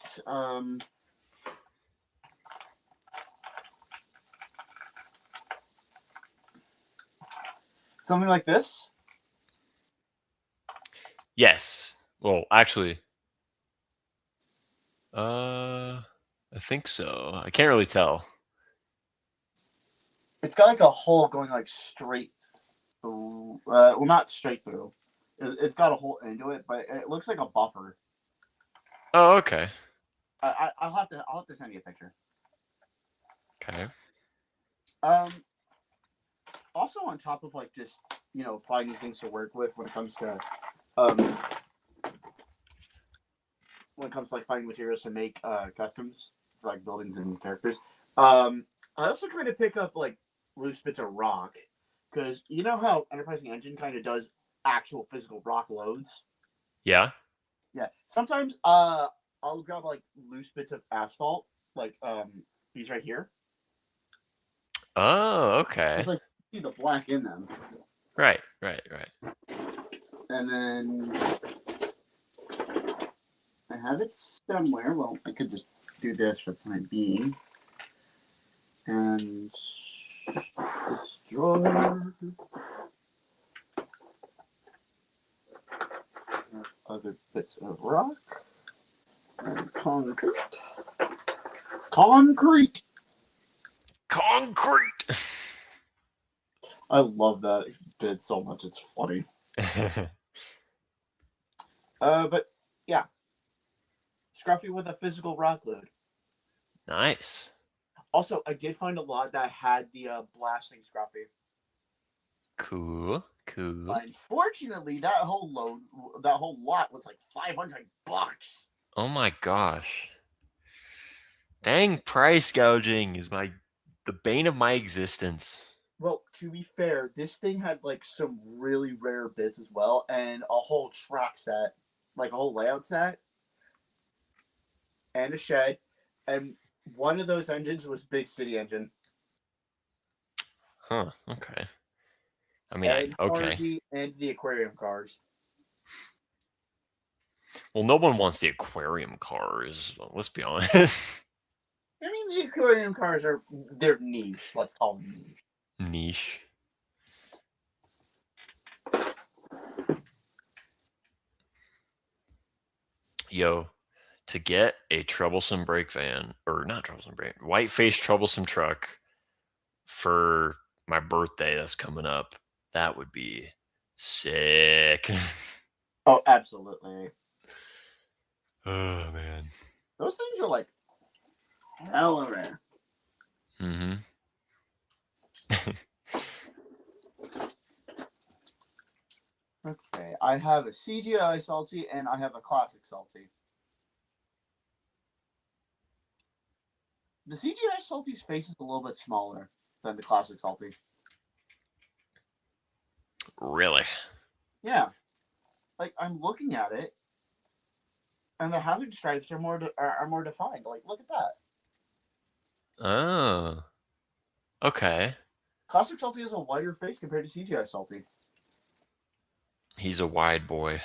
something like this? yes. Well, actually, I think so. I can't really tell. It's got like a hole going like straight through. Well, not straight through. It's got a hole into it, but it looks like a buffer. Oh, okay. I'll have to send you a picture. Okay. Also on top of like just finding things to work with when it comes to like finding materials to make customs for like buildings and characters. I also kind of pick up like loose bits of rock because you know how Enterprising Engine kind of does actual physical rock loads. Yeah. Yeah. Sometimes I'll grab like loose bits of asphalt, like these right here, Oh, okay. It's like you see the black in them. Right. And then I have it somewhere. Well, I could just do this for the time being. And destroy other bits of rock and concrete. Concrete! Concrete. I love that bit so much. It's funny. But yeah. Scruffy with a physical rock load. Nice. Also, I did find a lot that had the blasting Scruffy. Cool. Unfortunately, that whole lot was like $500. Oh my gosh. Dang, price gouging is the bane of my existence. Well, to be fair, this thing had like some really rare bits as well, and a whole track set, like a whole layout set, and a shed, and one of those engines was Big City Engine. Huh. Okay. I mean, And okay. Harvey and the aquarium cars. Well, no one wants the aquarium cars. Let's be honest. I mean, the aquarium cars they're niche. Let's call them niche. Niche. Yo, to get a troublesome brake van, or not troublesome brake, white face troublesome truck for my birthday that's coming up, that would be sick. Oh, absolutely. Oh man. Those things are like hella rare. Mm-hmm. Okay, I have a CGI Salty and I have a classic Salty. The CGI Salty's face is a little bit smaller than the classic Salty. Really? Yeah. Like, I'm looking at it, and the hazard stripes are more defined. Like, look at that. Oh. Okay. Classic Salty has a wider face compared to CGI Salty. He's a wide boy.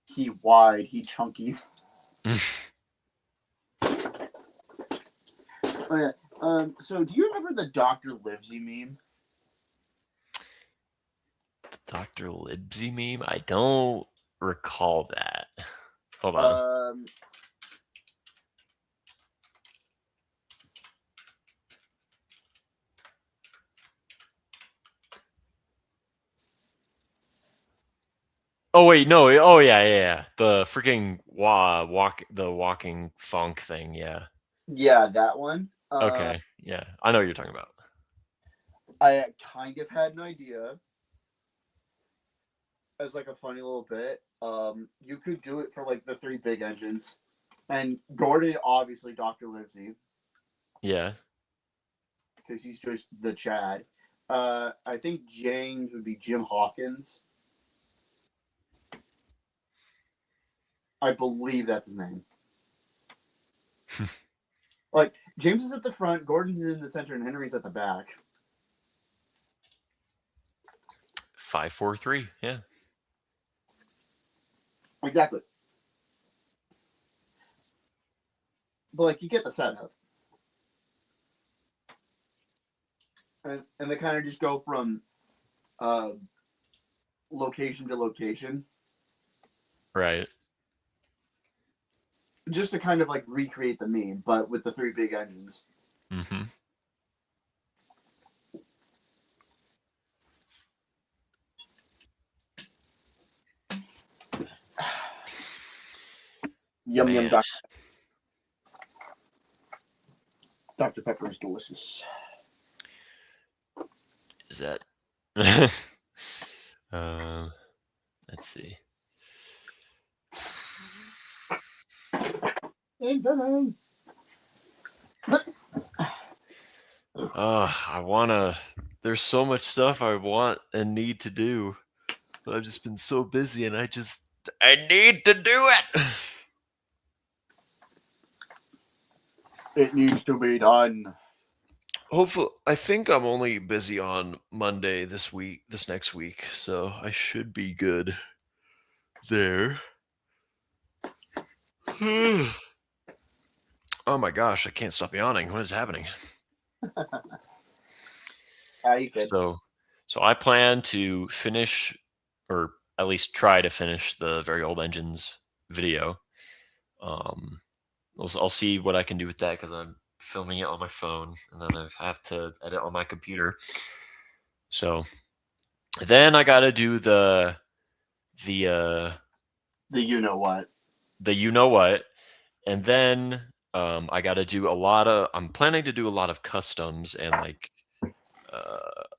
He wide, he chunky. Oh, yeah. So do you remember the Dr. Livesey meme? The Dr. Libsy meme? I don't recall that. Hold on. Oh wait, no. Oh yeah. The freaking walking funk thing. Yeah. Yeah, that one. Okay. Yeah, I know what you're talking about. I kind of had an idea as like a funny little bit. You could do it for like the three big engines, and Gordon obviously Dr. Livesey Yeah. because he's just the Chad. I think James would be Jim Hawkins. I believe that's his name. Like, James is at the front, Gordon's in the center, and Henry's at the back. 5-4-3. Yeah. Exactly. But, like, you get the setup. And they kind of just go from location to location. Right. Just to kind of, like, recreate the meme, but with the three big engines. Mm-hmm. Yum, Man. yum, Dr. Pepper is delicious. Is that? Let's see. I wanna. There's so much stuff I want and need to do, but I've just been so busy, and I need to do it. It needs to be done. Hopefully, I think I'm only busy on Monday this next week, so I should be good there. Oh my gosh, I can't stop yawning. What is happening? You good? So I plan to finish, or at least try to finish, the Very Old Engines video. I'll see what I can do with that because I'm filming it on my phone, and then I have to edit on my computer. So then I got to do the you know what, and then I got to do I'm planning to do a lot of customs and like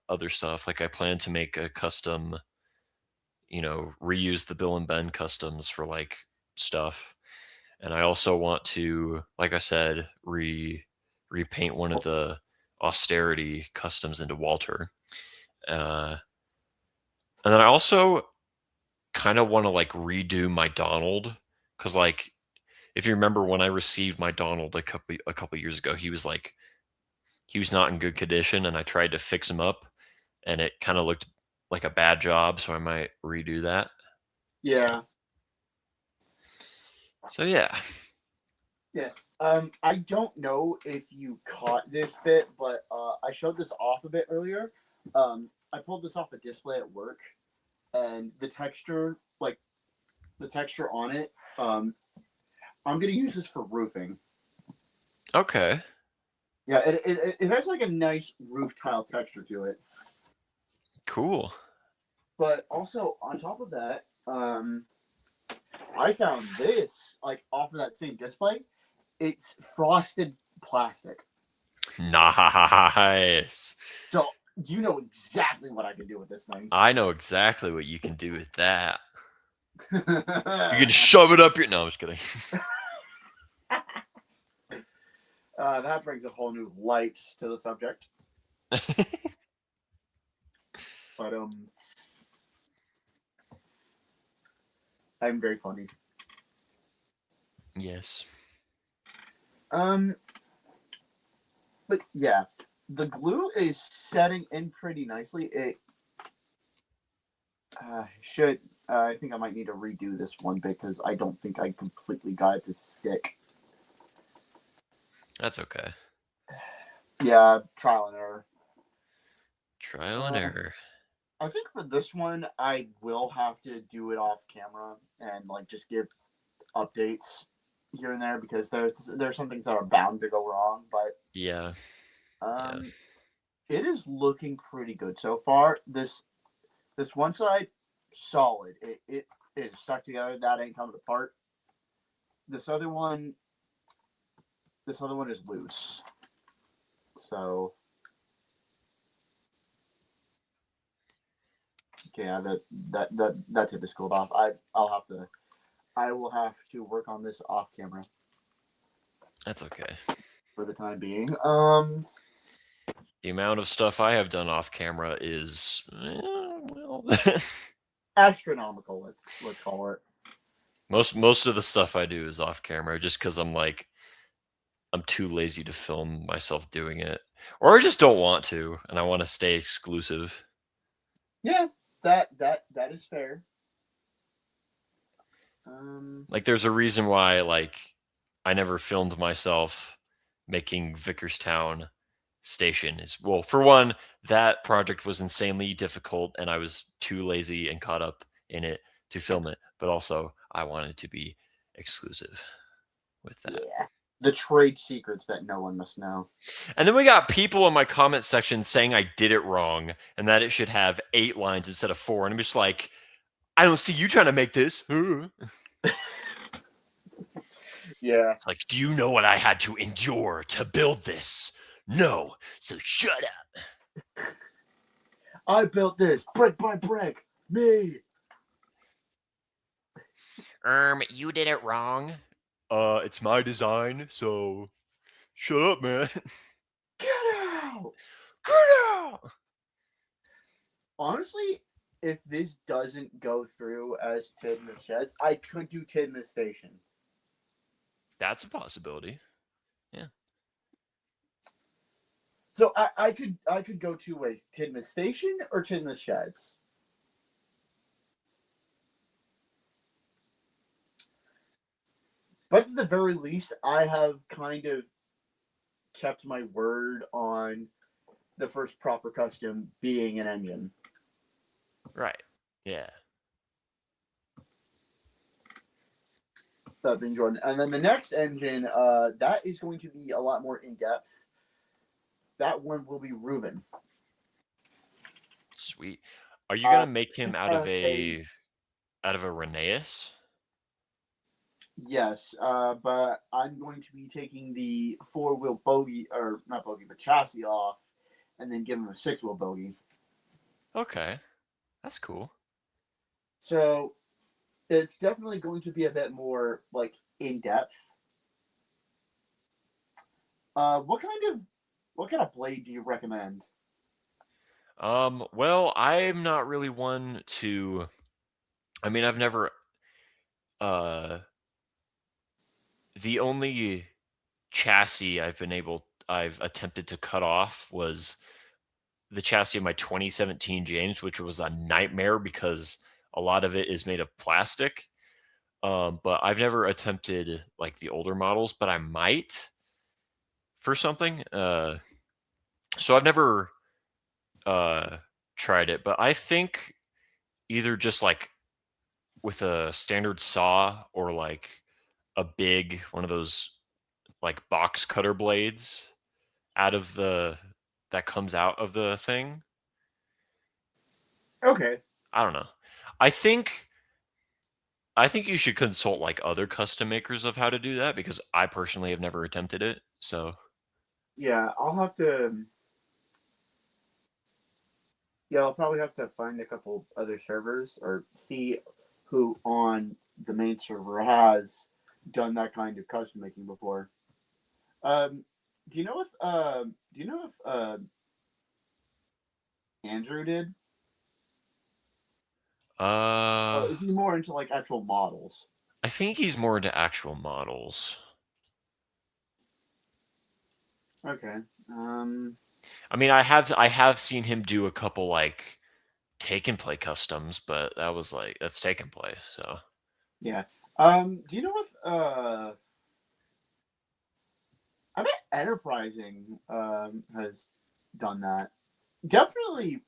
other stuff. Like I plan to make a custom, reuse the Bill and Ben customs for like stuff. And I also want to, like I said, repaint one of the austerity customs into Walter. And then I also kind of want to like redo my Donald, because like if you remember when I received my Donald a couple years ago, he was not in good condition, and I tried to fix him up, and it kind of looked like a bad job, so I might redo that. Yeah. So yeah. Yeah. I don't know if you caught this bit, but I showed this off a bit earlier. I pulled this off a display at work, and the texture on it, I'm gonna use this for roofing. Okay. Yeah, it has like a nice roof tile texture to it. Cool. But also on top of that, I found this like off of that same display. It's frosted plastic. Nice. So you know exactly what I can do with this thing. I know exactly what you can do with that. You can shove it up your... No, I'm just kidding. That brings a whole new light to the subject. But I'm very funny. Yes. But yeah, the glue is setting in pretty nicely. It should. I think I might need to redo this one because I don't think I completely got it to stick. That's okay. Yeah, trial and error. Trial and error. I think for this one, I will have to do it off camera and like just give updates here and there because there's some things that are bound to go wrong. But yeah. It is looking pretty good so far. This one side solid. It is stuck together. That ain't coming apart. This other one is loose. So yeah, that tip is cooled off. I will have to work on this off camera. That's okay. For the time being. The amount of stuff I have done off camera is astronomical. Let's call it. Most of the stuff I do is off camera, just because I'm too lazy to film myself doing it, or I just don't want to, and I want to stay exclusive. Yeah, that is fair. Like, there's a reason why I never filmed myself making Vickerstown Station. Well, for one, that project was insanely difficult, and I was too lazy and caught up in it to film it. But also, I wanted to be exclusive with that. Yeah. The trade secrets that no one must know. And then we got people in my comment section saying I did it wrong and that it should have 8 lines instead of 4. And I'm just like, I don't see you trying to make this. Yeah. It's like, do you know what I had to endure to build this? No. So shut up. I built this brick by brick. Me. You did it wrong. It's my design, so shut up, man. Get out! Get out! Honestly, if this doesn't go through as Tidmouth says, I could do Tidmouth Station. That's a possibility. Yeah. So I could go two ways: Tidmouth Station or Tidmouth Sheds. But at the very least, I have kind of kept my word on the first proper custom being an engine. Right. Yeah. That being Jordan, and then the next engine, that is going to be a lot more in depth. That one will be Ruben. Sweet. Are you gonna make him out of a a Rheneas? Yes, but I'm going to be taking the four-wheel bogie, or not bogie, but chassis off, and then give him a six-wheel bogie. Okay. That's cool. So it's definitely going to be a bit more like in depth. What kind of blade do you recommend? Well, I'm not really one to I mean, I've never uh the only chassis I've attempted to cut off was the chassis of my 2017 James, which was a nightmare because a lot of it is made of plastic. But I've never attempted like the older models, but I might for something. So I've never tried it, but I think either just like with a standard saw or like a big one of those like box cutter blades out of the that comes out of the thing. Okay. I don't know. I think I think you should consult like other custom makers of how to do that because I personally have never attempted it. So Yeah, I'll have to. Yeah, I'll probably have to find a couple other servers or see who on the main server has done that kind of custom making before. Um, do you know if Andrew did? Or uh is he more into like actual models? I think he's more into actual models. Okay. I mean, I have seen him do a couple like take and play customs, but that was like that's take and play. So Yeah. Do you know if I bet Enterprising has done that. Definitely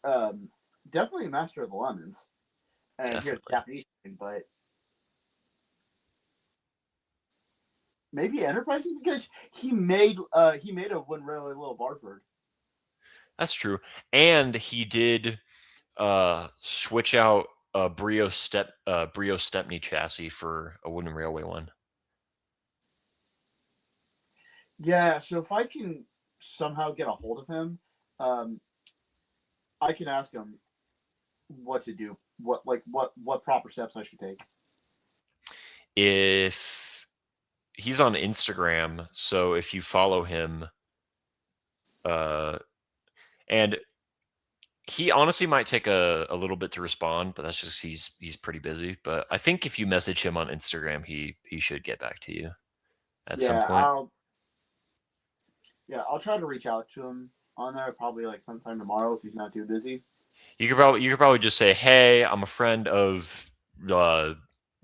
definitely Master of the Lemons. And he has definitely. Japanese thing, but maybe Enterprising because he made a one railway little Barford. That's true. And he did switch out a Brio Stepney chassis for a wooden railway one. Yeah, so if I can somehow get a hold of him, um, I can ask him what to do, what proper steps I should take. If he's on Instagram, so if you follow him, and he honestly might take a little bit to respond, but that's just he's pretty busy. But I think if you message him on Instagram, he should get back to you at some Yeah, point. I'll try to reach out to him on there probably like sometime tomorrow if he's not too busy. You could probably just say, "Hey, I'm a friend of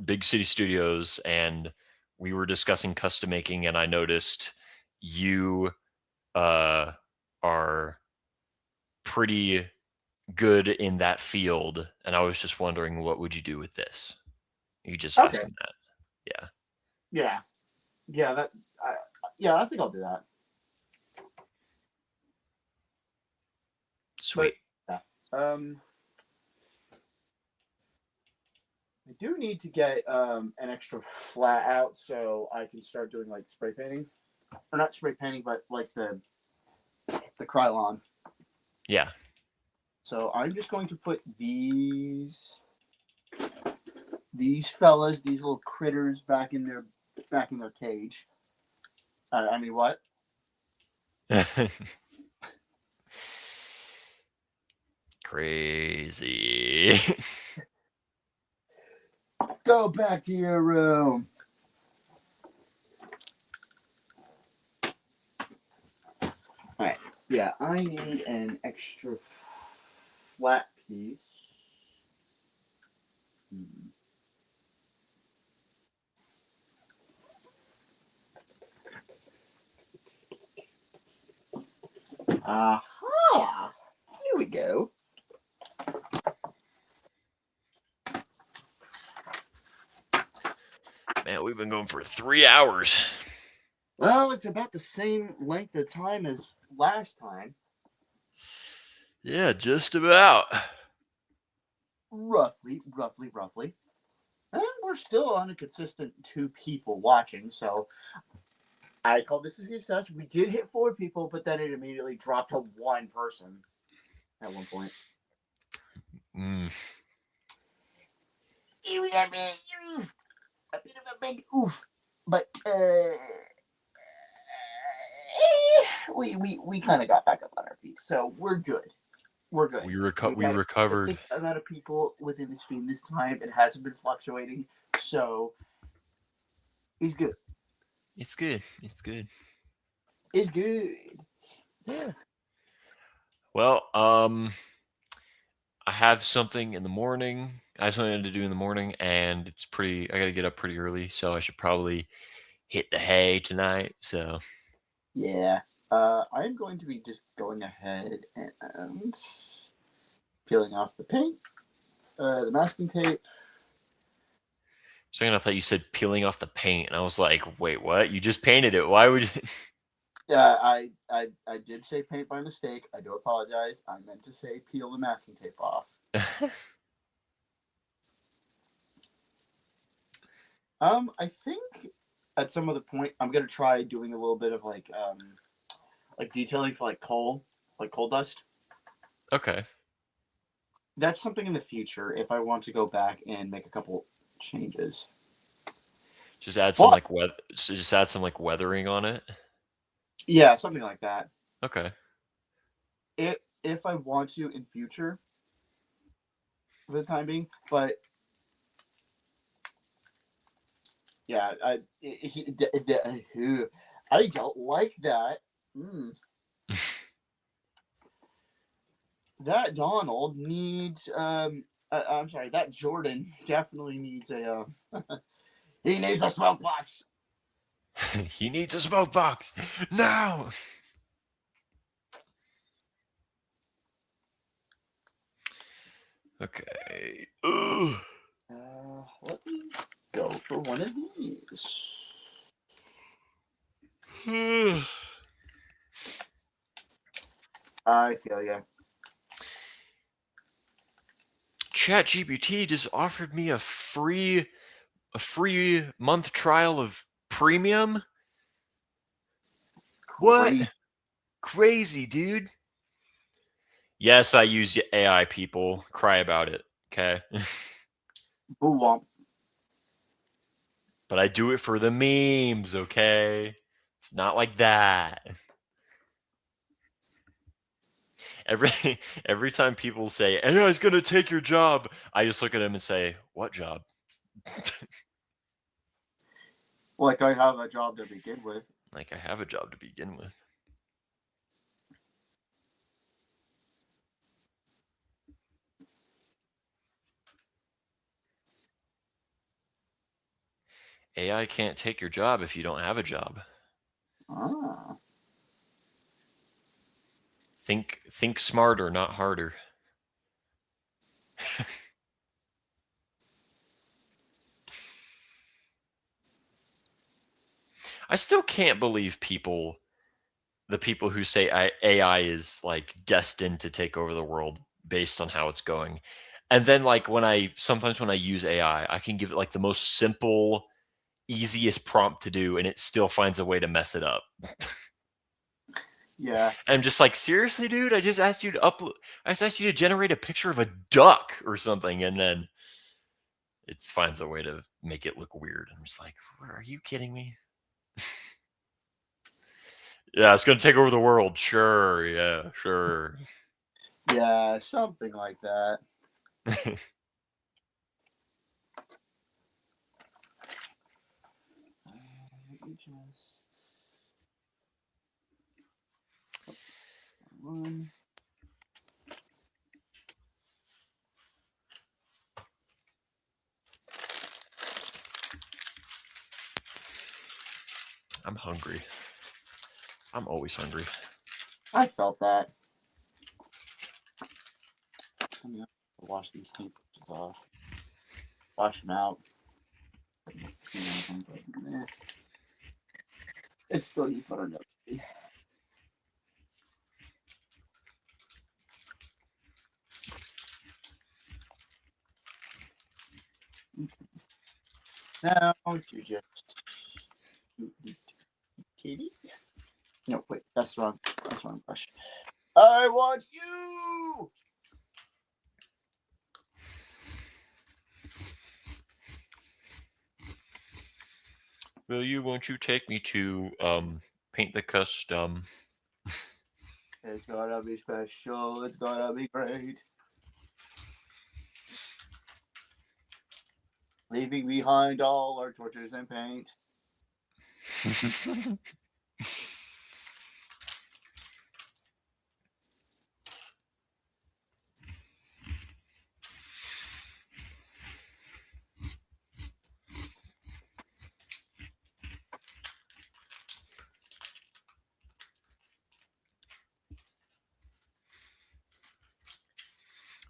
Big City Studios, and we were discussing custom making, and I noticed you are pretty good in that field, and I was just wondering what would you do with this." You just ask Okay. him that. Yeah, Yeah. Yeah, yeah, I think I'll do that. sweet. But yeah. I do need to get an extra flat out so I can start doing like spray painting, or not spray painting, but like the Krylon. Yeah. So I'm just going to put these fellas, these little critters, back in their cage. I mean, what? Crazy. Go back to your room. All right. Yeah, I need an extra flat piece. Hmm. Aha! Here we go. Man, we've been going for 3 hours. Well, it's about the same length of time as last time. Yeah, just about. Roughly. And we're still on a consistent 2 people watching, so I call this a success. We did hit 4 people, but then it immediately dropped to 1 person at one point. Mm. It was a bit of a big oof. But we kind of got back up on our feet, so we're good. We're good. We We've had recovered. a consistent amount of people within the stream this time. It hasn't been fluctuating, so it's good. It's good. It's good. It's good. Yeah. Well, I have something in the morning. I have something to do in the morning, and it's pretty. I got to get up pretty early, so I should probably hit the hay tonight. So Yeah. I'm going to be just going ahead and peeling off the paint, the masking tape. second, I thought you said peeling off the paint, and I was like, "Wait, what? You just painted it? Why would you?" Yeah, I did say paint by mistake. I do apologize. I meant to say peel the masking tape off. I think at some other point I'm gonna try doing a little bit of like detailing for like coal dust. Okay. That's something in the future if I want to go back and make a couple changes. Just add some What? just add some like weathering on it. Yeah, something like that. Okay. If I want to in future, for the time being, but yeah, I don't like that. That Donald needs I'm sorry, that Jordan definitely needs a he needs a smoke box. He needs a smoke box now. Okay. Ugh. Let me go for one of these. I feel ya. ChatGPT just offered me a free month trial of premium. What? Great. Crazy, dude. Yes, I use AI, people. Cry about it, okay? Boo womp. But I do it for the memes, okay? It's not like that. Every time people say AI is gonna take your job, I just look at them and say, "What job?" Like I have a job to begin with. Like I have a job to begin with. AI can't take your job if you don't have a job. Ah. Think smarter, not harder. I still can't believe the people who say AI is like destined to take over the world based on how it's going. And then like sometimes when I use AI, I can give it like the most simple, easiest prompt to do and it still finds a way to mess it up. Yeah. I'm just like, seriously, dude, I just asked you to generate a picture of a duck or something, and then it finds a way to make it look weird. I'm just like, are you kidding me? Yeah, it's gonna take over the world. Sure, yeah, sure. Yeah, something like that. one. I'm hungry. I'm always hungry. I felt that. Let me wash these papers off. Wash them out. It's still need for another. Now you just Katie. No, wait, that's wrong. That's wrong brush. I want you. Won't you take me to paint the custom? It's gonna be special. It's gonna be great. Leaving behind all our torches and paint.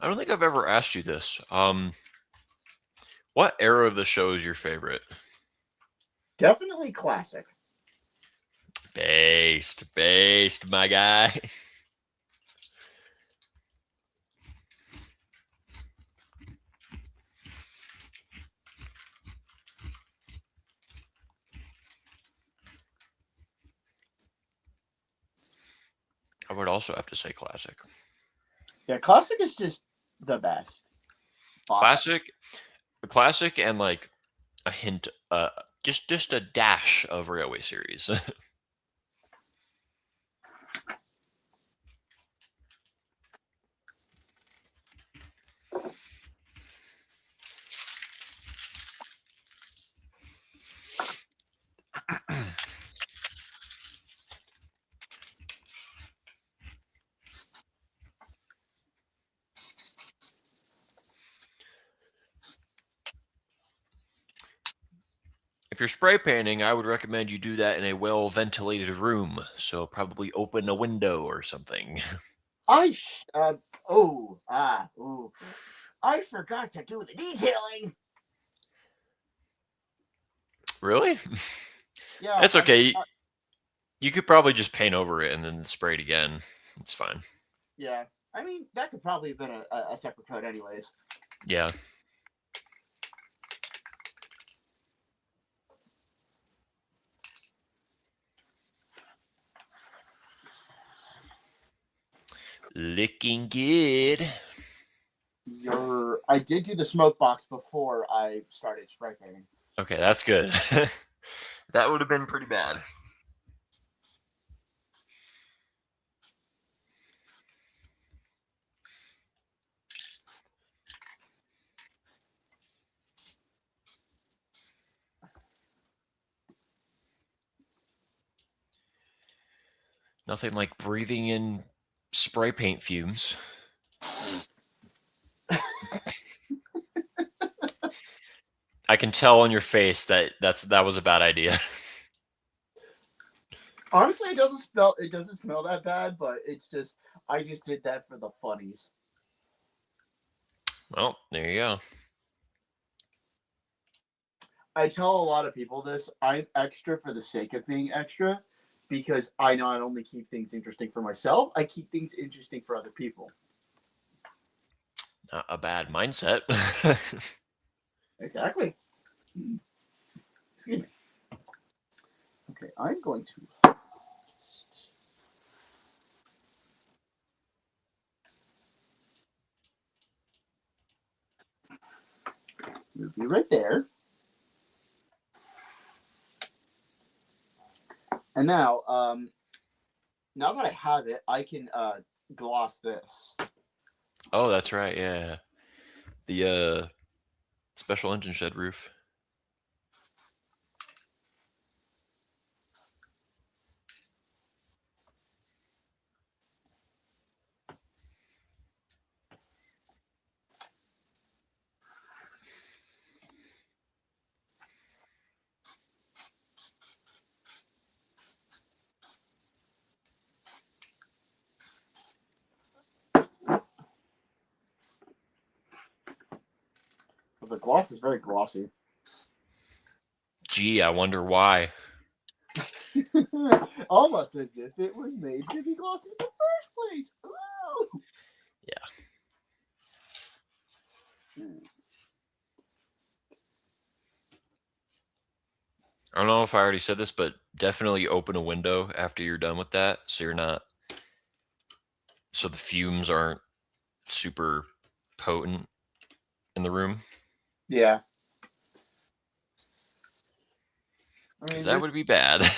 I don't think I've ever asked you this. What era of the show is your favorite? Definitely classic. Based, my guy. I would also have to say classic. Yeah, classic is just the best. Classic, and like a hint, just a dash of Railway Series. If you're spray painting, I would recommend you do that in a well-ventilated room. So probably open a window or something. I forgot to do the detailing. Really? Yeah, It's okay. You could probably just paint over it and then spray it again. It's fine. Yeah, I mean that could probably have been a separate coat, anyways. Yeah. Looking good. I did do the smoke box before I started spray painting. Okay, that's good. That would have been pretty bad. Nothing like breathing in spray paint fumes. I can tell on your face that was a bad idea. Honestly, it doesn't smell that bad, but it's just I just did that for the funnies. Well, there you go. I tell a lot of people this. I'm extra for the sake of being extra because I not only keep things interesting for myself, I keep things interesting for other people. Not a bad mindset. Exactly. Excuse me. Okay, I'm going to move you right there. And now, now that I have it, I can gloss this. Oh, that's right. Yeah, the special engine shed roof. The gloss is very glossy. Gee, I wonder why. Almost as if it was made to be glossy in the first place. Ooh. I don't know if I already said this, but definitely open a window after you're done with that, so the fumes aren't super potent in the room, Yeah. I because mean, that would be bad.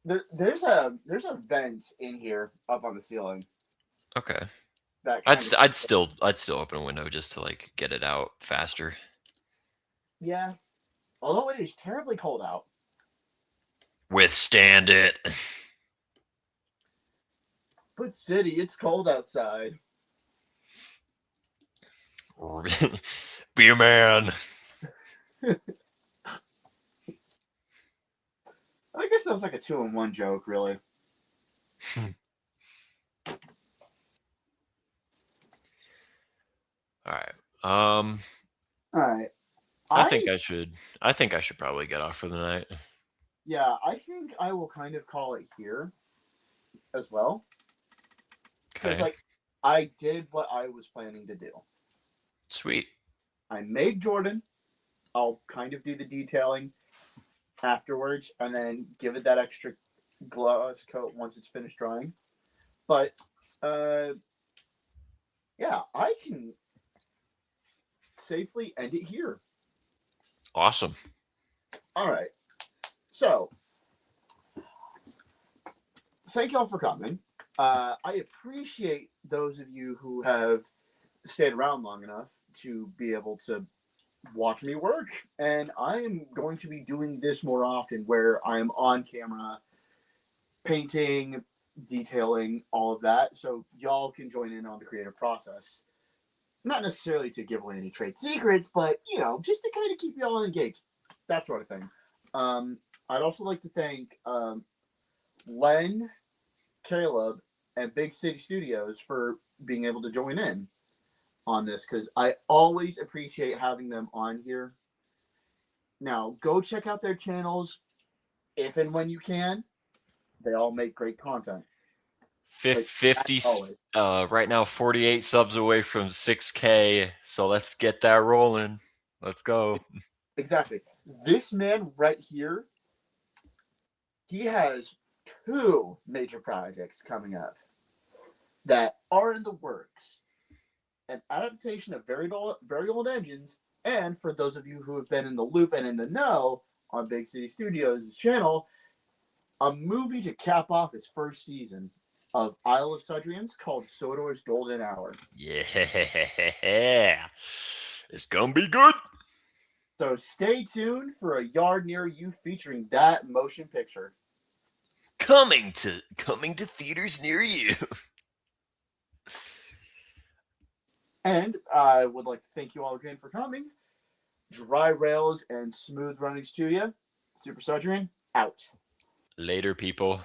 there's a vent in here up on the ceiling. Okay, That I'd still open a window just to like get it out faster. Yeah. Although it is terribly cold out. Withstand it. But city, it's cold outside. Be a man. I guess that was like a 2-in-1 joke, really. All right. All right. I think I should probably get off for the night. Yeah, I think I will kind of call it here as well. Because, Okay. like, I did what I was planning to do. Sweet. I made Jordan. I'll kind of do the detailing afterwards and then give it that extra gloss coat once it's finished drying. But, yeah, I can safely end it here. Awesome. All right. So, thank y'all for coming. I appreciate those of you who have stayed around long enough to be able to watch me work. And I am going to be doing this more often where I'm on camera, painting, detailing, all of that. So y'all can join in on the creative process. Not necessarily to give away any trade secrets, but, just to kind of keep y'all engaged. That sort of thing. I'd also like to thank Len, Caleb, and Big City Studios for being able to join in on this, because I always appreciate having them on here. Now, go check out their channels if and when you can. They all make great content. 50 always. right now 48 subs away from 6K, so let's get that rolling. Let's go. Exactly. This man right here, he has 2 major projects coming up that are in the works. An adaptation of very old engines, and for those of you who have been in the loop and in the know on Big City Studios' channel, a movie to cap off its first season of Isle of Sudrians called Sodor's Golden Hour. Yeah. It's gonna be good. So stay tuned for a yard near you featuring that motion picture. Coming to theaters near you. And I would like to thank you all again for coming. Dry rails and smooth runnings to you. Super Sudrian, out. Later, people.